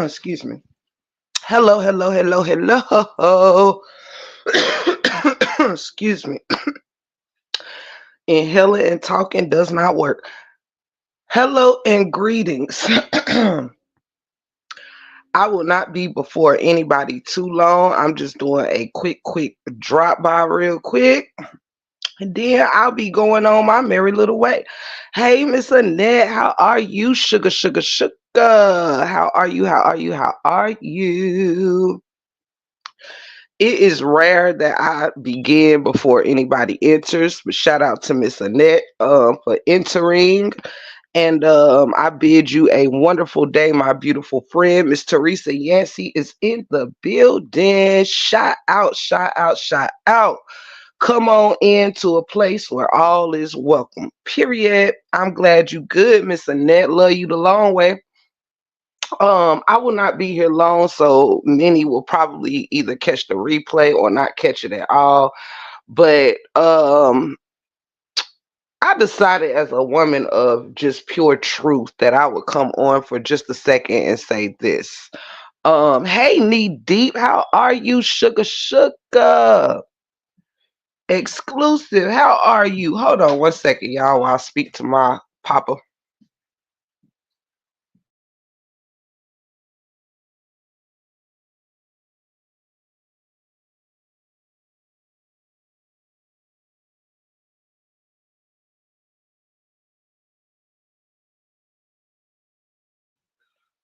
Excuse me. Hello, hello, hello, hello. Excuse me. Inhaling and talking does not work. Hello and greetings. I will not be before anybody too long. I'm just doing a quick drop by real quick. And then I'll be going on my merry little way. Hey, Miss Annette, how are you? Sugar, sugar, sugar. How are you? How are you? How are you? It is rare that I begin before anybody enters, but shout out to Miss Annette for entering. And I bid you a wonderful day, my beautiful friend. Miss Teresa Yancey is in the building. Shout out, shout out, shout out. Come on into a place where all is welcome. Period. I'm glad you good, Miss Annette. Love you the long way. I will not be here long, so many will probably either catch the replay or not catch it at all. But I decided as a woman of just pure truth that I would come on for just a second and say this. Hey Knee Deep, how are you? Sugar Sugar. Exclusive, how are you? Hold on one second, y'all, while I speak to my papa.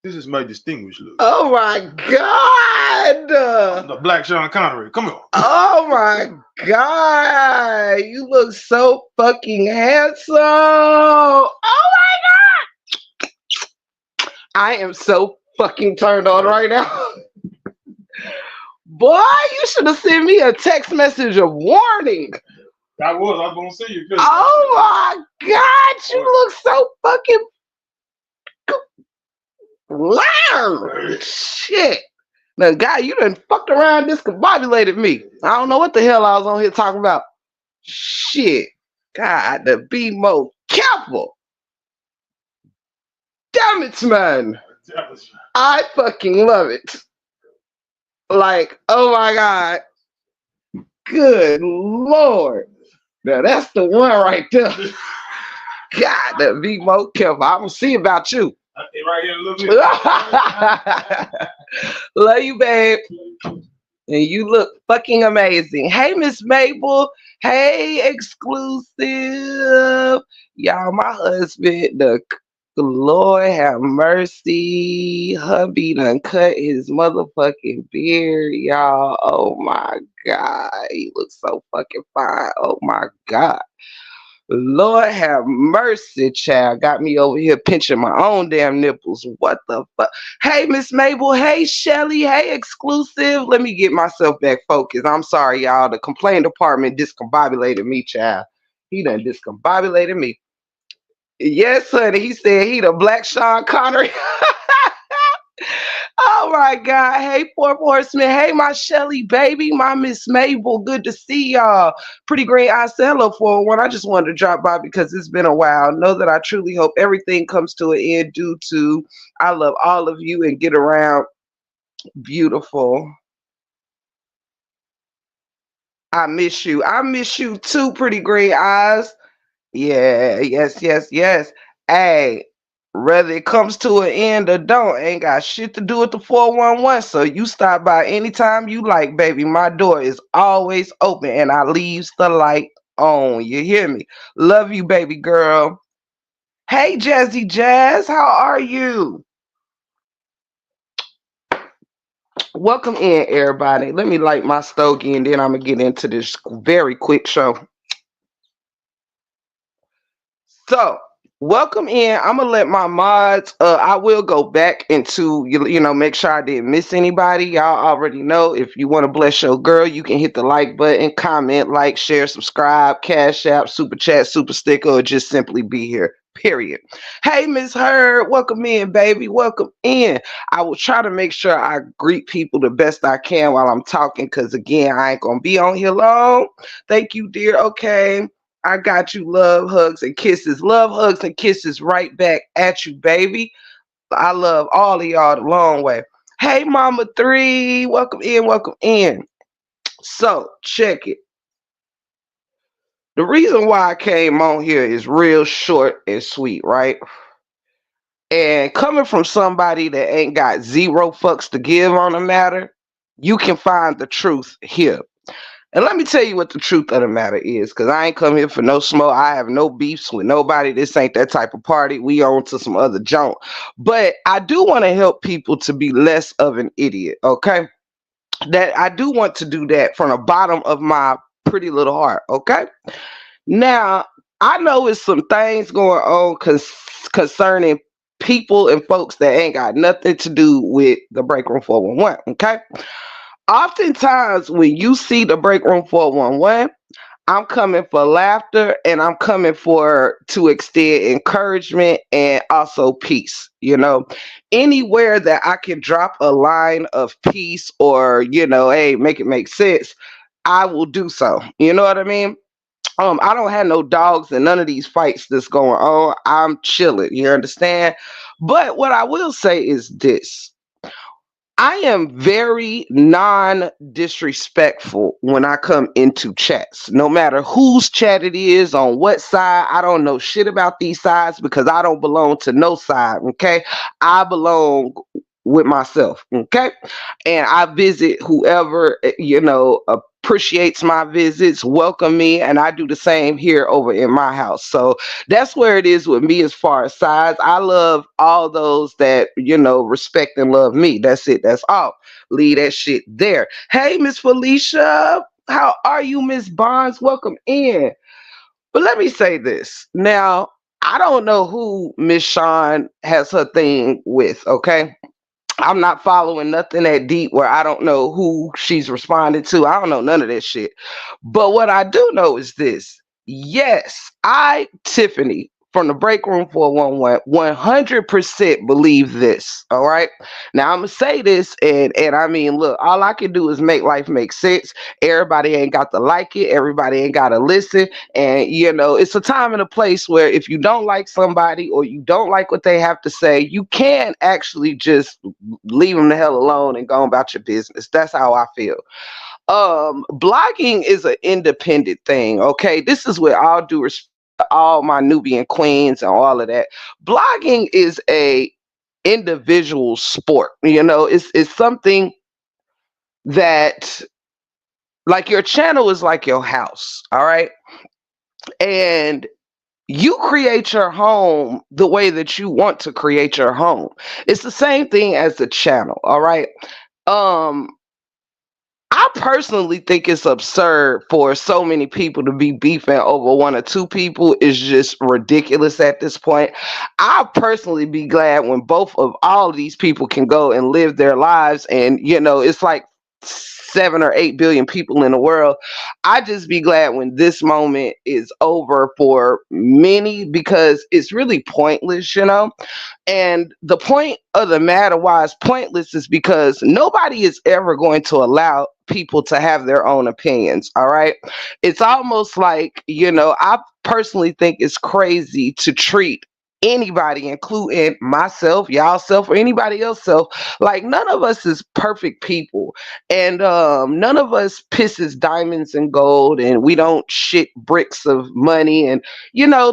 This is my distinguished look. Oh my God! The Black Sean Connery. Come on. Oh my God! You look so fucking handsome! Oh my God! I am so fucking turned on right now. Boy, you should have sent me a text message of warning. I was gonna see you. Oh my God! You look so fucking loud. Shit. Now, guy, you done fucked around, discombobulated me. I don't know what the hell I was on here talking about. Shit. God, to be more careful. Damn it, man. I fucking love it. Like, oh my God. Good Lord. Now, that's the one right there. God, to be more careful. I'm going to see about you. Right here a little bit. Love you, babe. And you look fucking amazing. Hey, Miss Mabel. Hey, exclusive. Y'all, my husband, the Lord have mercy. Hubby done cut his motherfucking beard, y'all. Oh my God. He looks so fucking fine. Oh my God. Lord have mercy, child. Got me over here pinching my own damn nipples. What the fuck? Hey, Miss Mabel. Hey, Shelly. Hey, exclusive. Let me get myself back focused. I'm sorry, y'all. The complaint department discombobulated me, child. He done discombobulated me. Yes, honey. He said he the Black Sean Connery. Oh my God. Hey, Fourth Horseman. Hey, my Shelly baby, my Miss Mabel. Good to see y'all. Pretty Green I said hello for one. I just wanted to drop by because it's been a while. Know that I truly hope everything comes to an end due to I love all of you and get around beautiful. I miss you. I miss you too, Pretty Green Eyes. Yeah, yes, yes, yes. Hey, whether it comes to an end or don't, ain't got shit to do with the 411. So you stop by anytime you like, baby. My door is always open and I leaves the light on. You hear me? Love you, baby girl. Hey, Jazzy Jazz, how are you? Welcome in, everybody. Let me light my stogie and then I'm gonna get into this very quick show. So, welcome in. I'm gonna let my mods. I will go back into make sure I didn't miss anybody. Y'all already know. If you want to bless your girl, you can hit the like button, comment, like, share, subscribe, cash app, super chat, super sticker, or just simply be here. Period. Hey, Miss Heard, welcome in, baby. Welcome in. I will try to make sure I greet people the best I can while I'm talking, because again, I ain't gonna be on here long. Thank you, dear. Okay. I got you. Love, hugs, and kisses. Love, hugs, and kisses right back at you, baby. I love all of y'all the long way. Hey, Mama Three, welcome in, welcome in. So, check it. The reason why I came on here is real short and sweet, right? And coming from somebody that ain't got zero fucks to give on the matter, you can find the truth here. And let me tell you what the truth of the matter is, because I ain't come here for no smoke. I have no beefs with nobody. This ain't that type of party. We on to some other junk. But I do want to help people to be less of an idiot, okay? That I do want to do that from the bottom of my pretty little heart, okay? Now, I know it's some things going on concerning people and folks that ain't got nothing to do with the Break Room 411, okay? Oftentimes, when you see the Break Room 411, I'm coming for laughter and I'm coming for to extend encouragement and also peace. Anywhere that I can drop a line of peace or, hey, make it make sense, I will do so. You know what I mean? I don't have no dogs in none of these fights that's going on. I'm chilling. You understand? But what I will say is this. I am very non disrespectful when I come into chats. No matter whose chat it is, on what side, I don't know shit about these sides because I don't belong to no side, okay? I belong with myself, okay? And I visit whoever, appreciates my visits, welcome me, and I do the same here over in my house. So that's where it is with me as far as size. I love all those that, respect and love me. That's it. That's all. Leave that shit there. Hey, Miss Felicia. How are you, Miss Barnes? Welcome in. But let me say this. Now, I don't know who Miss Sean has her thing with, okay? I'm not following nothing that deep where I don't know who she's responding to. I don't know none of that shit. But what I do know is this. Yes, Tiffany, from the Break Room 411, 100% believe this. All right. Now I'm gonna say this, and I mean, look, all I can do is make life make sense. Everybody ain't got to like it, everybody ain't gotta listen. And it's a time and a place where if you don't like somebody or you don't like what they have to say, you can actually just leave them the hell alone and go about your business. That's how I feel. Blogging is an independent thing, okay? This is with all due respect to all my Nubian queens and all of that. Blogging is a individual sport. It's something that, like, your channel is like your house, all right? And you create your home the way that you want to create your home. It's the same thing as the channel, all right? Um, I personally think it's absurd for so many people to be beefing over one or two people. Is just ridiculous at this point. I personally be glad when both of all of these people can go and live their lives, and it's like 7 or 8 billion people in the world. I just be glad when this moment is over for many because it's really pointless. And the point of the matter why it's pointless is because nobody is ever going to allow people to have their own opinions. All right. It's almost like, I personally think it's crazy to treat anybody, including myself, y'all self, or anybody else self, like none of us is perfect people. And none of us pisses diamonds and gold, and we don't shit bricks of money and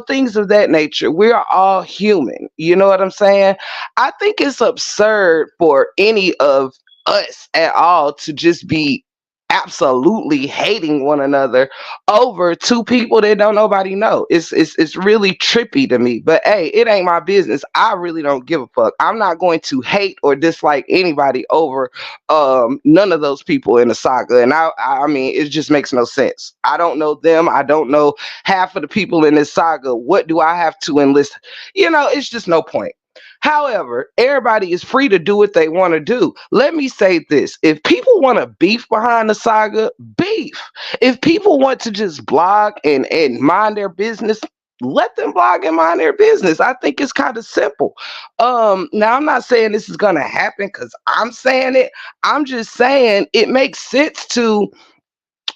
things of that nature. We are all human. You know what I'm saying? I think it's absurd for any of us at all to just be absolutely hating one another over two people that don't nobody know. It's really trippy to me. But hey, it ain't my business. I really don't give a fuck. I'm not going to hate or dislike anybody over none of those people in the saga. And I mean, it just makes no sense. I don't know them. I don't know half of the people in this saga. What do I have to enlist? It's just no point. However, everybody is free to do what they want to do. Let me say this. If people want to beef behind the saga, beef. If people want to just blog and mind their business, let them blog and mind their business. I think it's kind of simple. Now I'm not saying this is gonna happen because I'm saying it. I'm just saying it makes sense to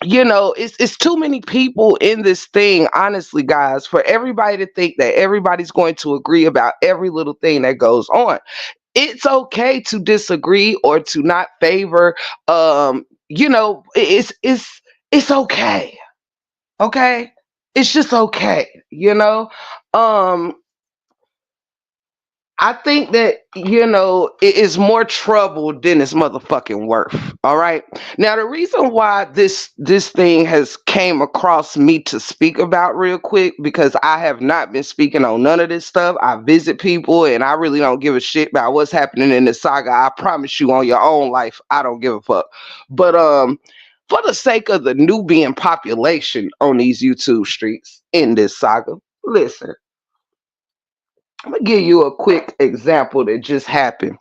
it's too many people in this thing, honestly, guys, for everybody to think that everybody's going to agree about every little thing that goes on. It's okay to disagree or to not favor. It's okay. Okay, it's just okay. um I think that it is more trouble than it's motherfucking worth. All right. Now the reason why this thing has came across me to speak about real quick, because I have not been speaking on none of this stuff. I visit people and I really don't give a shit about what's happening in this saga. I promise you, on your own life, I don't give a fuck. But for the sake of the Nubian population on these YouTube streets in this saga, listen. I'm gonna give you a quick example that just happened.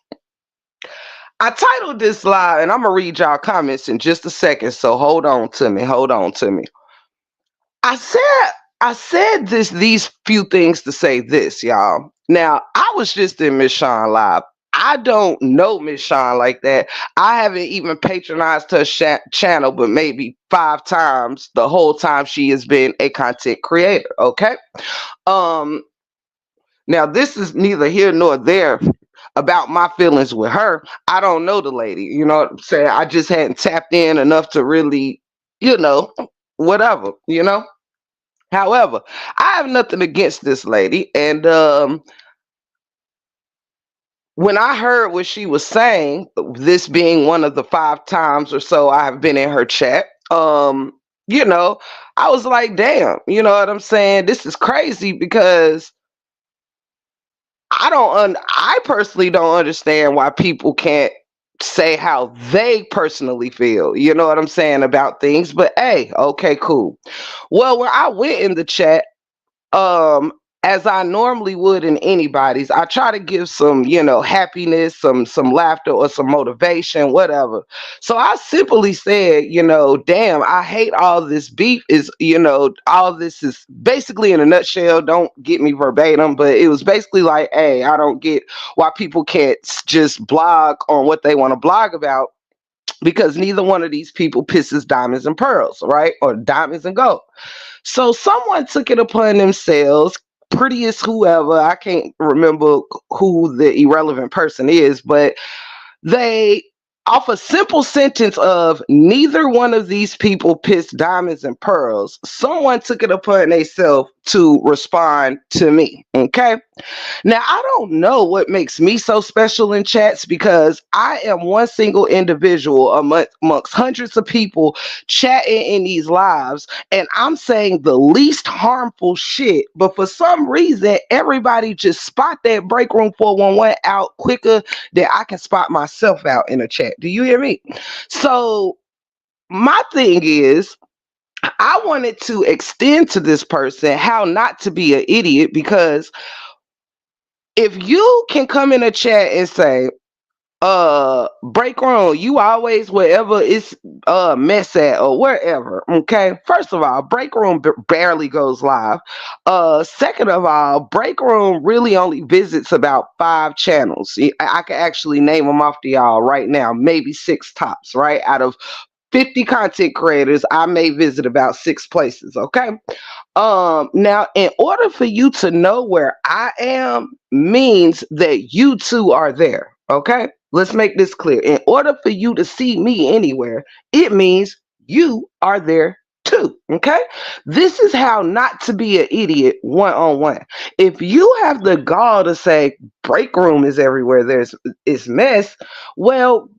I titled this live, and I'm gonna read y'all comments in just a second. So hold on to me. Hold on to me. I said I said these few things to say this, y'all. Now I was just in Miss Shawn live. I don't know Miss Shawn like that. I haven't even patronized her channel, but maybe 5 times the whole time she has been a content creator. Okay. Um, Now, this is neither here nor there about my feelings with her. I don't know the lady. You know what I'm saying? I just hadn't tapped in enough to really, you know, whatever. However, I have nothing against this lady. And when I heard what she was saying, this being one of the 5 times or so I have been in her chat, you know, I was like, damn, you know what I'm saying? This is crazy because I personally don't understand why people can't say how they personally feel. You know what I'm saying about things, but hey, okay, cool. Well, when I went in the chat, um as I normally would in anybody's, I try to give some, happiness, some laughter or some motivation, whatever. So I simply said, damn, I hate all this beef is, all this is basically, in a nutshell, don't get me verbatim, but it was basically like, hey, I don't get why people can't just blog on what they want to blog about, because neither one of these people pisses diamonds and pearls, right? Or diamonds and gold. So someone took it upon themselves, prettiest whoever, I can't remember who the irrelevant person is, but they, off a simple sentence of neither one of these people pissed diamonds and pearls, someone took it upon themselves to respond to me. Okay. Now, I don't know what makes me so special in chats, because I am one single individual amongst hundreds of people chatting in these lives, and I'm saying the least harmful shit. But for some reason, everybody just spot that break room 411 out quicker than I can spot myself out in a chat. Do you hear me? So, my thing is, I wanted to extend to this person how not to be an idiot, because if you can come in a chat and say, break room, you always wherever it's mess at or wherever, okay, first of all, break room barely goes live. Second of all, break room really only visits about 5 channels. I can actually name them off to y'all right now, maybe 6 tops, right? Out of 50 content creators, I may visit about 6 places. Okay. Now, in order for you to know where I am, means that you too are there. Okay. Let's make this clear. In order for you to see me anywhere, it means you are there too. Okay. This is how not to be an idiot one on one. If you have the gall to say break room is everywhere, it's mess. Well,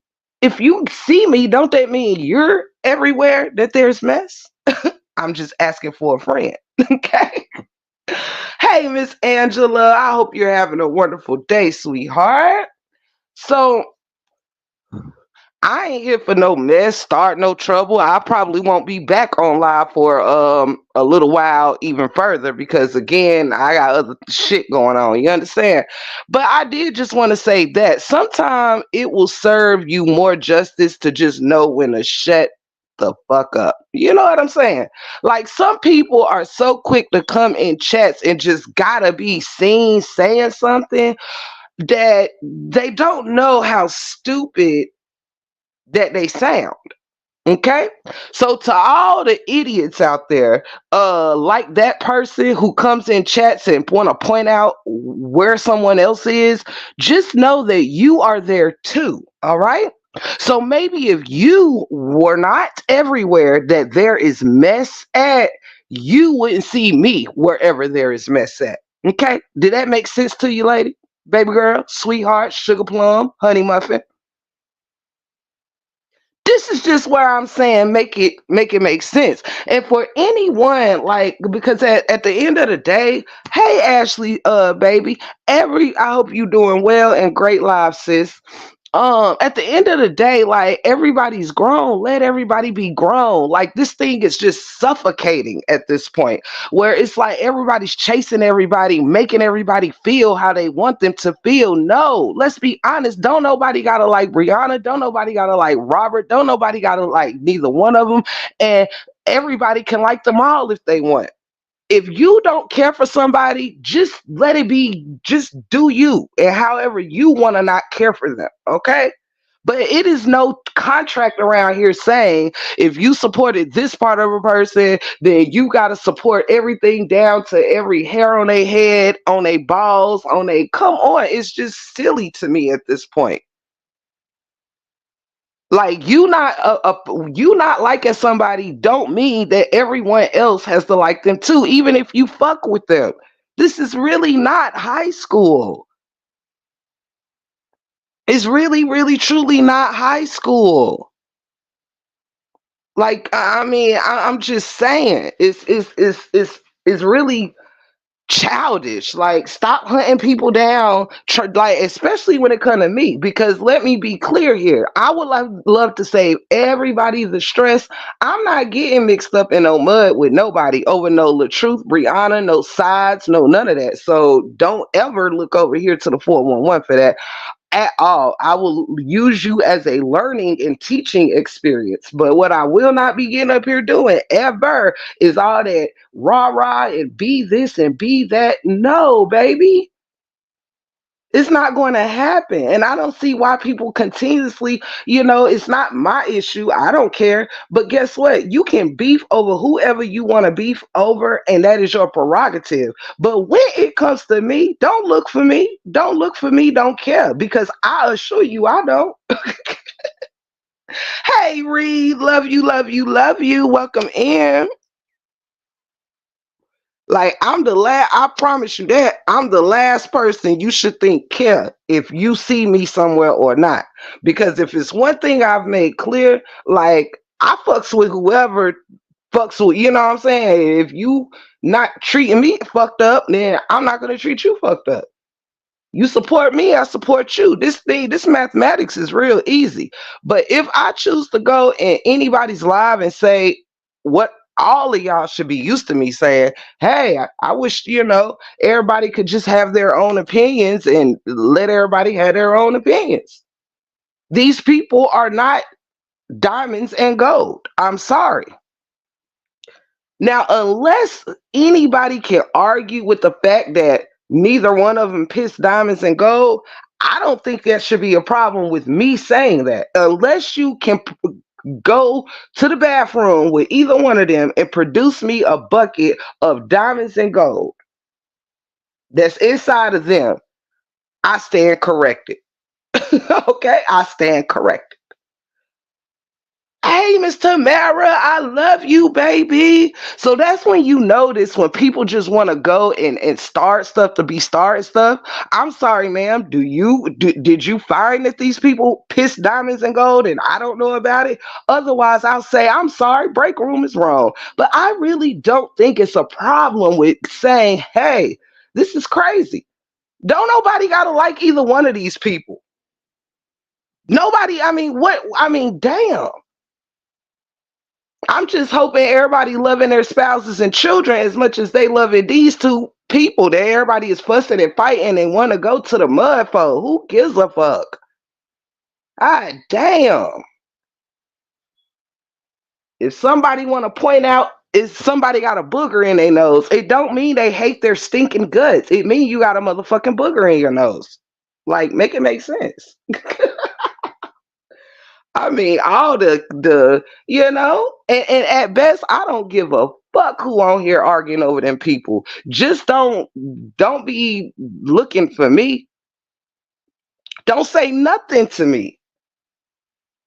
if you see me, don't that mean you're everywhere that there's mess? I'm just asking for a friend. Okay. Hey, Miss Angela, I hope you're having a wonderful day, sweetheart. So, I ain't here for no mess, start no trouble. I probably won't be back on live for a little while even further, because again, I got other shit going on. You understand? But I did just want to say that sometimes it will serve you more justice to just know when to shut the fuck up. You know what I'm saying? Like, some people are so quick to come in chats and just gotta be seen saying something that they don't know how stupid that they sound. Okay, so to all the idiots out there, like that person who comes in chats and want to point out where someone else is, just know that you are there too. All right. So maybe if you were not everywhere that there is mess at, you wouldn't see me wherever there is mess at. Okay, did that make sense to you, lady, baby girl, sweetheart, sugar plum, honey muffin? This is just where I'm saying make it make sense. And for anyone, like, because at the end of the day, hey Ashley, baby, I hope you doing well and great live, sis. At the end of the day, like, everybody's grown, let everybody be grown. Like, this thing is just suffocating at this point, where it's like everybody's chasing everybody, making everybody feel how they want them to feel. No, let's be honest, don't nobody gotta like Brianna, don't nobody gotta like Robert, don't nobody gotta like neither one of them, and everybody can like them all if they want. If you don't care for somebody, just let it be, just do you and however you want to not care for them. Okay. But it is no contract around here saying if you supported this part of a person, then you got to support everything down to every hair on their head, on their balls, on their. Come on. It's just silly to me at this point. Like, you not liking somebody don't mean that everyone else has to like them too, even if you fuck with them. This is really not high school. It's really, really, truly not high school. Like, I mean, I'm just saying, it's really childish. Like, stop hunting people down, like, especially when it comes to me, because let me be clear here, I would love to save everybody the stress. I'm not getting mixed up in no mud with nobody over no Truth, Brianna, no sides, no none of that. So don't ever look over here to the 411 for that at all. I will use you as a learning and teaching experience. But what I will not be getting up here doing ever is all that rah rah and be this and be that. No, baby. It's not going to happen. And I don't see why people continuously, it's not my issue. I don't care. But guess what? You can beef over whoever you want to beef over, and that is your prerogative. But when it comes to me, don't look for me. Don't look for me. Don't care. Because I assure you, I don't. Hey, Reed. Love you, love you, love you. Welcome in. Like, I promise you that I'm the last person you should think care if you see me somewhere or not. Because if it's one thing I've made clear, like, I fucks with whoever fucks with, you know what I'm saying? If you not treating me fucked up, then I'm not gonna treat you fucked up. You support me, I support you. This mathematics is real easy. But if I choose to go in anybody's live and say what all of y'all should be used to me saying, hey, I wish, everybody could just have their own opinions and let everybody have their own opinions. These people are not diamonds and gold. I'm sorry. Now, unless anybody can argue with the fact that neither one of them pissed diamonds and gold, I don't think that should be a problem with me saying that. Unless you can go to the bathroom with either one of them and produce me a bucket of diamonds and gold that's inside of them, I stand corrected. Okay, I stand corrected. Hey, Miss Tamara, I love you, baby. So that's when you notice when people just want to go and start stuff to be starting stuff. I'm sorry, ma'am. Did you find that these people piss diamonds and gold and I don't know about it? Otherwise, I'll say, I'm sorry, break room is wrong. But I really don't think it's a problem with saying, hey, this is crazy. Don't nobody gotta like either one of these people. Nobody, I mean, damn. I'm just hoping everybody loving their spouses and children as much as they loving these two people that everybody is fussing and fighting and want to go to the mud for. Who gives a fuck? Ah, damn. If somebody want to point out if somebody got a booger in their nose, it don't mean they hate their stinking guts. It mean you got a motherfucking booger in your nose. Like, make it make sense. I mean, all the and at best, I don't give a fuck who on here arguing over them people. Just don't be looking for me. Don't say nothing to me.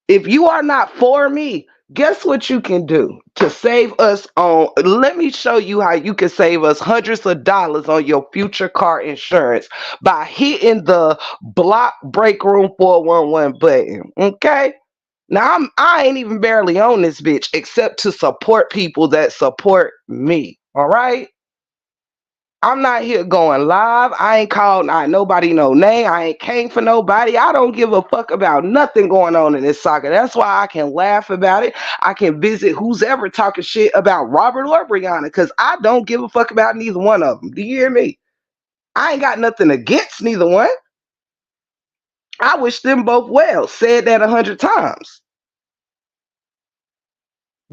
If you are not for me, guess what you can do to save us on? Let me show you how you can save us hundreds of dollars on your future car insurance by hitting the block break room 411 button. Okay? Now I ain't even barely on this bitch except to support people that support me. All right? I'm not here going live. I ain't called nobody no name. I ain't came for nobody. I don't give a fuck about nothing going on in this saga. That's why I can laugh about it. I can visit who's ever talking shit about Robert or Brianna because I don't give a fuck about neither one of them. Do you hear me? I ain't got nothing against neither one. I wish them both well. Said that 100 times.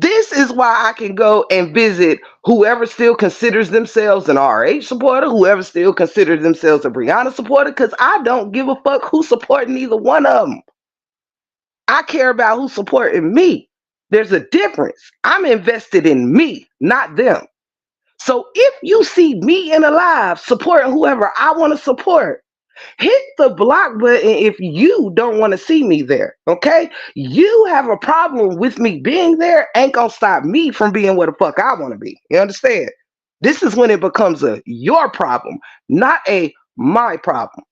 This is why I can go and visit whoever still considers themselves an RH supporter, whoever still considers themselves a Brianna supporter, because I don't give a fuck who's supporting either one of them. I care about who's supporting me. There's a difference. I'm invested in me, not them. So if you see me in a live supporting whoever I want to support, hit the block button if you don't want to see me there. Okay? You have a problem with me being there, ain't gonna stop me from being where the fuck I want to be. You understand? This is when it becomes a your problem, not a my problem.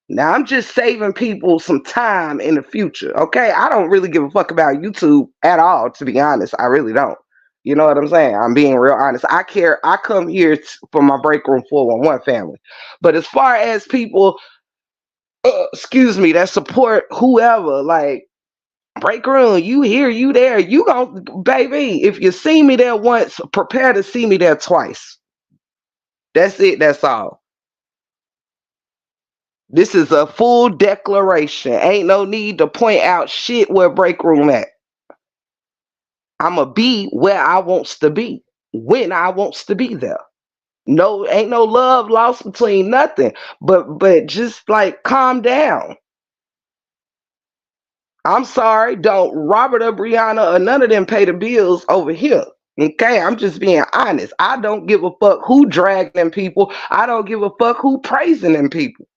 Now I'm just saving people some time in the future. Okay? I don't really give a fuck about YouTube at all, to be honest. I really don't. You know what I'm saying? I'm being real honest. I care. I come here for my break room 411 family. But as far as people excuse me, that support whoever, like break room, you here, you there, you gon' baby, if you see me there once, prepare to see me there twice. That's it, that's all. This is a full declaration. Ain't no need to point out shit where break room at. I'ma be where I wants to be, when I wants to be there. No, ain't no love lost between nothing. But just like calm down. I'm sorry, don't Robert or Brianna or none of them pay the bills over here. Okay, I'm just being honest. I don't give a fuck who dragging them people. I don't give a fuck who praising them people.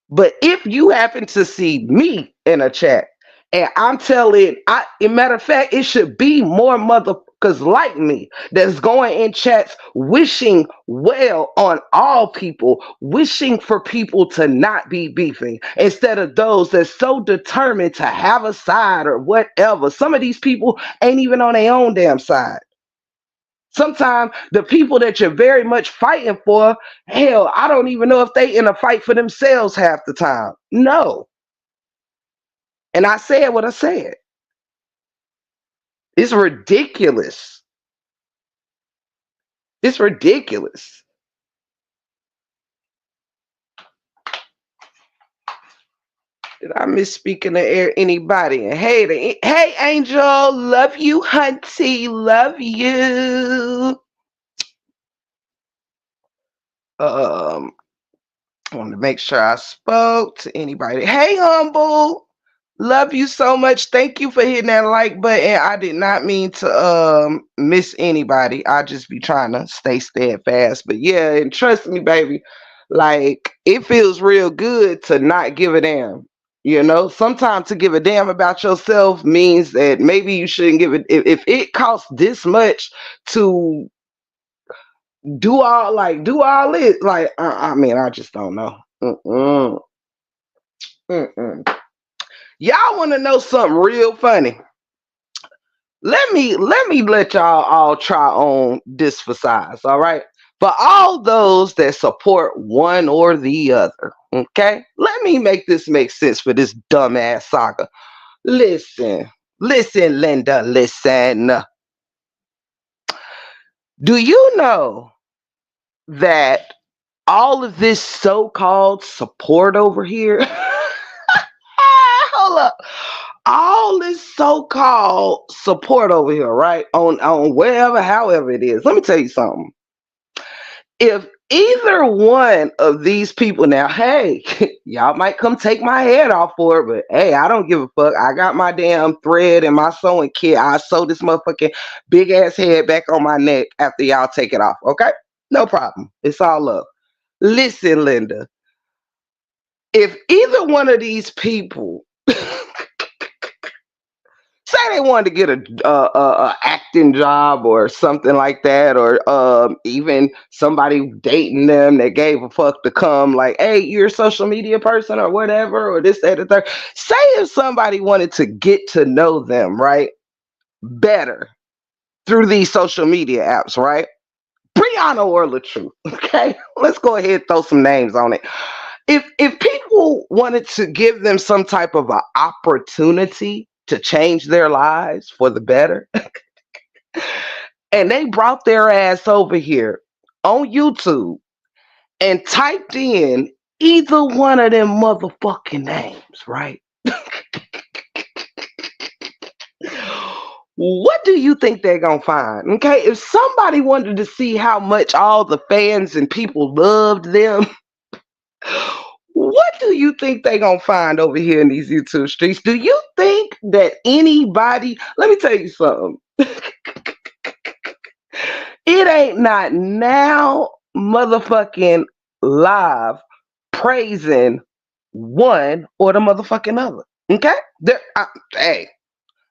But if you happen to see me in a chat and I'm telling, a matter of fact, it should be more motherfuckers like me that's going in chats wishing well on all people, wishing for people to not be beefing instead of those that's so determined to have a side or whatever. Some of these people ain't even on their own damn side. Sometimes the people that you're very much fighting for, hell, I don't even know if they in a fight for themselves half the time. No. And I said what I said. It's ridiculous. It's ridiculous. Did I misspeak in the air anybody? And hey, Angel, love you, Hunty, love you. Um, I wanted to make sure I spoke to anybody. Hey, Humble. Love you so much. Thank you for hitting that like button. I did not mean to miss anybody. I just be trying to stay steadfast. But yeah, and trust me, baby, like it feels real good to not give a damn. You know, sometimes to give a damn about yourself means that maybe you shouldn't give it if it costs this much to do all this. Like I mean, I just don't know. Mm-mm. Mm-mm. Y'all want to know something real funny? Let y'all all try on this for size, all right? For all those that support one or the other, okay? Let me make this make sense for this dumbass saga. Listen, Linda, listen. Do you know that all of this so-called support over here? Hold up. All this so-called support over here, right? On wherever, however it is. Let me tell you something. if either one of these people now, hey, y'all might come take my head off for it, but hey, I don't give a fuck. I got my damn thread and my sewing kit. I sew this motherfucking big ass head back on my neck after y'all take it off. Okay? No problem. It's all love. Listen, Linda, if either one of these people say they wanted to get a acting job or something like that, or even somebody dating them that gave a fuck to come, like, hey, you're a social media person or whatever, or this, that, the third. Say if somebody wanted to get to know them, right, better through these social media apps, right? Brianna or LaTruth, okay? Let's go ahead and throw some names on it. If people wanted to give them some type of an opportunity to change their lives for the better, and they brought their ass over here on YouTube and typed in either one of them motherfucking names, right? What do you think they're gonna find? Okay, if somebody wanted to see how much all the fans and people loved them, what do you think they gonna find over here in these YouTube streets? Do you think that anybody? Let me tell you something. It ain't not now motherfucking live praising one or the motherfucking other. Okay? Hey,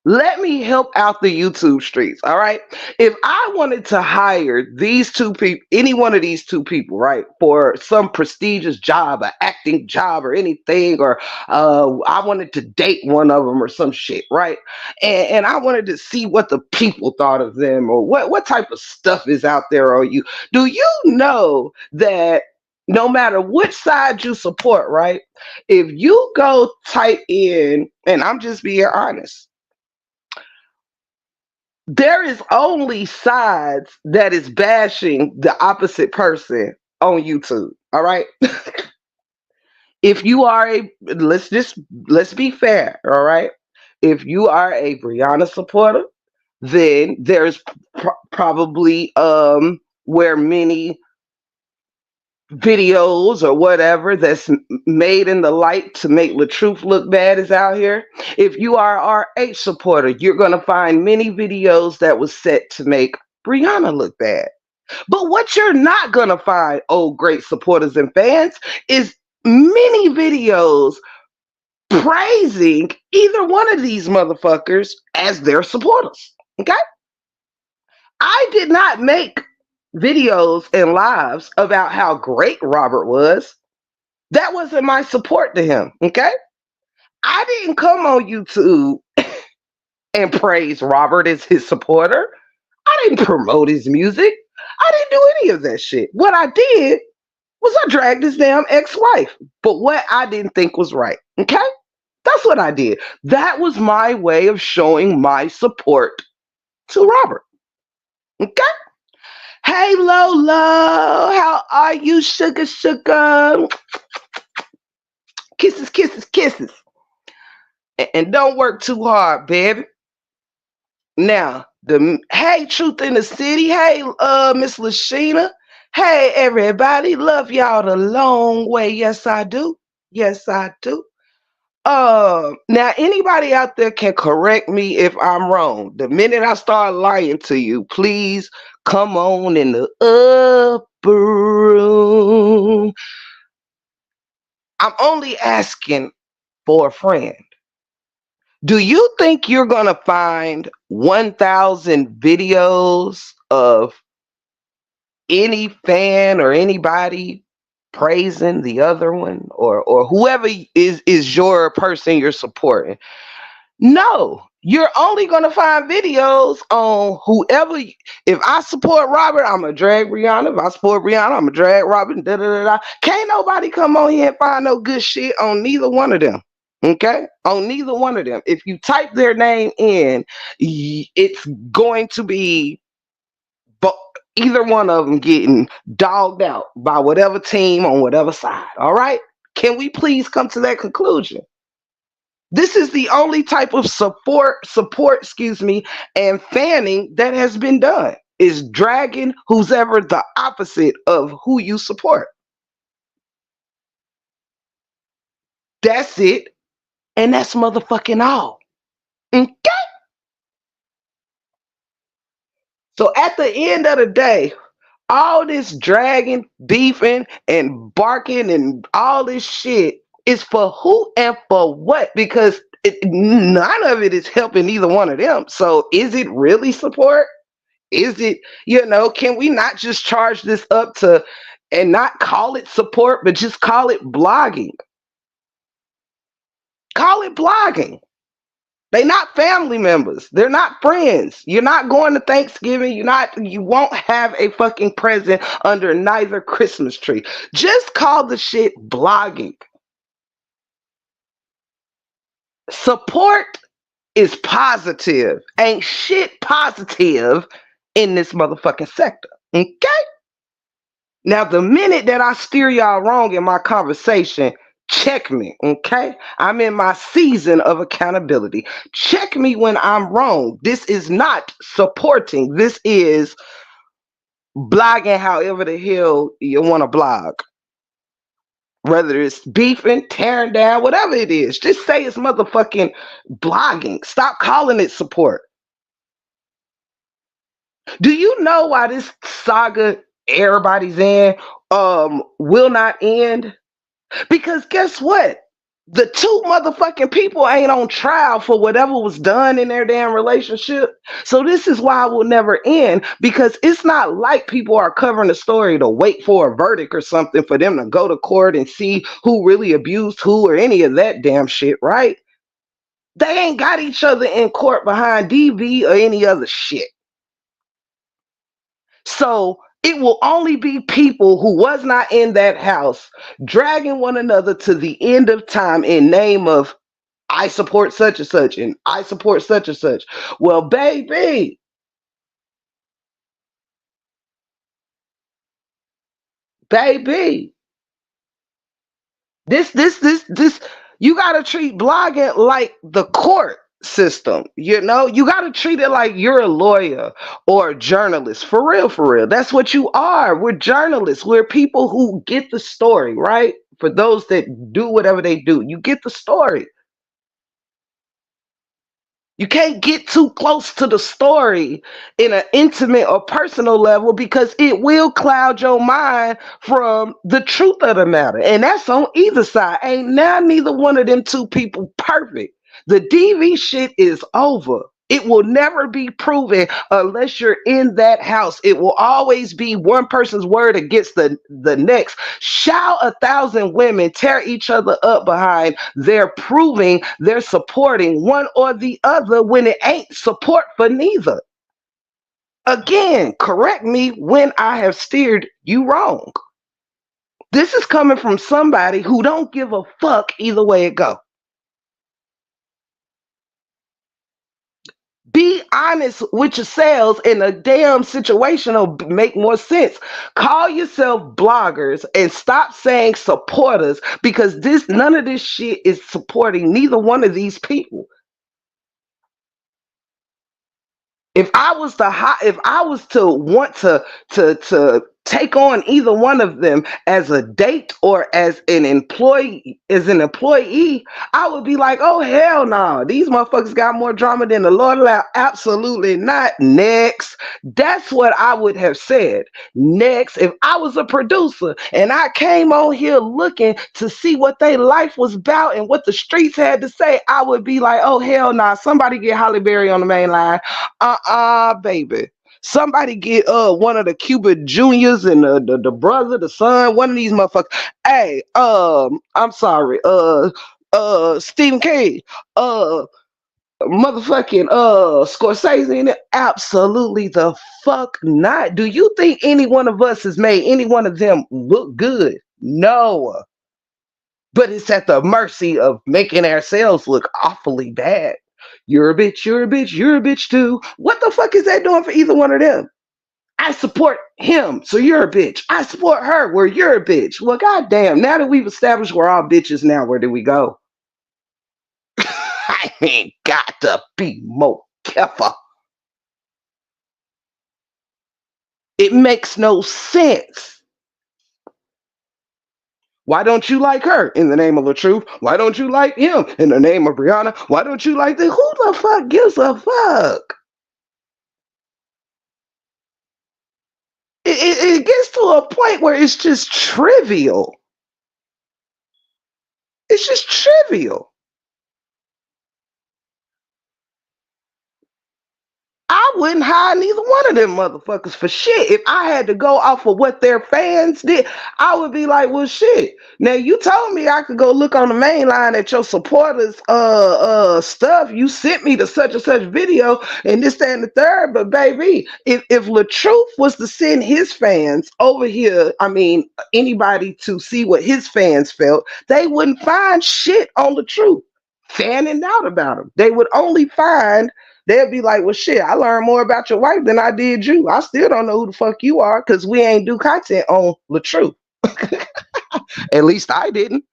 let me help out the YouTube streets. All right. If I wanted to hire these two people, any one of these two people, right, for some prestigious job, an acting job or anything, or I wanted to date one of them or some shit, right? And I wanted to see what the people thought of them or what type of stuff is out there on you. Do you know that no matter which side you support, right? If you go type in, and I'm just being honest, there is only sides that is bashing the opposite person on YouTube. All right. If you are let's be fair. All right. If you are a Brianna supporter, then there's probably where many videos or whatever that's made in the light to make the truth look bad is out here. If you are RH supporter, you're going to find many videos that was set to make Brianna look bad. But what you're not going to find, oh great supporters and fans, is many videos praising either one of these motherfuckers as their supporters. Okay? I did not make videos and lives about how great Robert was. That wasn't my support to him. Okay. I didn't come on YouTube and praise Robert as his supporter. I didn't promote his music. I didn't do any of that shit. What I did was I dragged his damn ex-wife, but what I didn't think was right. Okay. That's what I did. That was my way of showing my support to Robert. Okay. Hey Lolo, how are you, sugar sugar? Kisses, kisses, kisses. And don't work too hard, baby. Now, hey Truth in the City, hey Miss Lashina, hey everybody, love y'all the long way. Yes, I do. Yes, I do. Now anybody out there can correct me if I'm wrong. The minute I start lying to you, please come on in the upper room. I'm only asking for a friend. Do you think you're gonna find 1,000 videos of any fan or anybody praising the other one, or whoever is your person you're supporting? No, you're only gonna find videos on whoever. If I support Robert, I'm gonna drag Brianna. If I support Brianna, I'm gonna drag Robert. Da, da, da, da. Can't nobody come on here and find no good shit on neither one of them. Okay, on neither one of them. If you type their name in, it's going to be either one of them getting dogged out by whatever team on whatever side. All right, can we please come to that conclusion? This is the only type of support, excuse me, and fanning that has been done. is dragging who's ever the opposite of who you support. That's it. And that's motherfucking all. Okay? So at the end of the day, all this dragging, beefing, and barking and all this shit is for who and for what? Because none of it is helping either one of them. So is it really support? Is it, can we not just charge this up to and not call it support, but just call it blogging? Call it blogging. They're not family members. They're not friends. You're not going to Thanksgiving. You won't have a fucking present under neither Christmas tree. Just call the shit blogging. Support is positive. Ain't shit positive in this motherfucking sector. Okay? Now, the minute that I steer y'all wrong in my conversation, check me, okay? I'm in my season of accountability. Check me when I'm wrong. This is not supporting. This is blogging however the hell you want to blog. Whether it's beefing, tearing down, whatever it is, just say it's motherfucking blogging. Stop calling it support. Do you know why this saga everybody's in will not end? Because guess what? The two motherfucking people ain't on trial for whatever was done in their damn relationship. So this is why it will never end, because it's not like people are covering the story to wait for a verdict or something for them to go to court and see who really abused who or any of that damn shit, right? They ain't got each other in court behind DV or any other shit. So it will only be people who was not in that house dragging one another to the end of time in name of I support such and such and I support such and such. Well, baby, this you gotta treat blogging like the court system. You gotta treat it like you're a lawyer or a journalist. For real, for real. That's what you are. We're journalists. We're people who get the story, right? For those that do whatever they do, you get the story. You can't get too close to the story in an intimate or personal level because it will cloud your mind from the truth of the matter. And that's on either side. Ain't now neither one of them two people perfect. The DV shit is over. It will never be proven unless you're in that house. It will always be one person's word against the next. Shall 1,000 women tear each other up behind their proving they're supporting one or the other when it ain't support for neither? Again, correct me when I have steered you wrong. This is coming from somebody who don't give a fuck either way it go. Be honest with yourselves in a damn situation will make more sense. Call yourself bloggers and stop saying supporters because none of this shit is supporting neither one of these people. If I was to want to take on either one of them as a date or as an employee, I would be like, oh hell no, these motherfuckers got more drama than the Lord allowed. Absolutely not. Next. That's what I would have said. Next, if I was a producer and I came on here looking to see what their life was about and what the streets had to say, I would be like, oh hell no, somebody get Holly Berry on the main line. Baby. Somebody get one of the Cuba juniors and the brother, the son, one of these motherfuckers. Hey, I'm sorry, Stephen King, motherfucking Scorsese in it. Absolutely the fuck not. Do you think any one of us has made any one of them look good? No. But it's at the mercy of making ourselves look awfully bad. You're a bitch, you're a bitch, you're a bitch too. What the fuck is that doing for either one of them? I support him, so you're a bitch. I support her, where you're a bitch. Well, goddamn, now that we've established we're all bitches now, where do we go? I ain't got to be more careful. It makes no sense. Why don't you like her in the name of the truth? Why don't you like him in the name of Brianna? Why don't you like this? Who the fuck gives a fuck? It gets to a point where it's just trivial. It's just trivial. I wouldn't hire neither one of them motherfuckers for shit. If I had to go off of what their fans did, I would be like, well, shit. Now you told me I could go look on the main line at your supporters stuff. You sent me to such and such video and this, that, and the third. But baby, if LaTruth was to send his fans over here, I mean anybody to see what his fans felt, they wouldn't find shit on LaTruth fanning out about him. They would only find. They'll be like, well, shit, I learned more about your wife than I did you. I still don't know who the fuck you are because we ain't do content on the truth. At least I didn't.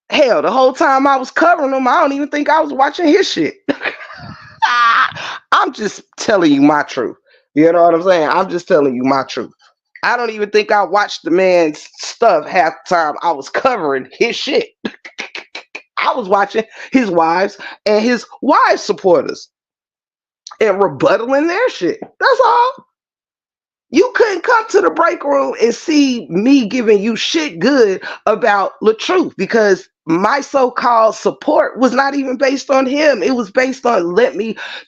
Hell, the whole time I was covering him, I don't even think I was watching his shit. I'm just telling you my truth. You know what I'm saying? I'm just telling you my truth. I don't even think I watched the man's stuff half the time I was covering his shit. I was watching his wives and his wives' supporters and rebuttaling their shit. That's all. You couldn't come to the break room and see me giving you shit good about LaTruth because my so-called support was not even based on him. It was based on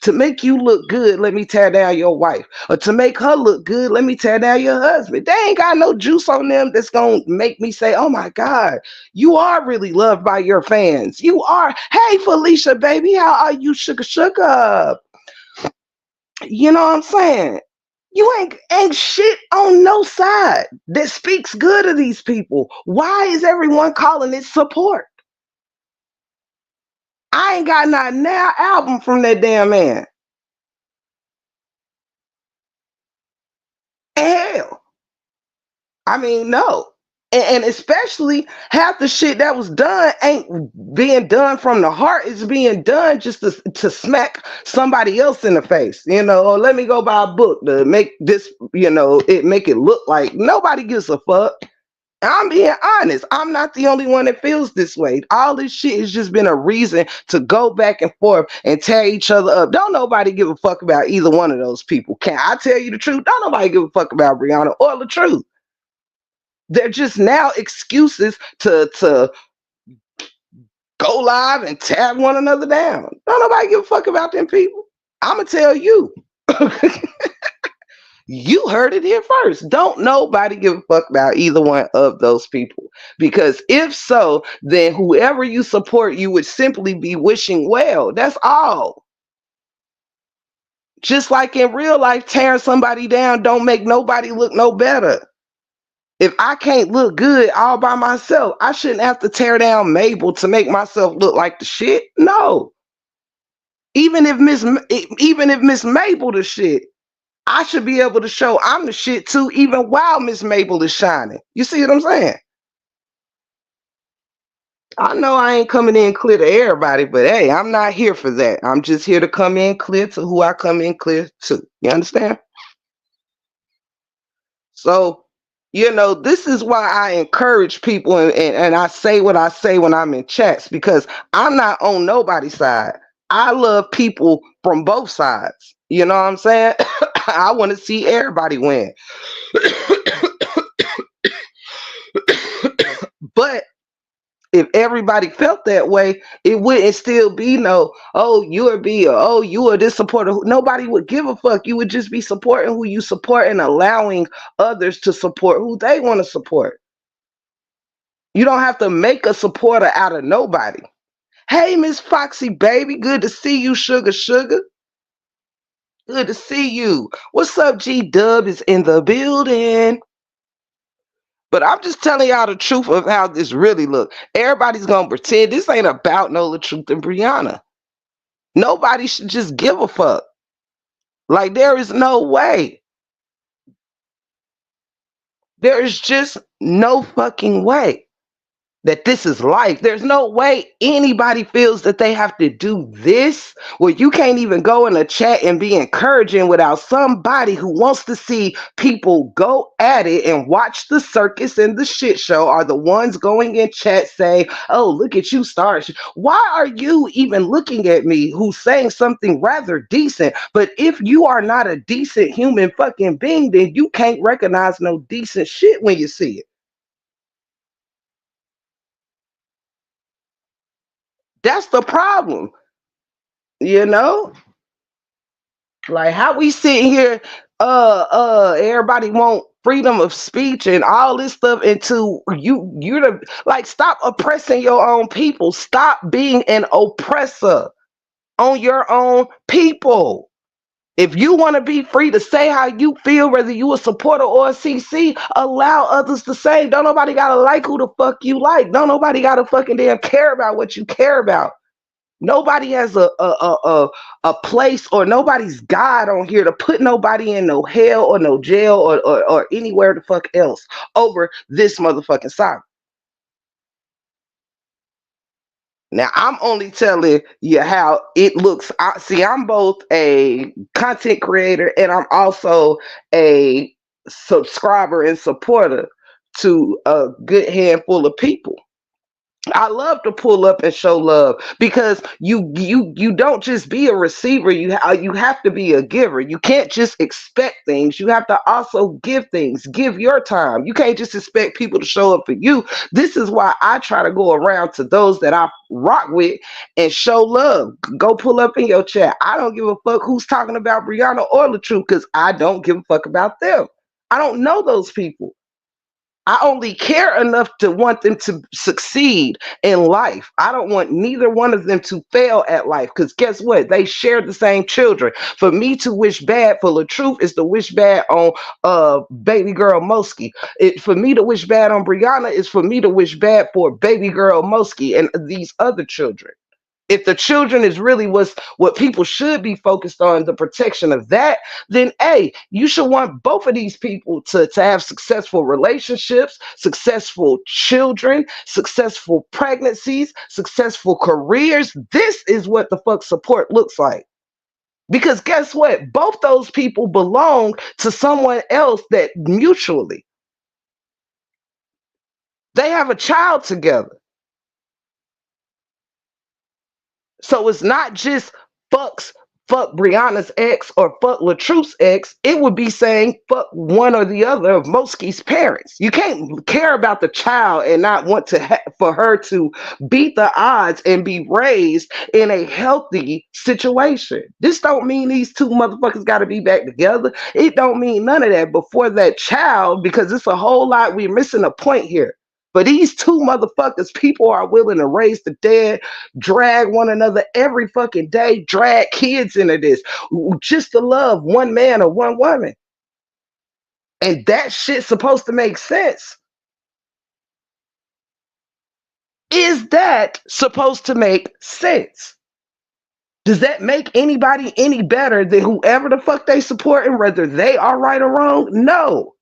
to make you look good, let me tear down your wife. Or to make her look good, let me tear down your husband. They ain't got no juice on them that's gonna make me say, oh my God, you are really loved by your fans. You are. Hey Felicia, baby, how are you? Sugar. You know what I'm saying? You ain't shit on no side that speaks good of these people. Why is everyone calling it support? I ain't got not now album from that damn man. Hell, I mean, no. And especially half the shit that was done ain't being done from the heart. It's being done just to smack somebody else in the face. You know, or let me go buy a book to make this, make it look like nobody gives a fuck. I'm being honest. I'm not the only one that feels this way. All this shit has just been a reason to go back and forth and tear each other up. Don't nobody give a fuck about either one of those people. Can I tell you the truth? Don't nobody give a fuck about Brianna or the truth. They're just now excuses to go live and tear one another down. Don't nobody give a fuck about them people. I'ma tell you. You heard it here first. Don't nobody give a fuck about either one of those people. Because if so, then whoever you support, you would simply be wishing well. That's all. Just like in real life, tearing somebody down don't make nobody look no better. If I can't look good all by myself, I shouldn't have to tear down Mabel to make myself look like the shit. No. Even if Miss Mabel the shit, I should be able to show I'm the shit too, even while Miss Mabel is shining. You see what I'm saying? I know I ain't coming in clear to everybody, but hey, I'm not here for that. I'm just here to come in clear to who I come in clear to. You understand? So, this is why I encourage people and I say what I say when I'm in chats because I'm not on nobody's side. I love people from both sides. You know what I'm saying? I want to see everybody win. But if everybody felt that way, it wouldn't still be no, oh, you are B or oh, you are this supporter. Nobody would give a fuck. You would just be supporting who you support and allowing others to support who they want to support. You don't have to make a supporter out of nobody. Hey, Miss Foxy, baby. Good to see you, sugar. Good to see you. What's up, G Dub is in the building. But I'm just telling y'all the truth of how this really look. Everybody's gonna pretend this ain't about no the truth and Brianna. Nobody should just give a fuck. Like there is no way. There is just no fucking way. that this is life. There's no way anybody feels that they have to do this. Well, you can't even go in a chat and be encouraging without somebody who wants to see people go at it and watch the circus and the shit show are the ones going in chat saying, oh, look at you, stars. Why are you even looking at me who's saying something rather decent? But if you are not a decent human fucking being, then you can't recognize no decent shit when you see it. That's the problem, you know? Like how we sitting here, everybody want freedom of speech and all this stuff into you the like stop oppressing your own people. Stop being an oppressor on your own people. If you want to be free to say how you feel, whether you a supporter or a CC, allow others to say. Don't nobody gotta like who the fuck you like. Don't nobody gotta fucking damn care about what you care about. Nobody has a place or nobody's God on here to put nobody in no hell or no jail or anywhere the fuck else over this motherfucking saga. Now I'm only telling you how it looks. See, I'm both a content creator and I'm also a subscriber and supporter to a good handful of people. I love to pull up and show love because you don't just be a receiver. You have to be a giver. You can't just expect things. You have to also give things. Give your time. You can't just expect people to show up for you. This is why I try to go around to those that I rock with and show love. Go pull up in your chat. I don't give a fuck who's talking about Brianna or the truth because I don't give a fuck about them. I don't know those people. I only care enough to want them to succeed in life. I don't want neither one of them to fail at life because guess what? They share the same children. For me to wish bad for the truth is to wish bad on baby girl Mosky. For me to wish bad on Brianna is for me to wish bad for baby girl Mosky and these other children. If the children is really what people should be focused on, the protection of that, then hey, you should want both of these people to have successful relationships, successful children, successful pregnancies, successful careers. This is what the fuck support looks like. Because guess what? Both those people belong to someone else that mutually they have a child together. So it's not just fuck Brianna's ex or fuck Latruth's ex. It would be saying fuck one or the other of Mosky's parents. You can't care about the child and not want to for her to beat the odds and be raised in a healthy situation. This don't mean these two motherfuckers got to be back together. It don't mean none of that. Before that child, because it's a whole lot. We're missing a point here. For these two motherfuckers, people are willing to raise the dead, drag one another every fucking day, drag kids into this just to love one man or one woman. And that shit's supposed to make sense. Is that supposed to make sense? Does that make anybody any better than whoever the fuck they support and whether they are right or wrong? No.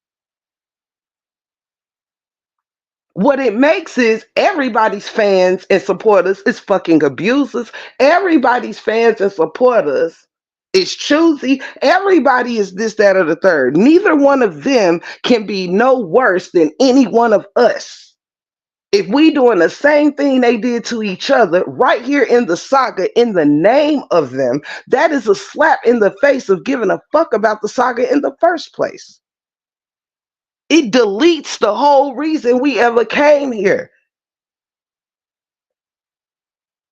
What it makes is everybody's fans and supporters is fucking abusers. Everybody's fans and supporters is choosy. Everybody is this, that, or the third. Neither one of them can be no worse than any one of us. If we doing the same thing they did to each other right here in the saga in the name of them, that is a slap in the face of giving a fuck about the saga in the first place. It deletes the whole reason we ever came here.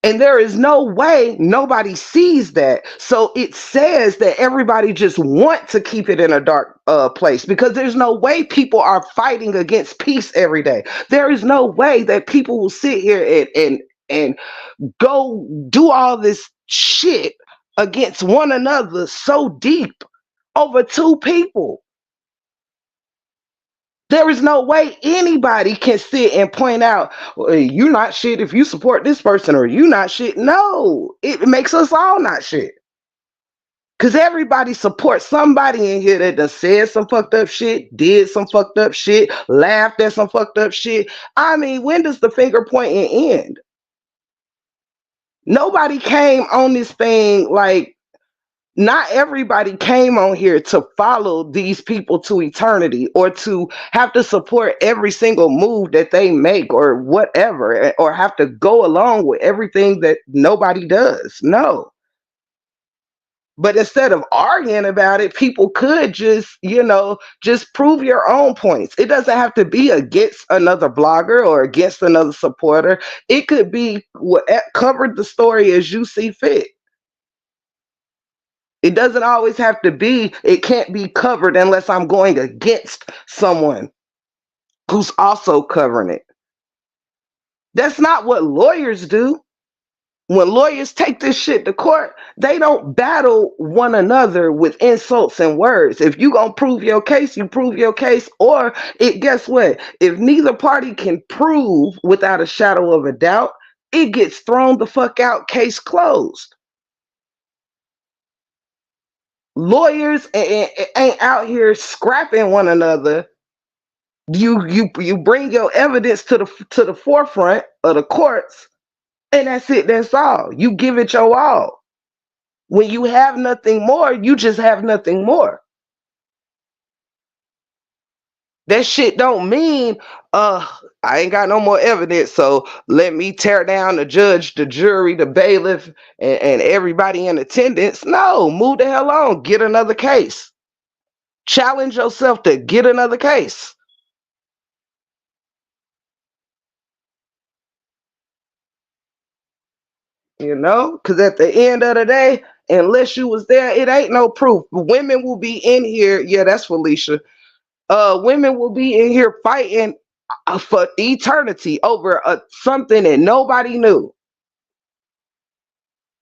And there is no way nobody sees that. So it says that everybody just want to keep it in a dark place because there's no way people are fighting against peace every day. There is no way that people will sit here and go do all this shit against one another so deep over two people. There is no way anybody can sit and point out, well, you're not shit if you support this person or you not shit. No, it makes us all not shit. Cause everybody supports somebody in here that done said some fucked up shit, did some fucked up shit, laughed at some fucked up shit. I mean, when does the finger pointing end? Nobody came on this thing like, not everybody came on here to follow these people to eternity or to have to support every single move that they make or whatever, or have to go along with everything that nobody does. No. But instead of arguing about it, people could just, just prove your own points. It doesn't have to be against another blogger or against another supporter. It could be what covered the story as you see fit. It doesn't always have to be, it can't be covered unless I'm going against someone who's also covering it. That's not what lawyers do. When lawyers take this shit to court, they don't battle one another with insults and words. If you gonna prove your case, you prove your case. Or guess what? If neither party can prove without a shadow of a doubt, it gets thrown the fuck out, case closed. Lawyers ain't out here scrapping one another. You bring your evidence to the forefront of the courts, and that's it. That's all. You give it your all. When you have nothing more, you just have nothing more. That shit don't mean I ain't got no more evidence, so let me tear down the judge, the jury, the bailiff, and everybody in attendance. No, move the hell on. Get another case. Challenge yourself to get another case. Because at the end of the day, unless you was there, it ain't no proof. Women will be in here. Yeah, that's Felicia. Women will be in here fighting for eternity over something that nobody knew.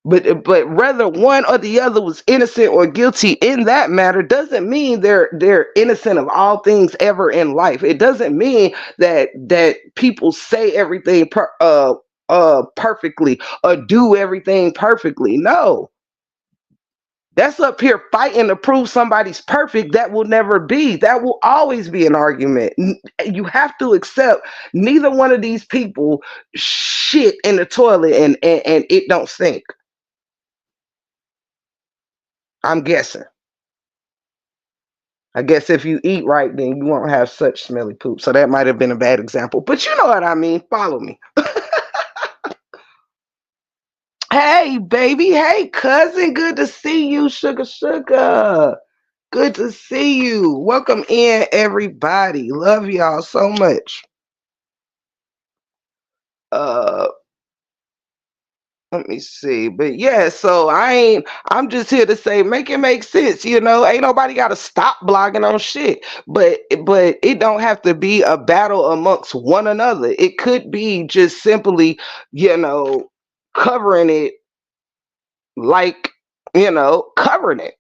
But whether one or the other was innocent or guilty in that matter doesn't mean they're innocent of all things ever in life. It doesn't mean that people say everything perfectly or do everything perfectly. No. That's up here fighting to prove somebody's perfect. That will never be. That will always be an argument. You have to accept neither one of these people shit in the toilet and it don't stink. I'm guessing. I guess if you eat right, then you won't have such smelly poop. So that might have been a bad example. But you know what I mean. Follow me. Hey, baby. Hey, cousin. Good to see you, sugar, sugar. Good to see you. Welcome in, everybody. Love y'all so much. Uh, Let me see. But yeah, so I'm just here to say make it make sense, Ain't nobody gotta stop blogging on shit. But it don't have to be a battle amongst one another. It could be just simply, covering it like, covering it.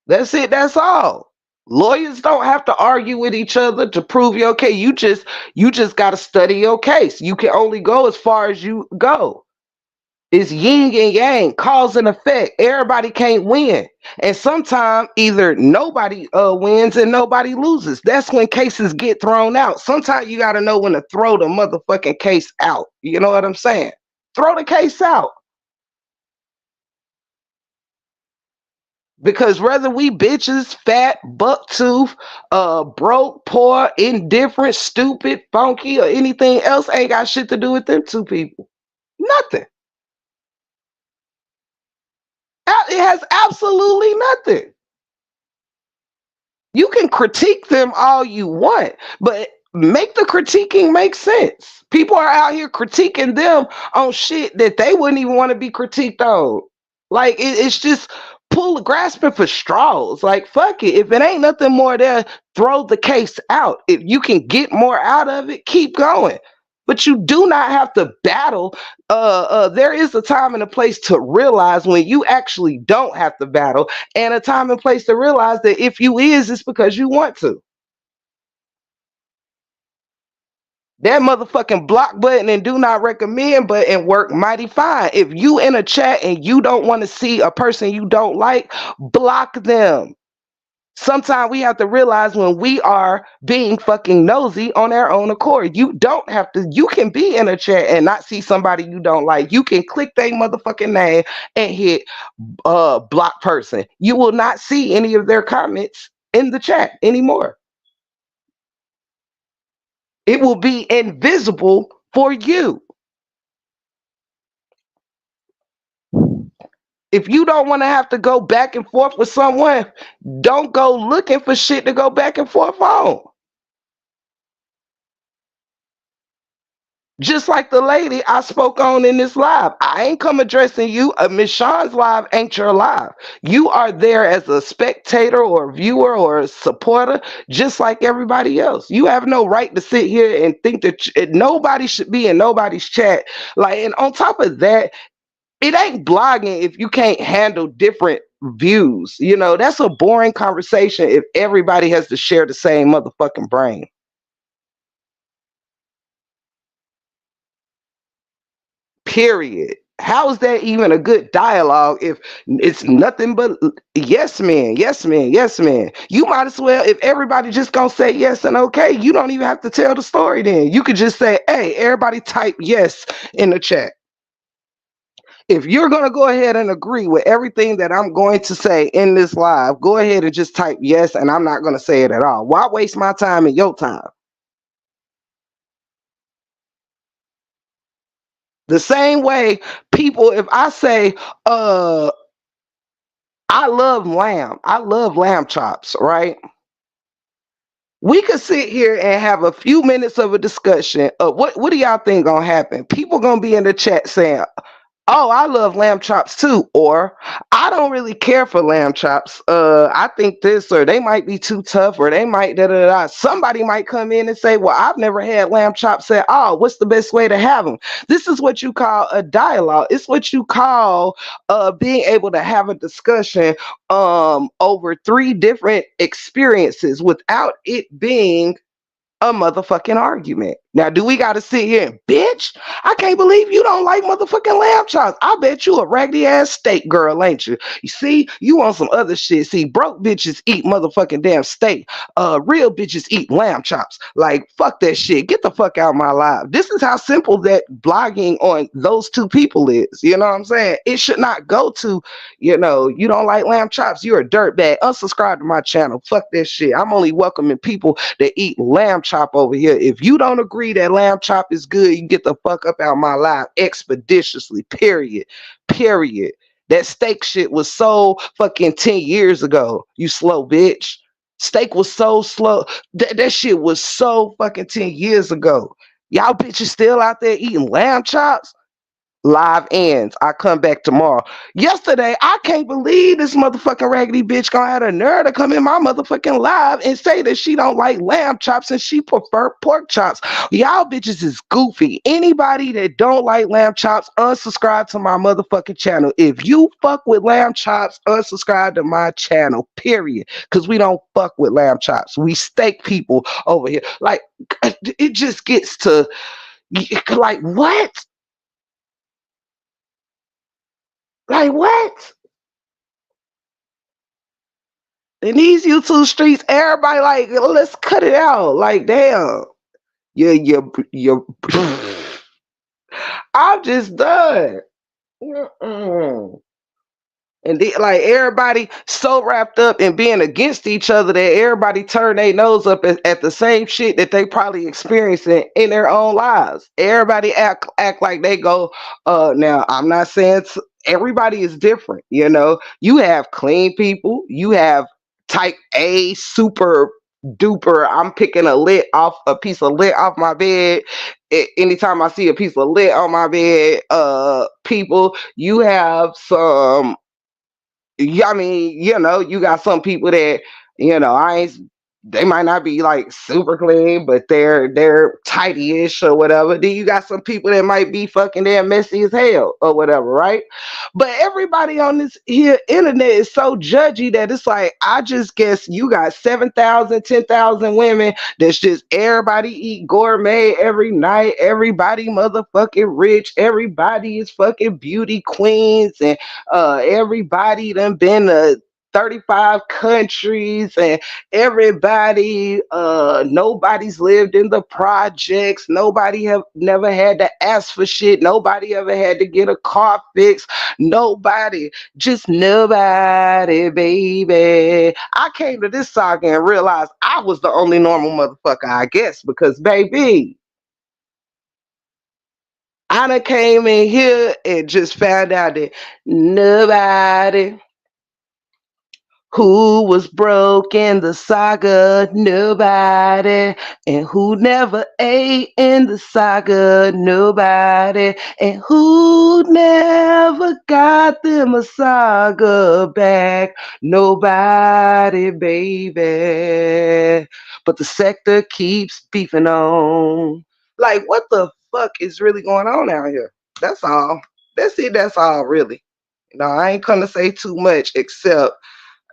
That's it. That's all. Lawyers don't have to argue with each other to prove your case. You just got to study your case. You can only go as far as you go. It's yin and yang, cause and effect. Everybody can't win. And sometimes either nobody wins and nobody loses. That's when cases get thrown out. Sometimes you got to know when to throw the motherfucking case out. You know what I'm saying? Throw the case out. Because whether we bitches, fat, bucktooth, broke, poor, indifferent, stupid, funky, or anything else ain't got shit to do with them two people. Nothing. It has absolutely nothing. You can critique them all you want, but make the critiquing make sense. People are out here critiquing them on shit that they wouldn't even want to be critiqued on. Like it's just grasping for straws. Like fuck it. If it ain't nothing more there, throw the case out. If you can get more out of it, keep going. But you do not have to battle. There is a time and a place to realize when you actually don't have to battle, and a time and place to realize that if you is, it's because you want to. That motherfucking block button and do not recommend button work mighty fine. If you in a chat and you don't want to see a person you don't like, block them. Sometimes we have to realize when we are being fucking nosy on our own accord. You don't have to, you can be in a chat and not see somebody you don't like. You can click their motherfucking name and hit block person. You will not see any of their comments in the chat anymore. It will be invisible for you. If you don't want to have to go back and forth with someone, don't go looking for shit to go back and forth on. Just like the lady I spoke on in this live. I ain't come addressing you. Miss Sean's live ain't your live. You are there as a spectator or a viewer or a supporter, just like everybody else. You have no right to sit here and think that nobody should be in nobody's chat. Like, and on top of that, it ain't blogging if you can't handle different views. You know, that's a boring conversation if everybody has to share the same motherfucking brain. Period. How is that even a good dialogue if it's nothing but yes man, yes man, yes man? You might as well, if everybody just gonna say yes and okay, you don't even have to tell the story then. You could just say, hey, everybody type yes in the chat. If you're going to go ahead and agree with everything that I'm going to say in this live, go ahead and just type yes, and I'm not going to say it at all. Why waste my time and your time? The same way people, if I say, I love lamb chops, right? We could sit here and have a few minutes of a discussion of what do y'all think gonna happen? People gonna be in the chat saying, oh, I love lamb chops too. Or I don't really care for lamb chops. I think this, or they might be too tough, or they might da da da. Somebody might come in and say, well, I've never had lamb chops at all. What's the best way to have them? This is what you call a dialogue. It's what you call being able to have a discussion over three different experiences without it being a motherfucking argument. Now, do we got to sit here and bitch? I can't believe you don't like motherfucking lamb chops. I bet you a raggedy ass steak girl, ain't you? You see, you want some other shit. See, broke bitches eat motherfucking damn steak. Real bitches eat lamb chops. Like, fuck that shit. Get the fuck out of my life. This is how simple that blogging on those two people is. You know what I'm saying? It should not go to, you know, you don't like lamb chops. You're a dirtbag. Unsubscribe to my channel. Fuck that shit. I'm only welcoming people that eat lamb chop over here. If you don't agree that lamb chop is good, you get the fuck up out my life expeditiously. Period. Period. That steak shit was so fucking 10 years ago, you slow bitch. Steak was so slow. That shit was so fucking 10 years ago. Y'all bitches still out there eating lamb chops? Live ends. I come back tomorrow. Yesterday, I can't believe this motherfucking raggedy bitch gonna have a nerve to come in my motherfucking live and say that she don't like lamb chops and she prefer pork chops. Y'all bitches is goofy. Anybody that don't like lamb chops, unsubscribe to my motherfucking channel. If you fuck with lamb chops, unsubscribe to my channel, period. Because we don't fuck with lamb chops. We steak people over here. Like, it just gets to, like, what? Like what? In these YouTube streets, everybody like, let's cut it out. Like, damn. You I'm just done. Mm-mm. And like everybody so wrapped up in being against each other that everybody turn their nose up at the same shit that they probably experiencing in their own lives. Everybody act like they go. Now I'm not saying everybody is different. You know, you have clean people. You have type A super duper. I'm picking a piece of lint off my bed. Anytime I see a piece of lint on my bed, people, you have some. Yeah, I mean, you know, you got some people that, you know, I ain't, they might not be like super clean, but they're tidy-ish or whatever. Then you got some people that might be fucking damn messy as hell or whatever, right? But everybody on this here internet is so judgy that it's like, I just guess you got 7,000, 10,000 women that's just everybody eat gourmet every night. Everybody motherfucking rich. Everybody is fucking beauty queens, and everybody done been to 35 countries, and everybody, nobody's lived in the projects, nobody have never had to ask for shit, nobody ever had to get a car fixed, nobody, just nobody, baby. I came to this saga and realized I was the only normal motherfucker, I guess, because baby, I done came in here and just found out that nobody who was broke in the saga, nobody. And who never ate in the saga, nobody. And who never got them a saga back, nobody, baby. But the sector keeps beefing on. Like, what the fuck is really going on out here? That's all. That's it. That's all, really. No, I ain't gonna say too much except,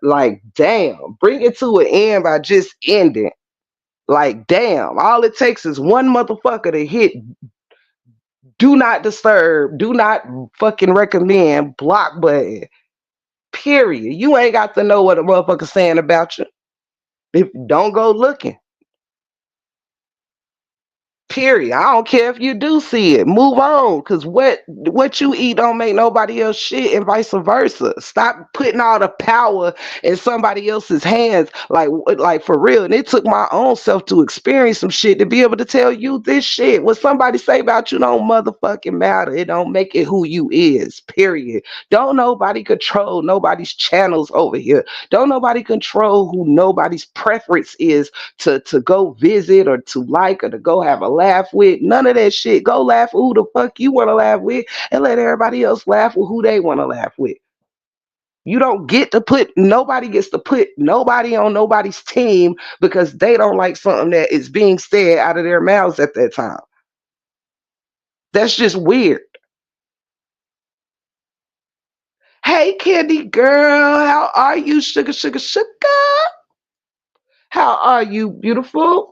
like, damn, bring it to an end by just ending. Like, damn, all it takes is one motherfucker to hit do not disturb, do not fucking recommend, block button. Period. You ain't got to know what a motherfucker's saying about you. If don't go looking. Period. I don't care if you do see it. Move on, cause what you eat don't make nobody else shit, and vice versa. Stop putting all the power in somebody else's hands. Like for real. And it took my own self to experience some shit to be able to tell you this shit. What somebody say about you don't motherfucking matter. It don't make it who you is. Period. Don't nobody control nobody's channels over here. Don't nobody control who nobody's preference is to go visit or to like or to go have a laugh with. None of that shit. Go laugh with who the fuck you want to laugh with, and let everybody else laugh with who they want to laugh with. You don't get to put nobody gets to put nobody on nobody's team because they don't like something that is being said out of their mouths at that time. That's just weird. Hey, Candy girl, how are you? Sugar, sugar, sugar. How are you, beautiful?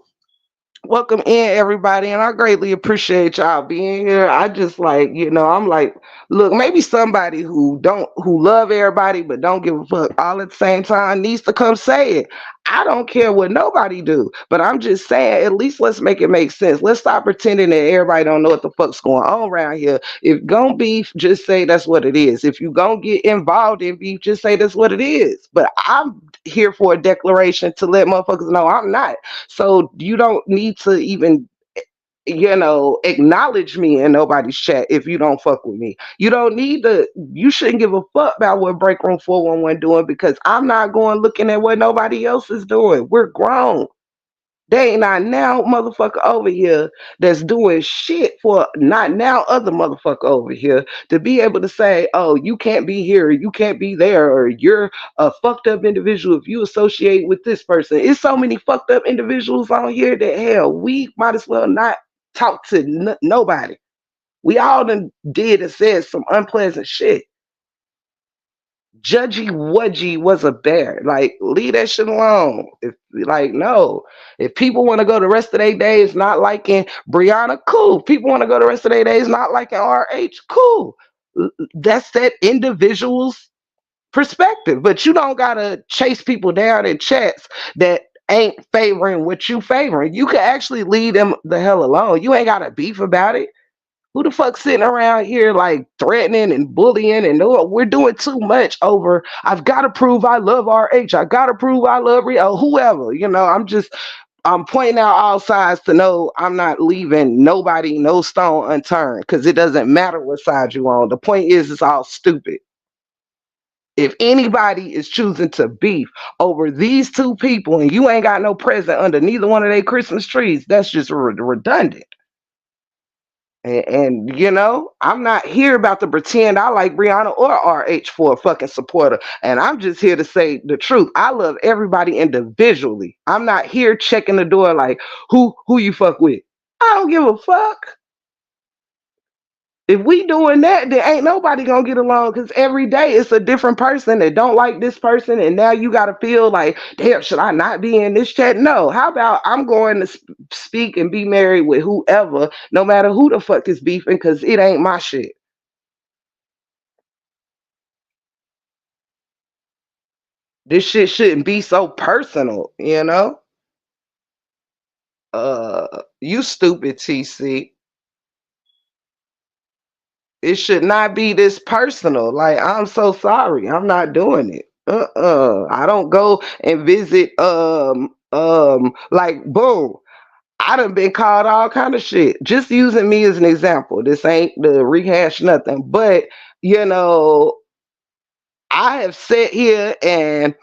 Welcome in, everybody, and I greatly appreciate y'all being here. I just like, I'm like, look, maybe somebody who love everybody but don't give a fuck all at the same time needs to come say it. I don't care what nobody do, but I'm just saying, at least let's make it make sense. Let's stop pretending that everybody don't know what the fuck's going on around here. If gon' beef, just say that's what it is. If you gonna get involved in beef, just say that's what it is. But I'm here for a declaration to let motherfuckers know I'm not. So you don't need to even, acknowledge me in nobody's chat if you don't fuck with me. You don't need to, you shouldn't give a fuck about what Break Room 411 doing, because I'm not going looking at what nobody else is doing. We're grown. They ain't not now motherfucker over here that's doing shit for not now other motherfucker over here to be able to say, oh, you can't be here, or you can't be there, or you're a fucked up individual if you associate with this person. It's so many fucked up individuals on here that hell, we might as well not talk to nobody. We all done did and said some unpleasant shit. Judgy Wudgy was a bear. Like, leave that shit alone. If like, no. If people want to go the rest of their days not liking Brianna, cool. People want to go the rest of their days not liking RH, cool. That's that individual's perspective. But you don't gotta chase people down in chats that ain't favoring what you favoring. You can actually leave them the hell alone. You ain't gotta beef about it. Who the fuck sitting around here like threatening and bullying, and oh, we're doing too much over I've got to prove I love RH. I got to prove I love Rio, whoever. I'm pointing out all sides to know I'm not leaving nobody no stone unturned, because it doesn't matter what side you on. The point is, it's all stupid. If anybody is choosing to beef over these two people and you ain't got no present under neither one of their Christmas trees, that's just redundant. And I'm not here about to pretend I like Brianna or RH for a fucking supporter. And I'm just here to say the truth. I love everybody individually. I'm not here checking the door like who you fuck with. I don't give a fuck. If we doing that, then ain't nobody gonna get along because every day it's a different person that don't like this person, and now you gotta feel like, damn, should I not be in this chat? No. How about I'm going to speak and be married with whoever, no matter who the fuck is beefing, because it ain't my shit. This shit shouldn't be so personal. You stupid TC. It should not be this personal. Like, I'm so sorry. I'm not doing it. I don't go and visit like boom. I done been called all kind of shit. Just using me as an example. This ain't the rehash nothing. But you know, I have sat here and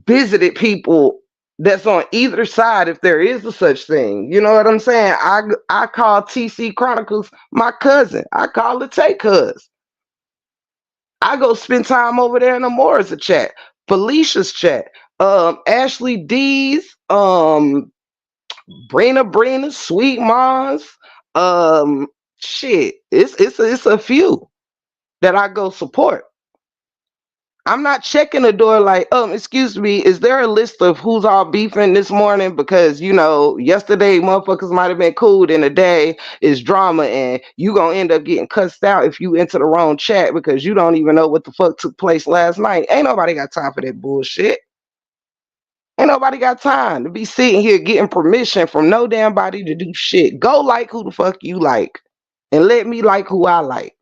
visited people that's on either side if there is a such thing. You know what I'm saying? I call TC Chronicles my cousin. I call it Tay Cuz. I go spend time over there in Amora's chat, Felicia's chat, Ashley D's, Brina, Sweet Mars, um, shit. It's a few that I go support. I'm not checking the door like, excuse me, is there a list of who's all beefing this morning? Because yesterday motherfuckers might have been cool, and today is drama, and you gonna end up getting cussed out if you enter the wrong chat because you don't even know what the fuck took place last night. Ain't nobody got time for that bullshit. Ain't nobody got time to be sitting here getting permission from no damn body to do shit. Go like who the fuck you like, and let me like who I like.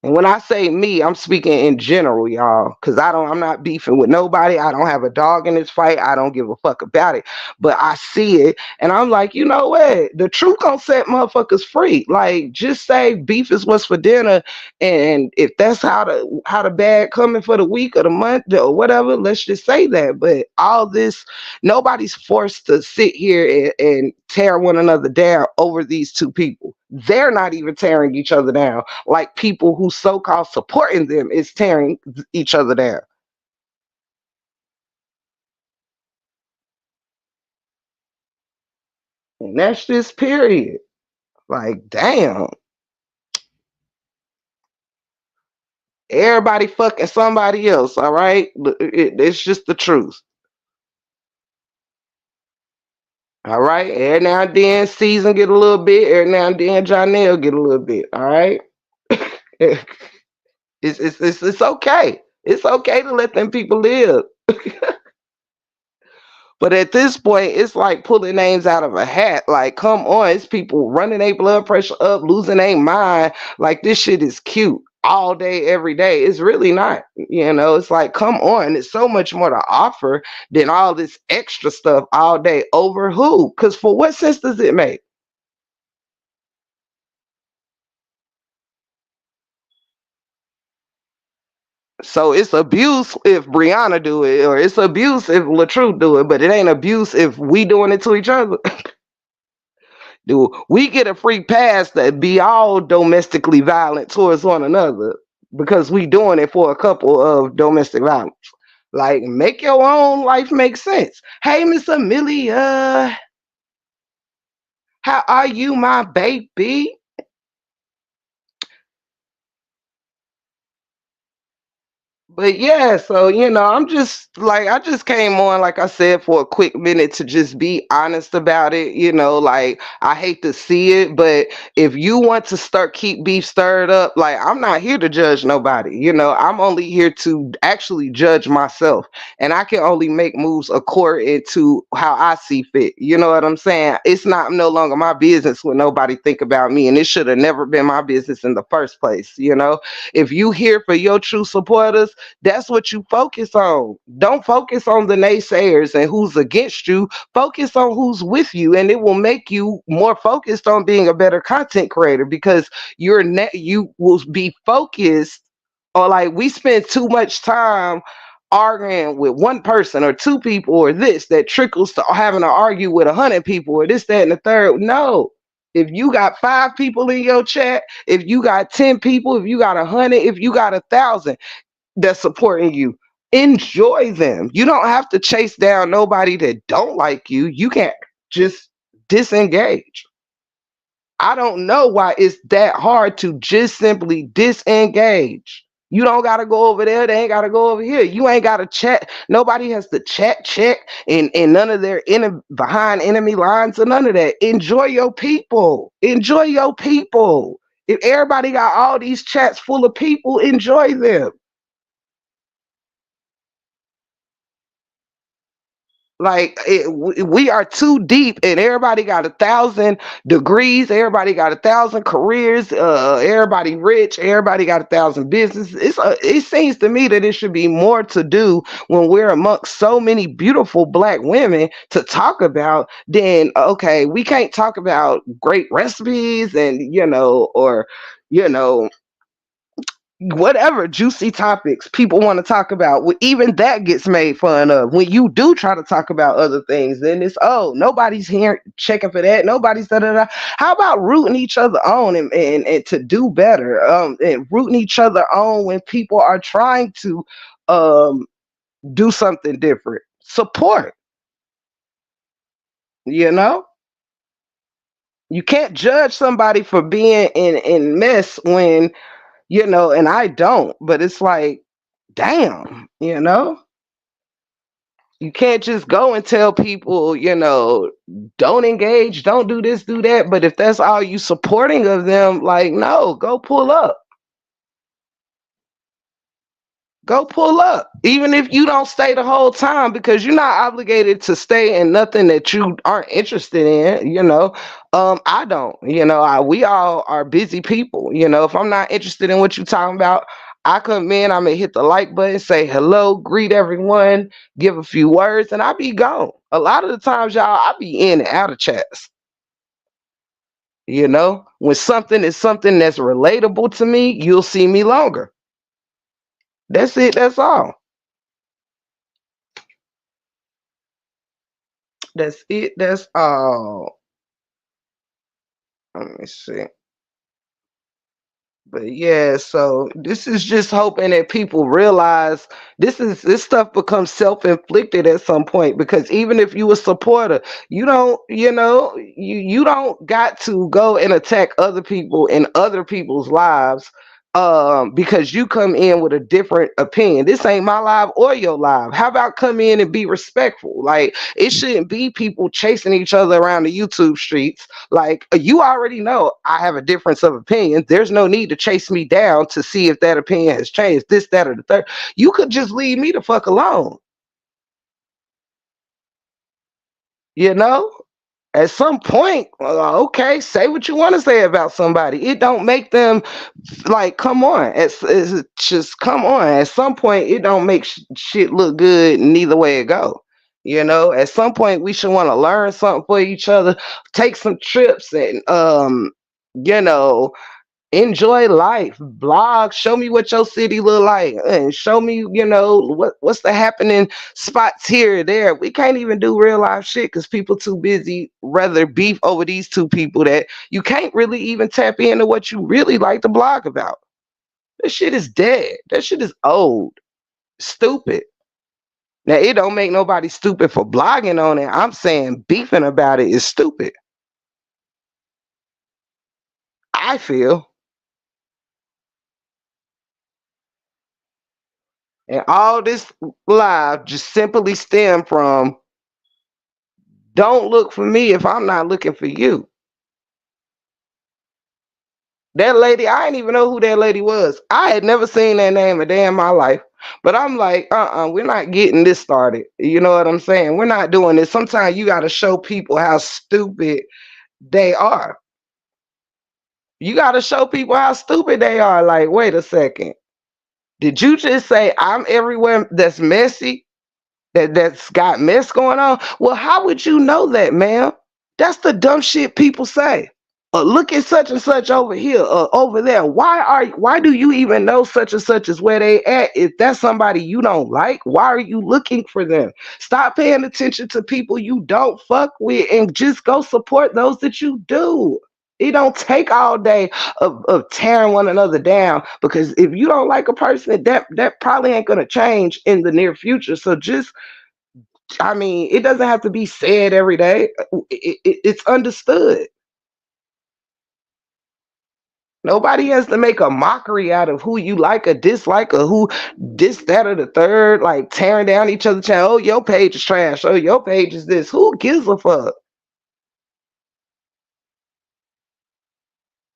And when I say me, I'm speaking in general, y'all, because I'm not beefing with nobody. I don't have a dog in this fight. I don't give a fuck about it. But I see it, and I'm like, you know what? The truth gonna set motherfuckers free. Like, just say beef is what's for dinner, and if that's how the bag coming for the week or the month or whatever, let's just say that. But all this, nobody's forced to sit here and tear one another down over these two people. They're not even tearing each other down like people who so-called supporting them is tearing each other down. And that's just period. Like, damn. Everybody fucking somebody else, all right? It's just the truth. All right. Every now and then Season get a little bit, every now and then Janelle get a little bit. All right. It's okay. It's okay to let them people live. But at this point, it's like pulling names out of a hat. Like, come on, it's people running their blood pressure up, losing their mind. Like, this shit is cute all day, every day. It's really not. It's like, come on. It's so much more to offer than all this extra stuff all day. Over who? Because for what sense does it make? So it's abuse if Brianna do it, or it's abuse if Latruth do it, but it ain't abuse if we doing it to each other. Do we get a free pass to be all domestically violent towards one another because we doing it for a couple of domestic violence? Like, make your own life make sense. Hey, Miss Amelia, how are you, my baby? But yeah, so I'm just like, I just came on, like I said, for a quick minute to just be honest about it. Like, I hate to see it, but if you want to keep beef stirred up, like, I'm not here to judge nobody. I'm only here to actually judge myself, and I can only make moves according to how I see fit. You know what I'm saying? It's not no longer my business what nobody think about me, and it should have never been my business in the first place. If you here for your true supporters, that's what you focus on. Don't focus on the naysayers and who's against you. Focus on who's with you, and it will make you more focused on being a better content creator because you will be focused on, like, we spend too much time arguing with one person or two people or this that trickles to having to argue with 100 people or this, that, and the third. No. If you got 5 people in your chat, if you got 10 people, if you got 100, if you got 1,000 that's supporting you, enjoy them. You don't have to chase down nobody that don't like you. You can't just disengage. I don't know why it's that hard to just simply disengage. You don't gotta go over there. They ain't gotta go over here. You ain't gotta chat. Nobody has to chat check and none of their behind enemy lines or none of that. Enjoy your people. Enjoy your people. If everybody got all these chats full of people, enjoy them. Like we are too deep, and everybody got 1,000 degrees. Everybody got 1,000 careers. Everybody rich. Everybody got 1,000 businesses. It seems to me that it should be more to do when we're amongst so many beautiful black women to talk about. Then okay, we can't talk about great recipes and or you know whatever juicy topics people want to talk about. Even that gets made fun of. When you do try to talk about other things, then it's, oh, nobody's here checking for that. Nobody's da da da. How about rooting each other on and to do better? And rooting each other on when people are trying to um do something different. Support. You know, you can't judge somebody for being in mess when and I don't. But it's like, damn, you can't just go and tell people, don't engage, don't do this, do that. But if that's all you supporting of them, like, no, go pull up. Go pull up. Even if you don't stay the whole time, because you're not obligated to stay in nothing that you aren't interested in. I don't, we all are busy people. If I'm not interested in what you're talking about, I come in, I'm gonna hit the like button, say hello, greet everyone, give a few words, and I be gone. A lot of the times, y'all, I be in and out of chats. When something is something that's relatable to me, you'll see me longer. That's it. That's all. That's it. That's all. Let me see. But yeah, so this is just hoping that people realize this stuff becomes self-inflicted at some point, because even if you a supporter, you don't, you don't got to go and attack other people in other people's lives because you come in with a different opinion. This ain't my live or your live. How about come in and be respectful? Like, it shouldn't be people chasing each other around the YouTube streets. Like, you already know I have a difference of opinion. There's no need to chase me down to see if that opinion has changed, this, that, or the third. You could just leave me the fuck alone. You know? At some point, okay, say what you want to say about somebody. It don't make them, like, come on. It's just, come on. At some point, it don't make shit look good neither way it go. At some point, we should want to learn something for each other, take some trips, and you know enjoy life. Blog, show me what your city look like, and show me, what's the happening spots here or there. We can't even do real life shit because people too busy rather beef over these two people that you can't really even tap into what you really like to blog about. That shit is dead. That shit is old. Stupid. Now, it don't make nobody stupid for blogging on it. I'm saying beefing about it is stupid. I feel. And all this live just simply stem from, don't look for me if I'm not looking for you. That lady, I didn't even know who that lady was. I had never seen that name a day in my life. But I'm like, we're not getting this started. You know what I'm saying? We're not doing this. Sometimes you got to show people how stupid they are. You got to show people how stupid they are. Like, wait a second. Did you just say I'm everywhere that's messy? That's got mess going on? Well, how would you know that, ma'am? That's the dumb shit people say. Look at such and such over here, over there. Why do you even know such and such is where they at? If that's somebody you don't like, why are you looking for them? Stop paying attention to people you don't fuck with and just go support those that you do. It don't take all day of tearing one another down, because if you don't like a person, that probably ain't gonna change in the near future. So just, I mean, it doesn't have to be said every day. It's understood. Nobody has to make a mockery out of who you like or dislike, or who this, that, or the third, like tearing down each other's channel. Oh, your page is trash. Oh, your page is this. Who gives a fuck?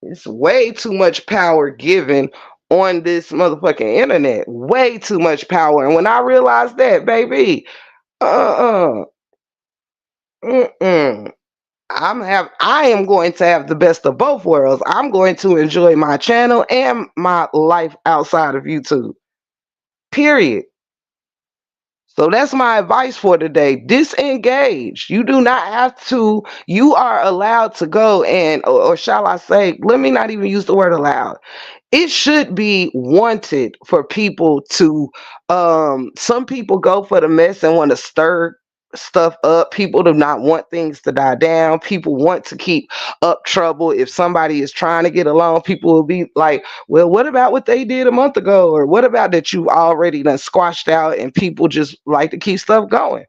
It's way too much power given on this motherfucking internet. Way too much power. And when I realized that, baby, uh, mm-mm. I am going to have the best of both worlds. I'm going to enjoy my channel and my life outside of YouTube. Period. So that's my advice for today. Disengage. You do not have to, you are allowed to go and, or shall I say, let me not even use the word allowed. It should be wanted for people to, some people go for the mess and want to stir stuff up. People do not want things to die down. People want to keep up trouble. If somebody is trying to get along, people will be like, well, what about what they did a month ago, or what about that you already done squashed out, and people just like to keep stuff going.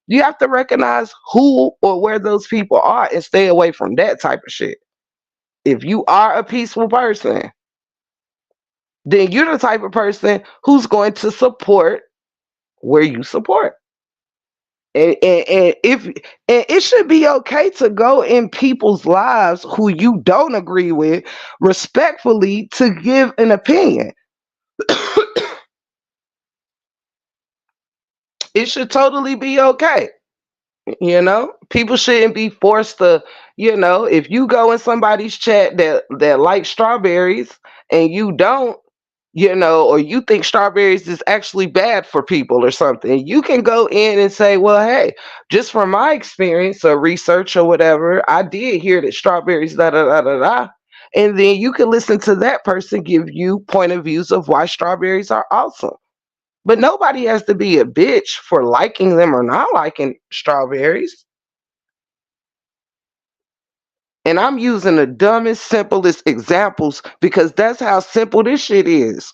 You have to recognize who or where those people are and stay away from that type of shit. If you are a peaceful person, then you're the type of person who's going to support where you support. And if, and it should be okay to go in people's lives who you don't agree with respectfully to give an opinion. It should totally be okay. People shouldn't be forced to, if you go in somebody's chat that likes strawberries and you don't, or you think strawberries is actually bad for people or something, you can go in and say, well, hey, just from my experience or research or whatever, I did hear that strawberries, da da da da da. And then you can listen to that person give you point of views of why strawberries are awesome. But nobody has to be a bitch for liking them or not liking strawberries. And I'm using the dumbest, simplest examples because that's how simple this shit is.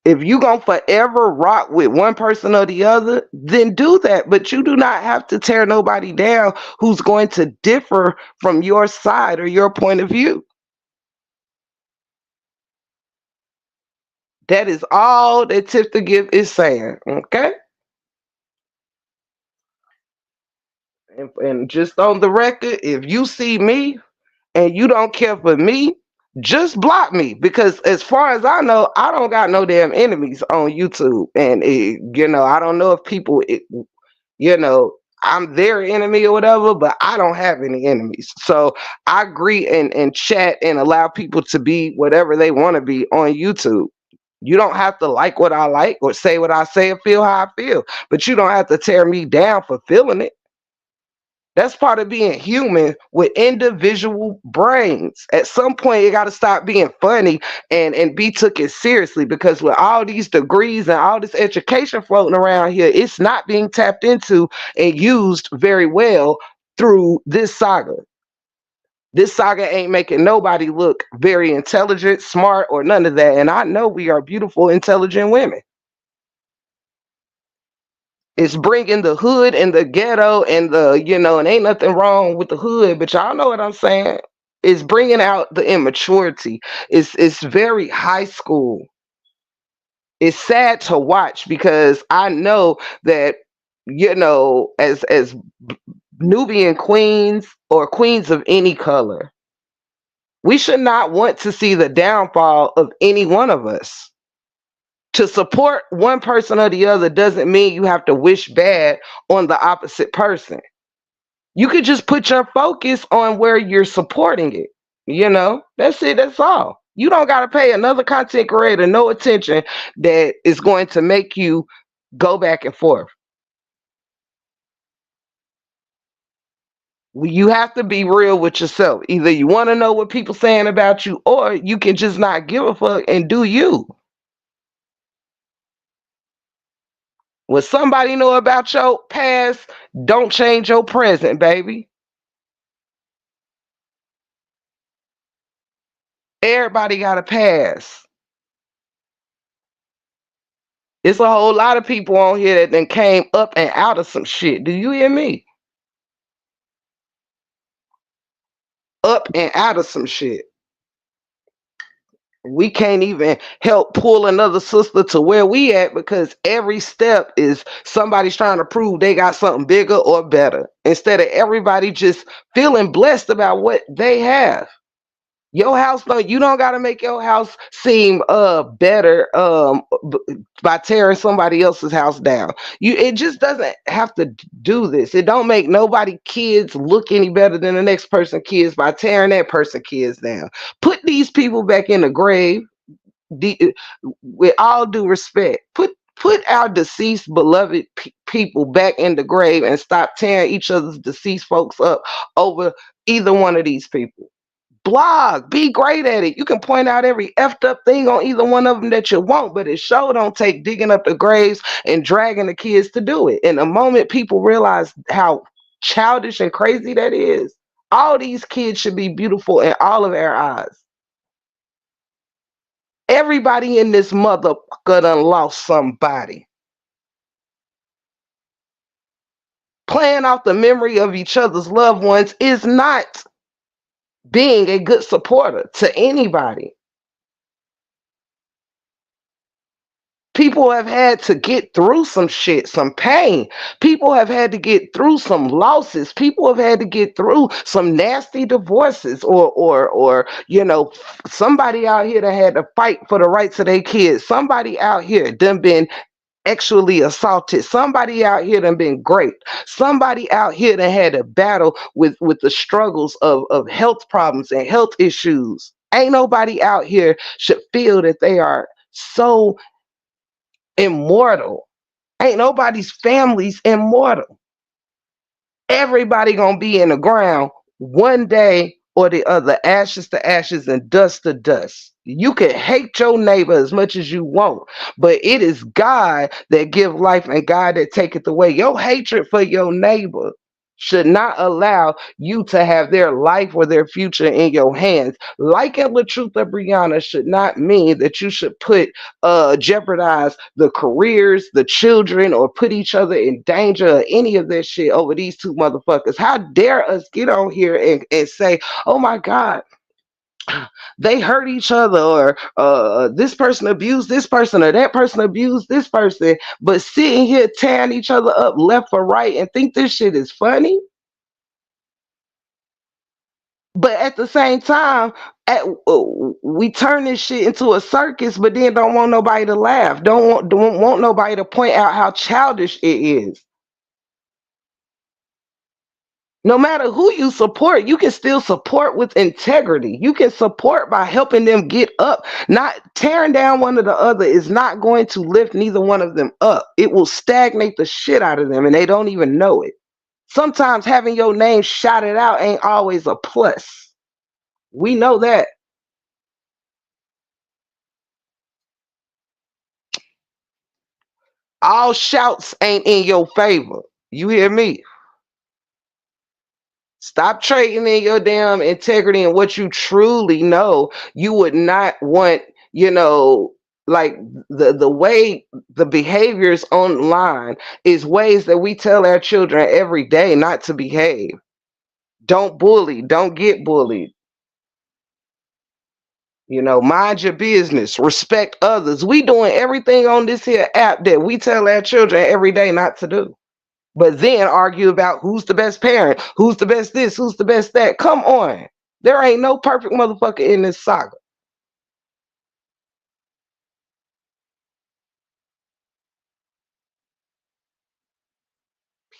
If you gonna forever rock with one person or the other, then do that. But you do not have to tear nobody down who's going to differ from your side or your point of view. That is all that Tip the Gift is saying. Okay? And just on the record, if you see me and you don't care for me, just block me, because as far as I know, I don't got no damn enemies on YouTube. And I don't know if people, you know, I'm their enemy or whatever, but I don't have any enemies. So I agree and chat and allow people to be whatever they want to be on YouTube. You don't have to like what I like or say what I say or feel how I feel, but you don't have to tear me down for feeling it. That's part of being human with individual brains. At some point, you got to stop being funny and be took it seriously, because with all these degrees and all this education floating around here, it's not being tapped into and used very well through this saga. This saga ain't making nobody look very intelligent, smart, or none of that. And I know we are beautiful, intelligent women. It's bringing the hood and the ghetto and and ain't nothing wrong with the hood, but y'all know what I'm saying. It's bringing out the immaturity. It's very high school. It's sad to watch because I know that, as Nubian queens or queens of any color, we should not want to see the downfall of any one of us. To support one person or the other doesn't mean you have to wish bad on the opposite person. You could just put your focus on where you're supporting it. That's it. That's all. You don't got to pay another content creator no attention that is going to make you go back and forth. You have to be real with yourself. Either you want to know what people saying about you, or you can just not give a fuck and do you. What somebody know about your past don't change your present, baby. Everybody got a pass. It's a whole lot of people on here that then came up and out of some shit. Do you hear me? Up and out of some shit. We can't even help pull another sister to where we at because every step is somebody's trying to prove they got something bigger or better instead of everybody just feeling blessed about what they have. Your house don't you don't gotta make your house seem better by tearing somebody else's house down. It just doesn't have to do this. It don't make nobody kids look any better than the next person kids by tearing that person kids down. Put these people back in the grave, de- with all due respect. Put our deceased beloved people back in the grave and stop tearing each other's deceased folks up over either one of these people. Blog, be great at it. You can point out every effed up thing on either one of them that you want, but it sure don't take digging up the graves and dragging the kids to do it. And the moment people realize how childish and crazy that is, all these kids should be beautiful in all of our eyes. Everybody in this motherfucker done lost somebody. Playing off the memory of each other's loved ones is not being a good supporter to anybody. People have had to get through some shit, some pain. People have had to get through some losses. People have had to get through some nasty divorces or somebody out here that had to fight for the rights of their kids. Somebody out here done been actually assaulted. Somebody out here done been great. Somebody out here that had a battle with the struggles of health problems and health issues. Ain't nobody out here should feel that they are so immortal. Ain't nobody's family's immortal. Everybody gonna be in the ground one day or the other, ashes to ashes and dust to dust. You can hate your neighbor as much as you want, but it is God that give life and God that taketh away. Your hatred for your neighbor should not allow you to have their life or their future in your hands. Liking LaTruth Brianna should not mean that you should put jeopardize the careers, the children, or put each other in danger or any of this shit over these two motherfuckers. How dare us get on here and say, oh my God, they hurt each other, or this person abused this person, or that person abused this person, but sitting here tearing each other up left or right and think this shit is funny. But at the same time, we turn this shit into a circus, but then don't want nobody to laugh. Don't want nobody to point out how childish it is. No matter who you support, you can still support with integrity. You can support by helping them get up. Not tearing down one or the other is not going to lift neither one of them up. It will stagnate the shit out of them and they don't even know it. Sometimes having your name shouted out ain't always a plus. We know that. All shouts ain't in your favor. You hear me? Stop trading in your damn integrity and what you truly know. You would not want, like the way the behaviors online is ways that we tell our children every day not to behave. Don't bully, don't get bullied. Mind your business, respect others. We doing everything on this here app that we tell our children every day not to do. But then argue about who's the best parent, who's the best this, who's the best that. Come on. There ain't no perfect motherfucker in this saga.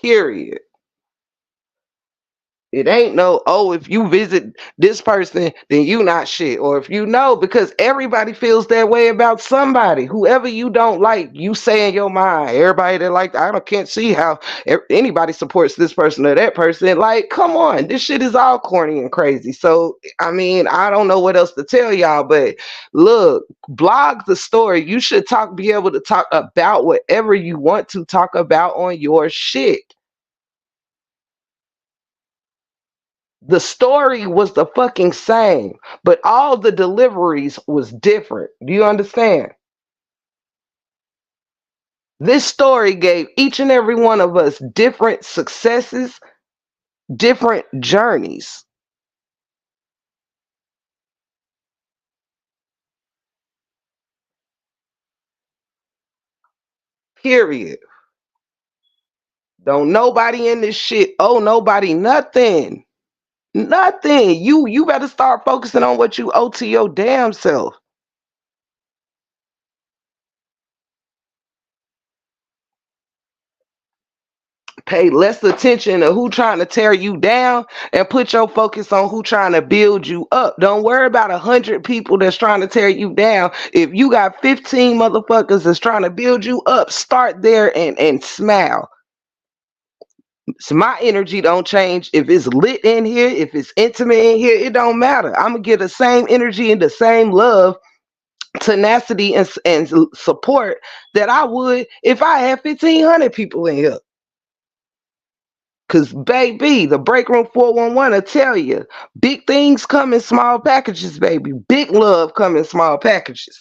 Period. It ain't no, oh, if you visit this person, then you not shit. Or if you know, because everybody feels that way about somebody. Whoever you don't like, you say in your mind. Everybody that like, I don't can't see how anybody supports this person or that person. Like, come on, this shit is all corny and crazy. So, I mean, I don't know what else to tell y'all, but look, blog the story. You should be able to talk about whatever you want to talk about on your shit. The story was the fucking same, but all the deliveries was different. Do you understand? This story gave each and every one of us different successes, different journeys. Period. Don't nobody in this shit owe nobody nothing. Nothing. You better start focusing on what you owe to your damn self. Pay less attention to who trying to tear you down and put your focus on who trying to build you up. Don't worry about 100 people that's trying to tear you down. If you got 15 motherfuckers that's trying to build you up, start there and smile. So my energy don't change if it's lit in here, if it's intimate in here, it don't matter. I'm gonna get the same energy and the same love, tenacity, and support that I would if I had 1,500 people in here. Cause baby, the break room 411 will tell you, big things come in small packages, baby. Big love come in small packages.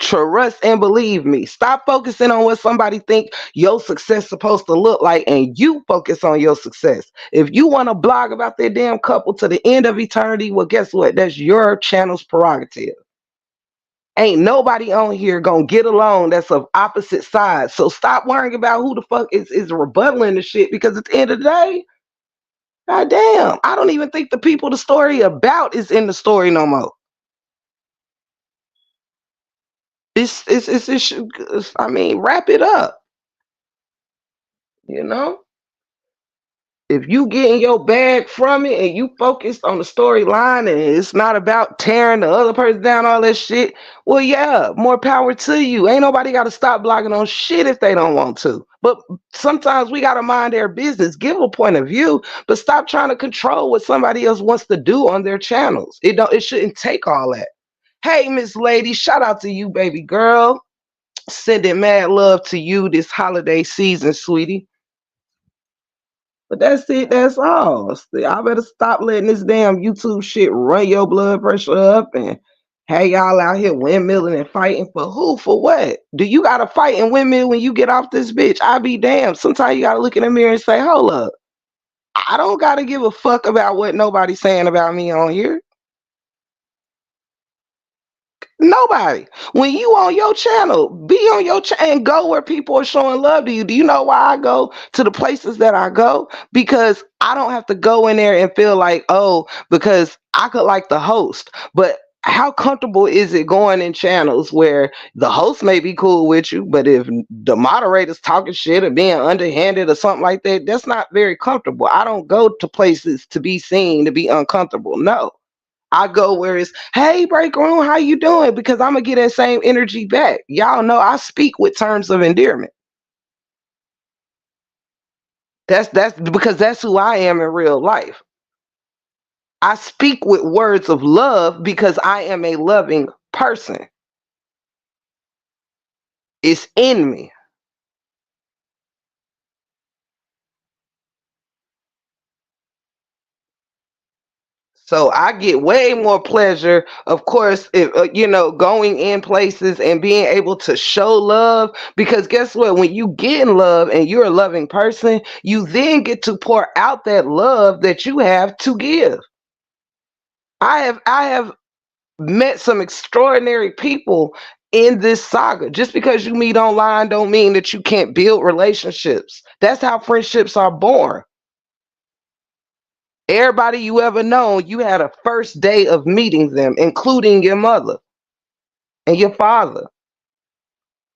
Trust and believe me. Stop focusing on what somebody think your success supposed to look like, and you focus on your success. If you want to blog about that damn couple to the end of eternity, well, guess what? That's your channel's prerogative. Ain't nobody on here gonna get along that's of opposite sides. So stop worrying about who the fuck is rebuttaling the shit, because at the end of the day, god damn, I don't even think the people the story about is in the story no more. I mean, wrap it up, you know? If you getting your bag from it and you focused on the storyline and it's not about tearing the other person down, all that shit, well, yeah, more power to you. Ain't nobody got to stop blogging on shit if they don't want to. But sometimes we got to mind their business, give a point of view, but stop trying to control what somebody else wants to do on their channels. It shouldn't take all that. Hey, Miss Lady, shout out to you, baby girl. Sending mad love to you this holiday season, sweetie. But that's it. That's all. See, I better stop letting this damn YouTube shit run your blood pressure up and hey y'all out here windmilling and fighting for who? For what? Do you got to fight and windmill when you get off this bitch? I be damned. Sometimes you got to look in the mirror and say, hold up. I don't got to give a fuck about what nobody's saying about me on here. Nobody. When you on your channel, be on your channel and go where people are showing love to you. Do you know why I go to the places that I go? Because I don't have to go in there and feel like, oh, because I could like the host. But how comfortable is it going in channels where the host may be cool with you, but if the moderator's talking shit or being underhanded or something like that, that's not very comfortable. I don't go to places to be seen to be uncomfortable. No. I go where it's, hey, break room, how you doing? Because I'm gonna get that same energy back. Y'all know I speak with terms of endearment. That's because that's who I am in real life. I speak with words of love because I am a loving person. It's in me. So I get way more pleasure, of course, if going in places and being able to show love. Because guess what? When you get in love and you're a loving person, you then get to pour out that love that you have to give. I have met some extraordinary people in this saga. Just because you meet online don't mean that you can't build relationships. That's how friendships are born. Everybody you ever known, you had a first day of meeting them, including your mother and your father,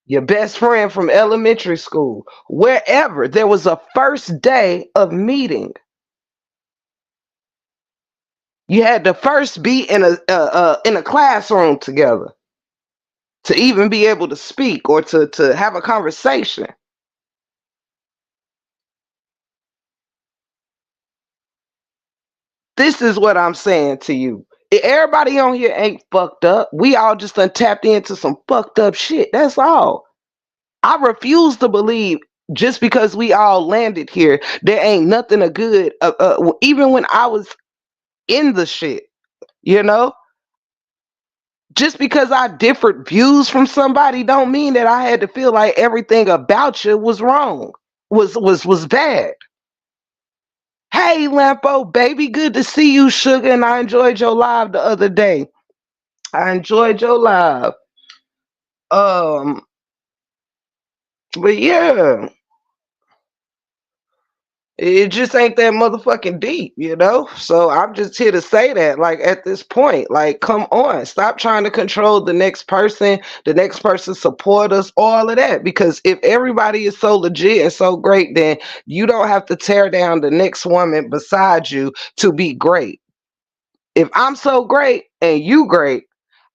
your best friend from elementary school, wherever. There was a first day of meeting. You had to first be in a classroom together to even be able to speak or to have a conversation. This is what I'm saying to you. Everybody on here ain't fucked up. We all just done tapped into some fucked up shit. That's all. I refuse to believe just because we all landed here, there ain't nothing of good. Even when I was in the shit, you know? Just because I differed views from somebody don't mean that I had to feel like everything about you was wrong, was bad. Hey Lampo, baby, good to see you, sugar, and I enjoyed your live the other day. I enjoyed your live. Um, but yeah, it just ain't that motherfucking deep, you know? So I'm just here to say that, like, at this point, like, come on, stop trying to control the next person support us, all of that. Because if everybody is so legit and so great, then you don't have to tear down the next woman beside you to be great. If I'm so great and you great,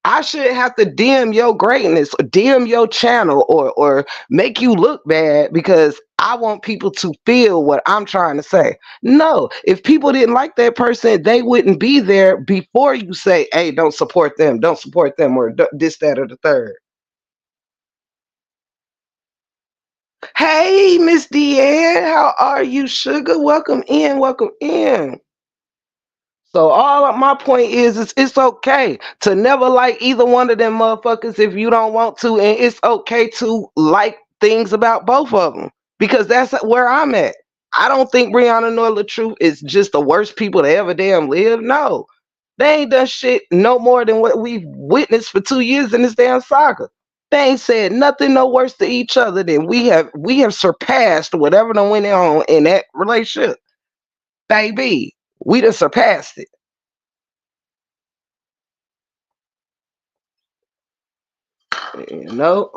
I shouldn't have to dim your greatness or dim your channel or make you look bad because I want people to feel what I'm trying to say. No, if people didn't like that person, they wouldn't be there before you say, hey, don't support them, or this, that, or the third. Hey, Miss Deanne, how are you, sugar? Welcome in, welcome in. So all of my point is it's okay to never like either one of them motherfuckers if you don't want to, and it's okay to like things about both of them because that's where I'm at. I don't think Brianna nor Truth is just the worst people to ever damn live. No, they ain't done shit no more than what we've witnessed for 2 years in this damn saga. They ain't said nothing no worse to each other than we have surpassed whatever done went on in that relationship. Baby, we done surpassed it. You know,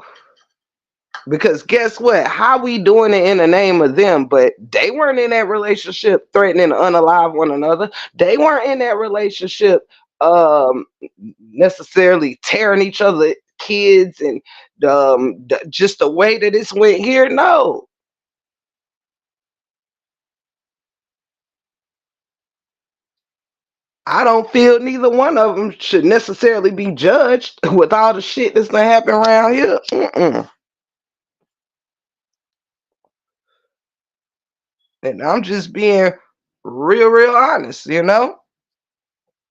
because guess what? How we doing it in the name of them? But they weren't in that relationship threatening to unalive one another. They weren't in that relationship um necessarily tearing each other kids and just the way that this went here. No, I don't feel neither one of them should necessarily be judged with all the shit that's gonna happen around here. Mm-mm. And I'm just being real honest, you know.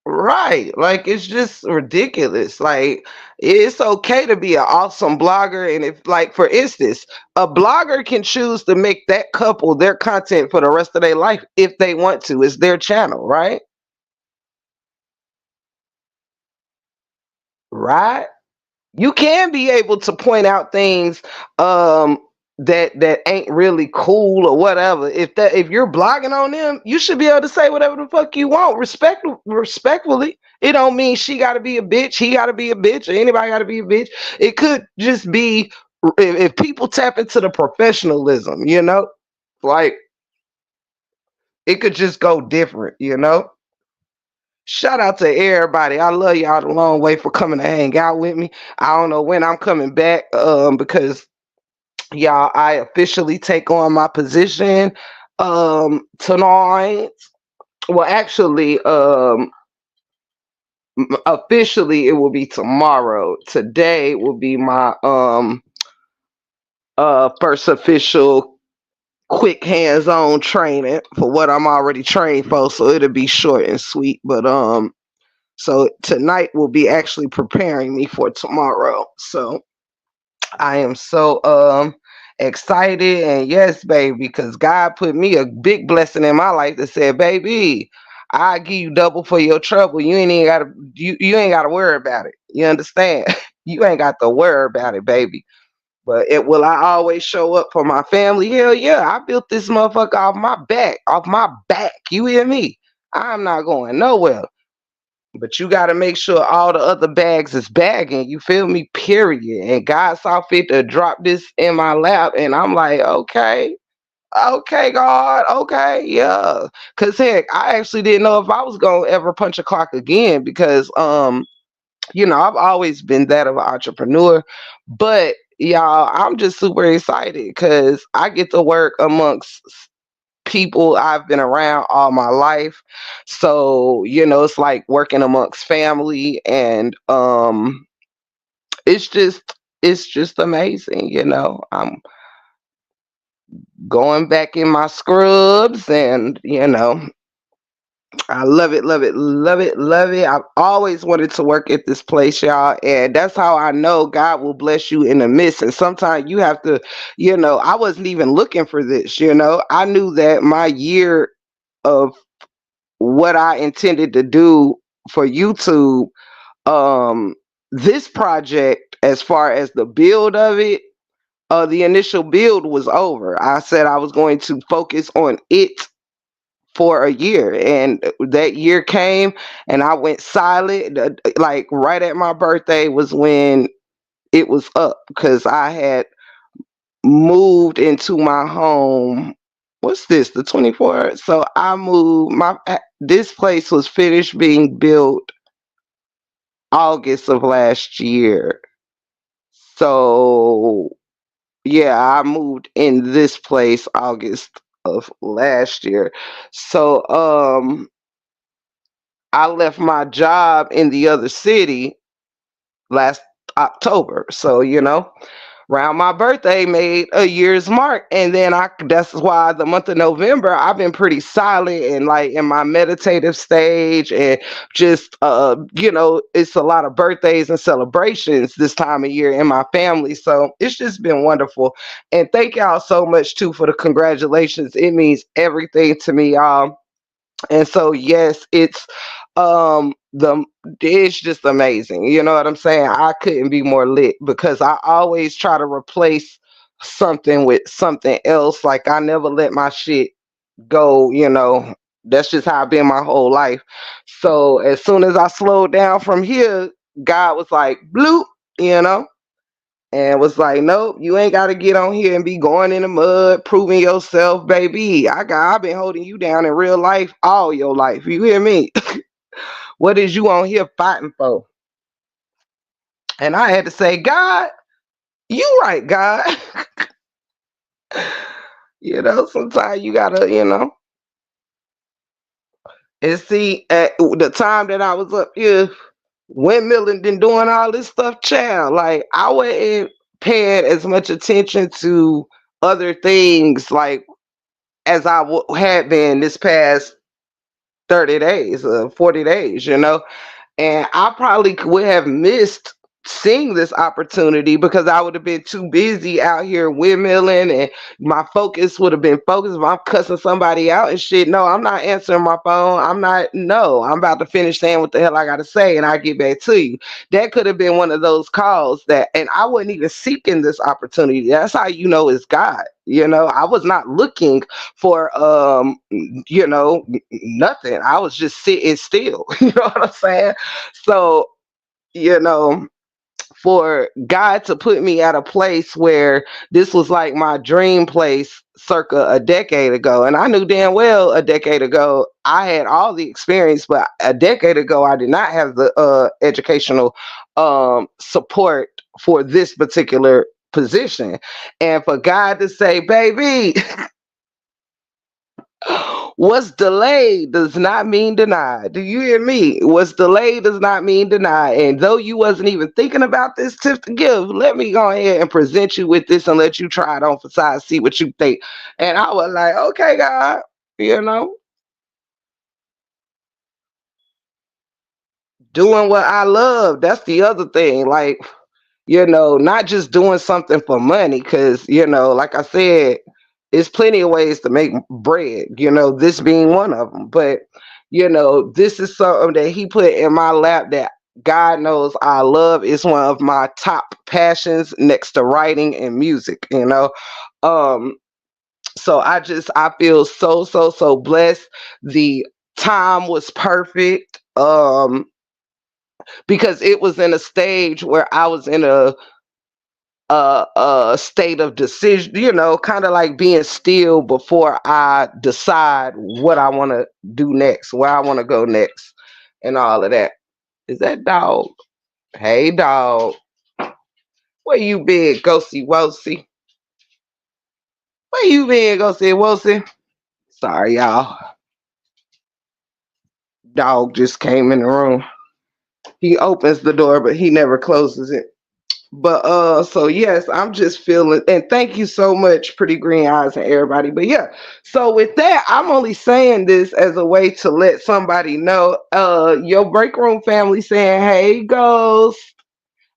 Right. Like it's just ridiculous. Like it's okay to be an awesome blogger. And if like for instance, a blogger can choose to make that couple their content for the rest of their life if they want to. It's their channel, right? Right. You can be able to point out things um that ain't really cool or whatever. If you're blogging on them, you should be able to say whatever the fuck you want, respectfully. It don't mean she got to be a bitch, he got to be a bitch, or anybody got to be a bitch. It could just be if people tap into the professionalism, you know, like it could just go different, you know. Shout out to everybody. I love y'all the long way for coming to hang out with me. I don't know when I'm coming back because y'all, I officially take on my position tonight. Well, actually, officially it will be tomorrow. Today will be my first official quick hands-on training for what I'm already trained for, so it'll be short and sweet. But so tonight will be actually preparing me for tomorrow. So I am so excited, and yes, baby, because God put me a big blessing in my life that said, baby, I give you double for your trouble. You ain't gotta worry about it. You understand? You ain't got to worry about it, baby. But it will I always show up for my family? Hell yeah. I built this motherfucker off my back. Off my back. You hear me? I'm not going nowhere. But you got to make sure all the other bags is bagging. You feel me? Period. And God saw fit to drop this in my lap, and I'm like, okay, God, okay, yeah. Cause heck, I actually didn't know if I was gonna ever punch a clock again because I've always been that of an entrepreneur, but y'all, I'm just super excited because I get to work amongst people I've been around all my life. So, it's like working amongst family and it's just amazing, I'm going back in my scrubs and, I love it, love it, love it, love it. I've always wanted to work at this place, y'all. And that's how I know God will bless you in the midst. And sometimes you have to, I wasn't even looking for this. I knew that my year of what I intended to do for YouTube, um, this project, as far as the build of it, the initial build was over. I said I was going to focus on it for a year, and that year came and I went silent. Like right at my birthday was when it was up, because I had moved into my home. What's this, the 24th? So I moved my this place was finished being built August of last year. So yeah, I moved in this place August of last year. So I left my job in the other city last October. So, around my birthday made a year's mark. And then that's why the month of November I've been pretty silent and like in my meditative stage, and just it's a lot of birthdays and celebrations this time of year in my family. So it's just been wonderful. And thank y'all so much too for the congratulations. It means everything to me, y'all. And so yes, the it's just amazing. You know what I'm saying? I couldn't be more lit, because I always try to replace something with something else. Like I never let my shit go. That's just how I've been my whole life. So as soon as I slowed down from here, God was like bloop, you know and was like, nope, you ain't got to get on here and be going in the mud, proving yourself, baby. I've been holding you down in real life all your life. You hear me? What is you on here fighting for? And I had to say, God, you right, God. Sometimes you gotta, and see, at the time that I was up here windmilling and doing all this stuff, child, like I wasn't paying as much attention to other things, like as I had been this past 30 days, 40 days, and I probably would have missed seeing this opportunity, because I would have been too busy out here windmilling, and my focus would have been focused. If I'm cussing somebody out and shit, no, I'm not answering my phone. I'm about to finish saying what the hell I got to say, and I get back to you. That could have been one of those calls and I wasn't even seeking this opportunity. That's how it's God. I was not looking for nothing. I was just sitting still. You know what I'm saying? So, you know, for God to put me at a place where this was like my dream place circa a decade ago. And I knew damn well a decade ago I had all the experience, but a decade ago I did not have the educational support for this particular position. And for God to say, baby, what's delayed does not mean denied. Do you hear me? What's delayed does not mean denied. And though you wasn't even thinking about this tip to give, let me go ahead and present you with this and let you try it on for size, see what you think. And I was like, okay, God, you know, doing what I love. That's the other thing. Like, not just doing something for money, because, like I said, it's plenty of ways to make bread, this being one of them. But, this is something that he put in my lap that God knows I love. It's one of my top passions next to writing and music. Um, so I feel so, so, so blessed. The time was perfect. Because it was in a stage where I was in a state of decision, kind of like being still before I decide what I want to do next, where I want to go next, and all of that. Is that dog? Hey, dog. Where you been, Ghosty Wosie? Where you been, Ghosty Wosie? Sorry, y'all. Dog just came in the room. He opens the door, but he never closes it. But so yes, I'm just feeling, and thank you so much, Pretty Green Eyes and everybody. But yeah, so with that, I'm only saying this as a way to let somebody know, your break room family saying, "Hey, Ghost."